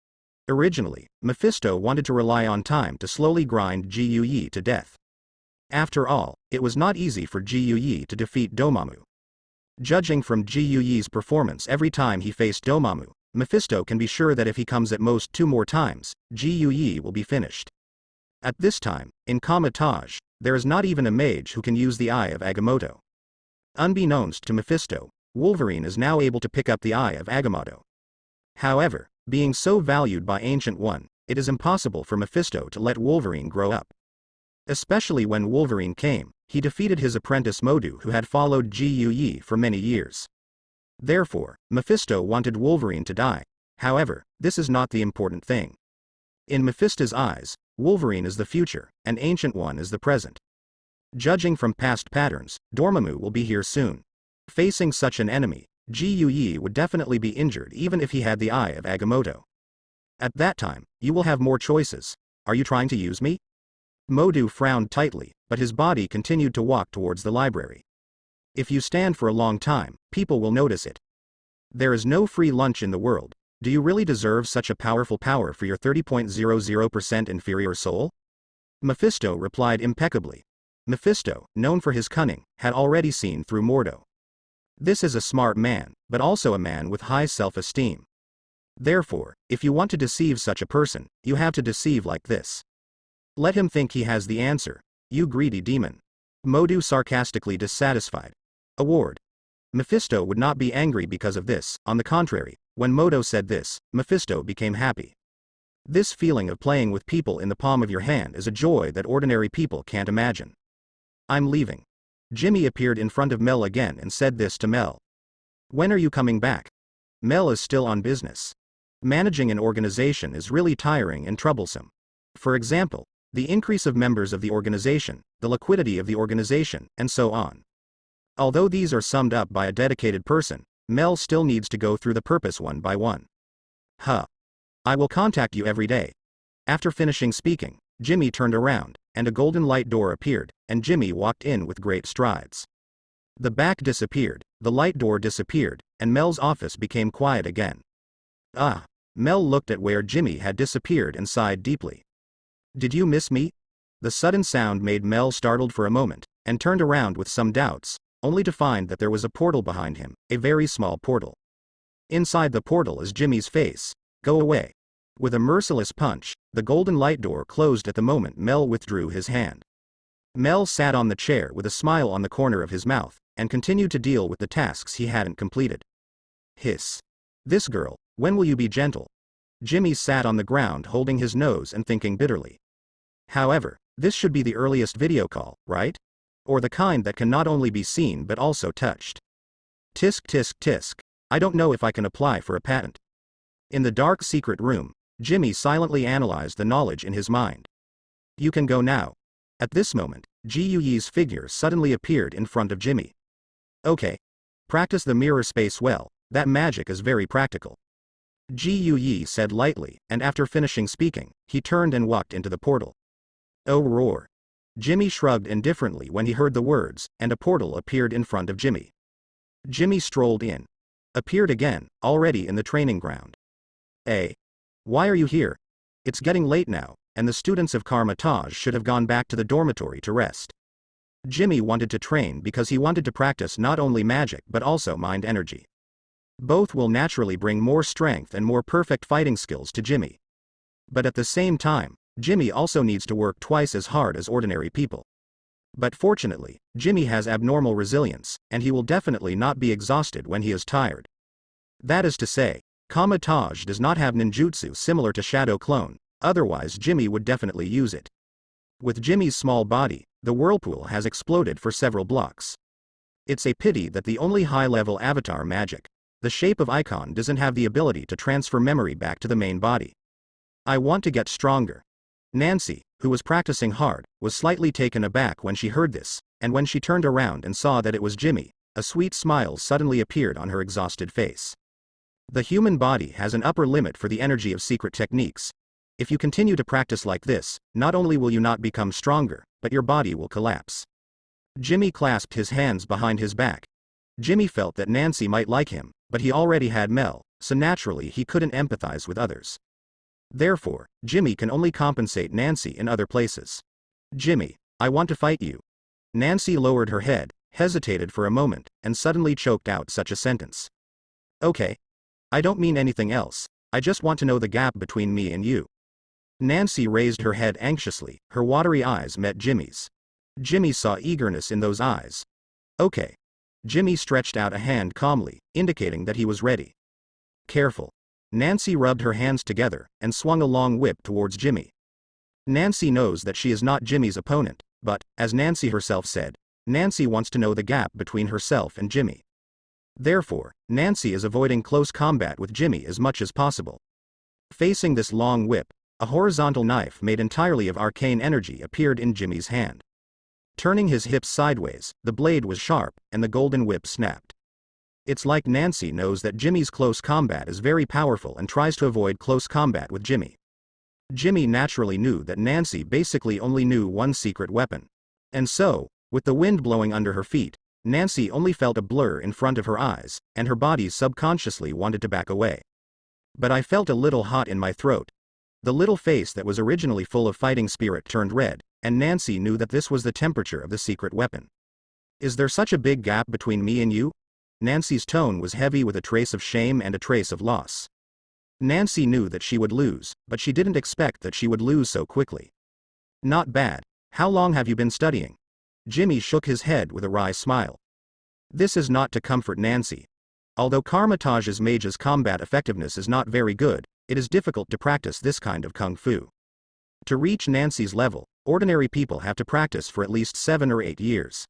Originally, Mephisto wanted to rely on time to slowly grind Guyi to death. After all, it was not easy for Guyi to defeat Dormammu. Judging from Guyi's performance every time he faced Dormammu, Mephisto can be sure that if he comes at most 2 more times, Guyi will be finished. At this time, in Kamar-Taj, there is not even a mage who can use the eye of Agamotto. Unbeknownst to Mephisto, Wolverine is now able to pick up the eye of Agamotto. However, being so valued by Ancient One, it is impossible for Mephisto to let Wolverine grow up. Especially when Wolverine came, he defeated his apprentice Mordo, who had followed Gu for many years. Therefore, Mephisto wanted Wolverine to die. However, this is not the important thing. In Mephisto's eyes, Wolverine is the future, and Ancient One is the present. Judging from past patterns, Dormammu will be here soon. Facing such an enemy, Gu would definitely be injured even if he had the eye of Agamotto. At that time, you will have more choices. Are you trying to use me? Mordo frowned tightly, but his body continued to walk towards the library. If you stand for a long time, people will notice it. There is no free lunch in the world. Do you really deserve such a powerful power for your 30.00% inferior soul? Mephisto replied impeccably. Mephisto, known for his cunning, had already seen through Mordo. This is a smart man, but also a man with high self-esteem. Therefore, if you want to deceive such a person, you have to deceive like this. Let him think he has the answer, you greedy demon. Mordo sarcastically dissatisfied. Award. Mephisto would not be angry because of this, on the contrary, when Mordo said this, Mephisto became happy. This feeling of playing with people in the palm of your hand is a joy that ordinary people can't imagine. I'm leaving. Jimmy appeared in front of Mel again and said this to Mel. When are you coming back? Mel is still on business. Managing an organization is really tiring and troublesome. For example, the increase of members of the organization, the liquidity of the organization, and so on. Although these are summed up by a dedicated person, Mel still needs to go through the purpose one by one. I will contact you every day. After finishing speaking, Jimmy turned around, and a golden light door appeared, and Jimmy walked in with great strides. The back disappeared, the light door disappeared, and Mel's office became quiet again. Mel looked at where Jimmy had disappeared and sighed deeply. Did you miss me? The sudden sound made Mel startled for a moment, and turned around with some doubts, only to find that there was a portal behind him, a very small portal. Inside the portal is Jimmy's face. Go away. With a merciless punch, the golden light door closed at the moment Mel withdrew his hand. Mel sat on the chair with a smile on the corner of his mouth, and continued to deal with the tasks he hadn't completed. Hiss. This girl, when will you be gentle? Jimmy sat on the ground holding his nose and thinking bitterly. However, this should be the earliest video call, right? Or the kind that can not only be seen but also touched. Tisk tisk tisk. I don't know if I can apply for a patent. In the dark secret room, Jimmy silently analyzed the knowledge in his mind. You can go now. At this moment, Gui's figure suddenly appeared in front of Jimmy. Okay. Practice the mirror space well, that magic is very practical. Gui said lightly, and after finishing speaking, he turned and walked into the portal. Oh roar. Jimmy shrugged indifferently when he heard the words, and a portal appeared in front of Jimmy. Jimmy strolled in. Appeared again, already in the training ground. Why are you here? It's getting late now, and the students of Kamar-Taj should have gone back to the dormitory to rest. Jimmy wanted to train because he wanted to practice not only magic but also mind energy. Both will naturally bring more strength and more perfect fighting skills to Jimmy. But at the same time, Jimmy also needs to work twice as hard as ordinary people. But fortunately, Jimmy has abnormal resilience, and he will definitely not be exhausted when he is tired. That is to say, Kamar-Taj does not have ninjutsu similar to Shadow Clone, otherwise Jimmy would definitely use it. With Jimmy's small body, the whirlpool has exploded for several blocks. It's a pity that the only high-level avatar magic, the shape of icon, doesn't have the ability to transfer memory back to the main body. I want to get stronger. Nancy, who was practicing hard, was slightly taken aback when she heard this, and when she turned around and saw that it was Jimmy, a sweet smile suddenly appeared on her exhausted face. The human body has an upper limit for the energy of secret techniques. If you continue to practice like this, not only will you not become stronger, but your body will collapse. Jimmy clasped his hands behind his back. Jimmy felt that Nancy might like him, but he already had Mel, so naturally he couldn't empathize with others. Therefore, Jimmy can only compensate Nancy in other places. Jimmy, I want to fight you. Nancy lowered her head, hesitated for a moment, and suddenly choked out such a sentence. Okay. I don't mean anything else, I just want to know the gap between me and you. Nancy raised her head anxiously, her watery eyes met Jimmy's. Jimmy saw eagerness in those eyes. Okay. Jimmy stretched out a hand calmly, indicating that he was ready. Careful. Nancy rubbed her hands together, and swung a long whip towards Jimmy. Nancy knows that she is not Jimmy's opponent, but, as Nancy herself said, Nancy wants to know the gap between herself and Jimmy. Therefore, Nancy is avoiding close combat with Jimmy as much as possible. Facing this long whip, a horizontal knife made entirely of arcane energy appeared in Jimmy's hand. Turning his hips sideways, the blade was sharp, and the golden whip snapped. It's like Nancy knows that Jimmy's close combat is very powerful and tries to avoid close combat with Jimmy. Jimmy naturally knew that Nancy basically only knew one secret weapon. And so, with the wind blowing under her feet, Nancy only felt a blur in front of her eyes, and her body subconsciously wanted to back away. But I felt a little hot in my throat. The little face that was originally full of fighting spirit turned red, and Nancy knew that this was the temperature of the secret weapon. Is there such a big gap between me and you? Nancy's tone was heavy with a trace of shame and a trace of loss. Nancy knew that she would lose, but she didn't expect that she would lose so quickly. Not bad. How long have you been studying? Jimmy shook his head with a wry smile. This is not to comfort Nancy. Although Kamar-Taj's mage's combat effectiveness is not very good, it is difficult to practice this kind of kung fu. To reach Nancy's level, ordinary people have to practice for at least 7 or 8 years.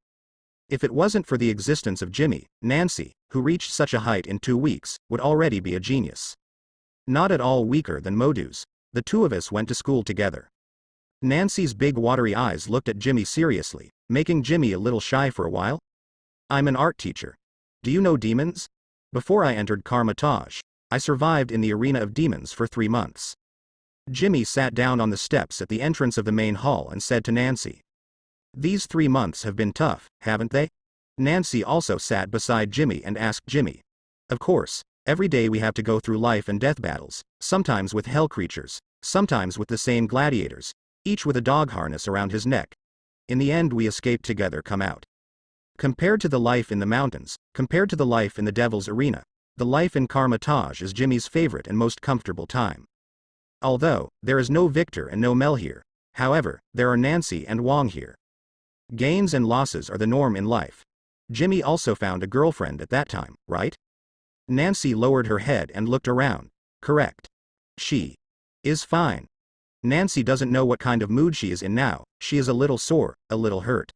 If it wasn't for the existence of Jimmy, Nancy, who reached such a height in 2 weeks, would already be a genius. Not at all weaker than Mordo's. The two of us went to school together. Nancy's big watery eyes looked at Jimmy seriously, making Jimmy a little shy for a while. I'm an art teacher. Do you know demons? Before I entered Kamar-Taj, I survived in the arena of demons for 3 months. Jimmy sat down on the steps at the entrance of the main hall and said to Nancy. These 3 months have been tough, haven't they? Nancy also sat beside Jimmy and asked Jimmy. Of course, every day we have to go through life and death battles, sometimes with hell creatures, sometimes with the same gladiators, each with a dog harness around his neck. In the end we escape together, come out. Compared to the life in the mountains, compared to the life in the devil's arena, the life in Kamar-Taj is Jimmy's favorite and most comfortable time. Although, there is no Victor and no Mel here, however, there are Nancy and Wong here. Gains and losses are the norm in life. Jimmy also found a girlfriend at that time, right? Nancy lowered her head and looked around. Correct. She is fine. Nancy doesn't know what kind of mood she is in now, she is a little sore, a little hurt.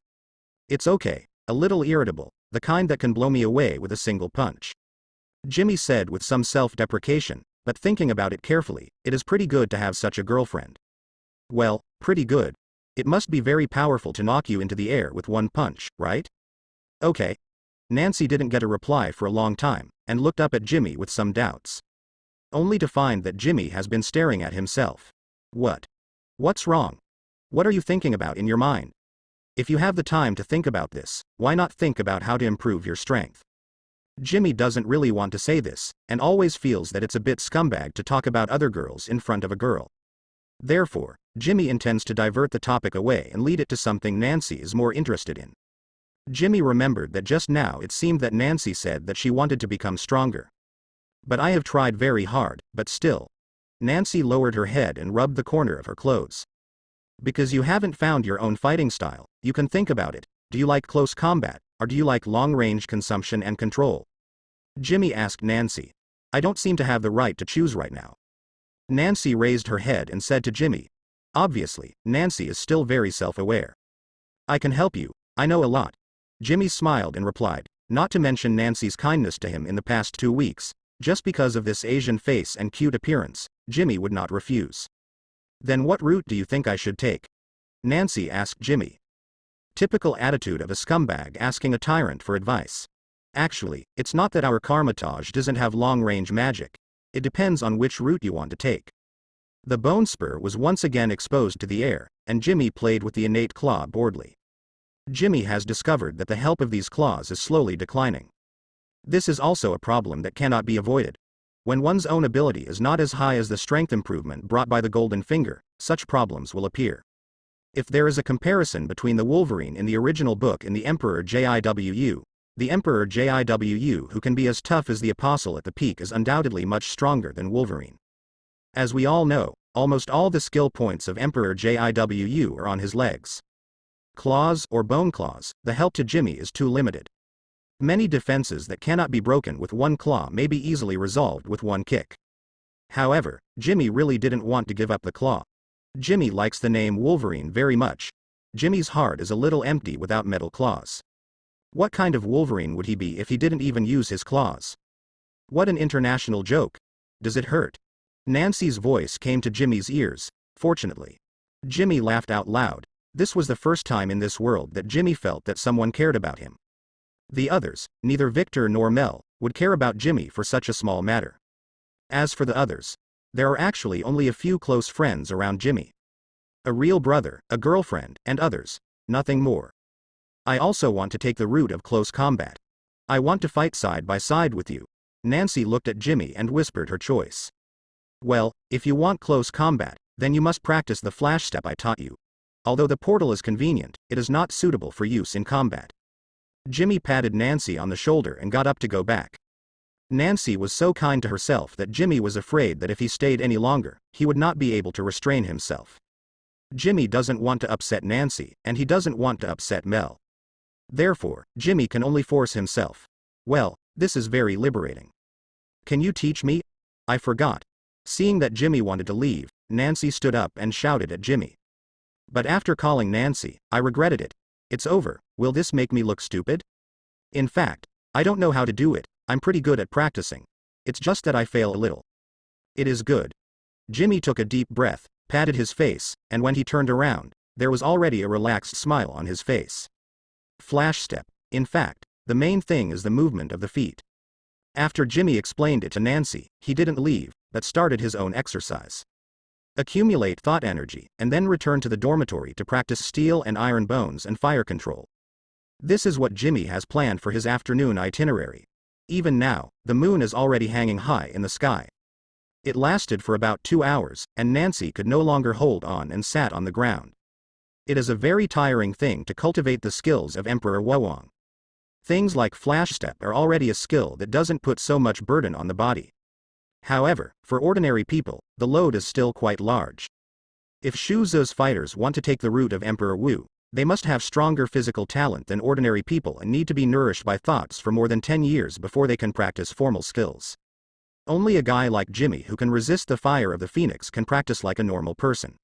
It's okay, a little irritable, the kind that can blow me away with a single punch. Jimmy said with some self-deprecation, but thinking about it carefully, it is pretty good to have such a girlfriend. Well, pretty good. It must be very powerful to knock you into the air with one punch, right? Okay. Nancy didn't get a reply for a long time, and looked up at Jimmy with some doubts. Only to find that Jimmy has been staring at himself. What? What's wrong? What are you thinking about in your mind? If you have the time to think about this, why not think about how to improve your strength? Jimmy doesn't really want to say this, and always feels that it's a bit scumbag to talk about other girls in front of a girl. Therefore, Jimmy intends to divert the topic away and lead it to something Nancy is more interested in. Jimmy remembered that just now it seemed that Nancy said that she wanted to become stronger. But I have tried very hard, but still. Nancy lowered her head and rubbed the corner of her clothes. Because you haven't found your own fighting style, you can think about it. Do you like close combat, or do you like long-range consumption and control? Jimmy asked Nancy. I don't seem to have the right to choose right now. Nancy raised her head and said to Jimmy. Obviously, Nancy is still very self-aware. I can help you, I know a lot. Jimmy smiled and replied, not to mention Nancy's kindness to him in the past 2 weeks, just because of this Asian face and cute appearance, Jimmy would not refuse. Then what route do you think I should take? Nancy asked Jimmy. Typical attitude of a scumbag asking a tyrant for advice. Actually, it's not that our Kamar-Taj doesn't have long-range magic. It depends on which route you want to take. The bone spur was once again exposed to the air, and Jimmy played with the innate claw boredly. Jimmy has discovered that the help of these claws is slowly declining. This is also a problem that cannot be avoided. When one's own ability is not as high as the strength improvement brought by the golden finger, such problems will appear. If there is a comparison between the Wolverine in the original book and the Emperor Jiwu, the Emperor Jiwu who can be as tough as the Apostle at the peak is undoubtedly much stronger than Wolverine. As we all know, almost all the skill points of Emperor Jiwu are on his legs. Claws or bone claws, the help to Jimmy is too limited. Many defenses that cannot be broken with one claw may be easily resolved with one kick. However, Jimmy really didn't want to give up the claw. Jimmy likes the name Wolverine very much. Jimmy's heart is a little empty without metal claws. What kind of Wolverine would he be if he didn't even use his claws? What an international joke. Does it hurt? Nancy's voice came to Jimmy's ears, fortunately. Jimmy laughed out loud. This was the first time in this world that Jimmy felt that someone cared about him. The others, neither Victor nor Mel, would care about Jimmy for such a small matter. As for the others, there are actually only a few close friends around Jimmy. A real brother, a girlfriend, and others, nothing more. I also want to take the route of close combat. I want to fight side by side with you. Nancy looked at Jimmy and whispered her choice. Well, if you want close combat, then you must practice the flash step I taught you. Although the portal is convenient, it is not suitable for use in combat. Jimmy patted Nancy on the shoulder and got up to go back. Nancy was so kind to herself that Jimmy was afraid that if he stayed any longer, he would not be able to restrain himself. Jimmy doesn't want to upset Nancy, and he doesn't want to upset Mel. Therefore, Jimmy can only force himself. Well, this is very liberating. Can you teach me? I forgot. Seeing that Jimmy wanted to leave, Nancy stood up and shouted at Jimmy. But after calling Nancy, I regretted it. It's over. Will this make me look stupid? In fact, I don't know how to do it. I'm pretty good at practicing. It's just that I fail a little. It is good. Jimmy took a deep breath, patted his face, and when he turned around, there was already a relaxed smile on his face. Flash step. In fact, the main thing is the movement of the feet. After Jimmy explained it to Nancy, he didn't leave, but started his own exercise. Accumulate thought energy, and then return to the dormitory to practice steel and iron bones and fire control. This is what Jimmy has planned for his afternoon itinerary. Even now, the moon is already hanging high in the sky. It lasted for about 2 hours, and Nancy could no longer hold on and sat on the ground. It is a very tiring thing to cultivate the skills of Emperor Woang. Things like flash step are already a skill that doesn't put so much burden on the body. However, for ordinary people, the load is still quite large. If Shu Zu's fighters want to take the route of Emperor Wu, they must have stronger physical talent than ordinary people and need to be nourished by thoughts for more than 10 years before they can practice formal skills. Only a guy like Jimmy who can resist the fire of the phoenix can practice like a normal person.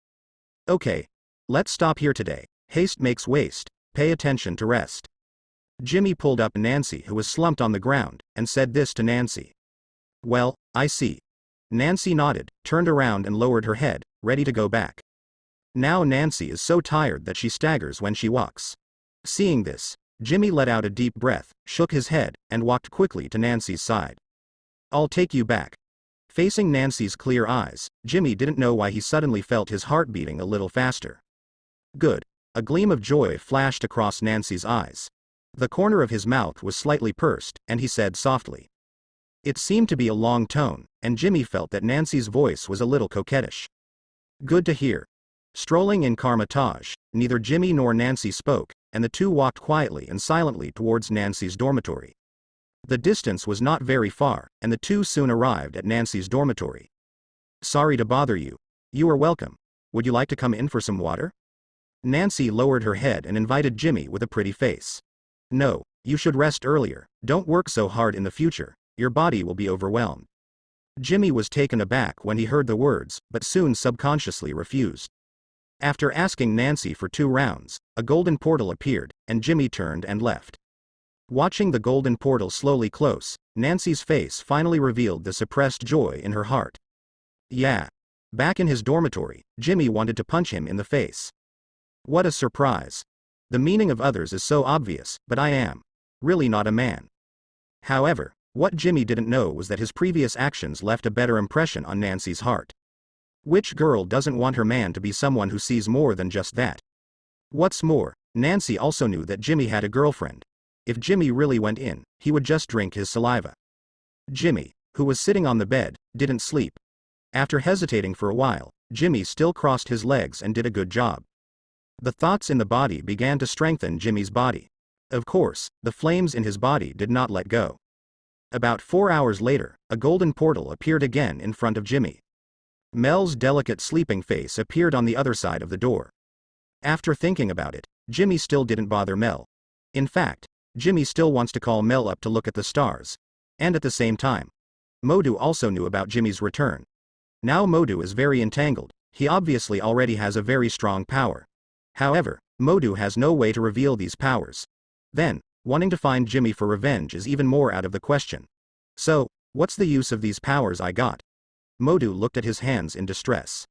Okay. Let's stop here today. Haste makes waste. Pay attention to rest. Jimmy pulled up Nancy, who was slumped on the ground, and said this to Nancy. Well, I see. Nancy nodded, turned around and lowered her head, ready to go back. Now Nancy is so tired that she staggers when she walks. Seeing this, Jimmy let out a deep breath, shook his head, and walked quickly to Nancy's side. I'll take you back. Facing Nancy's clear eyes, Jimmy didn't know why he suddenly felt his heart beating a little faster. Good. A gleam of joy flashed across Nancy's eyes. The corner of his mouth was slightly pursed, and he said softly. It seemed to be a long tone, and Jimmy felt that Nancy's voice was a little coquettish. Good to hear. Strolling in Kamar-Taj, neither Jimmy nor Nancy spoke, and the two walked quietly and silently towards Nancy's dormitory. The distance was not very far, and the two soon arrived at Nancy's dormitory. Sorry to bother you. You are welcome. Would you like to come in for some water? Nancy lowered her head and invited Jimmy with a pretty face. No, you should rest earlier. Don't work so hard in the future. Your body will be overwhelmed. Jimmy was taken aback when he heard the words, but soon subconsciously refused. After asking Nancy for 2 rounds, a golden portal appeared, and Jimmy turned and left. Watching the golden portal slowly close, Nancy's face finally revealed the suppressed joy in her heart. Yeah. Back in his dormitory, Jimmy wanted to punch him in the face. What a surprise. The meaning of others is so obvious, but I am really not a man. However, what Jimmy didn't know was that his previous actions left a better impression on Nancy's heart. Which girl doesn't want her man to be someone who sees more than just that? What's more, Nancy also knew that Jimmy had a girlfriend. If Jimmy really went in, he would just drink his saliva. Jimmy, who was sitting on the bed, didn't sleep. After hesitating for a while, Jimmy still crossed his legs and did a good job. The thoughts in the body began to strengthen Jimmy's body. Of course, the flames in his body did not let go. About 4 hours later, a golden portal appeared again in front of Jimmy. Mel's delicate sleeping face appeared on the other side of the door. After thinking about it, Jimmy still didn't bother Mel. In fact, Jimmy still wants to call Mel up to look at the stars. And at the same time, Mordo also knew about Jimmy's return. Now Mordo is very entangled. He obviously already has a very strong power. However, Mordo has no way to reveal these powers. Then, wanting to find Jimmy for revenge is even more out of the question. So, what's the use of these powers I got? Mordo looked at his hands in distress.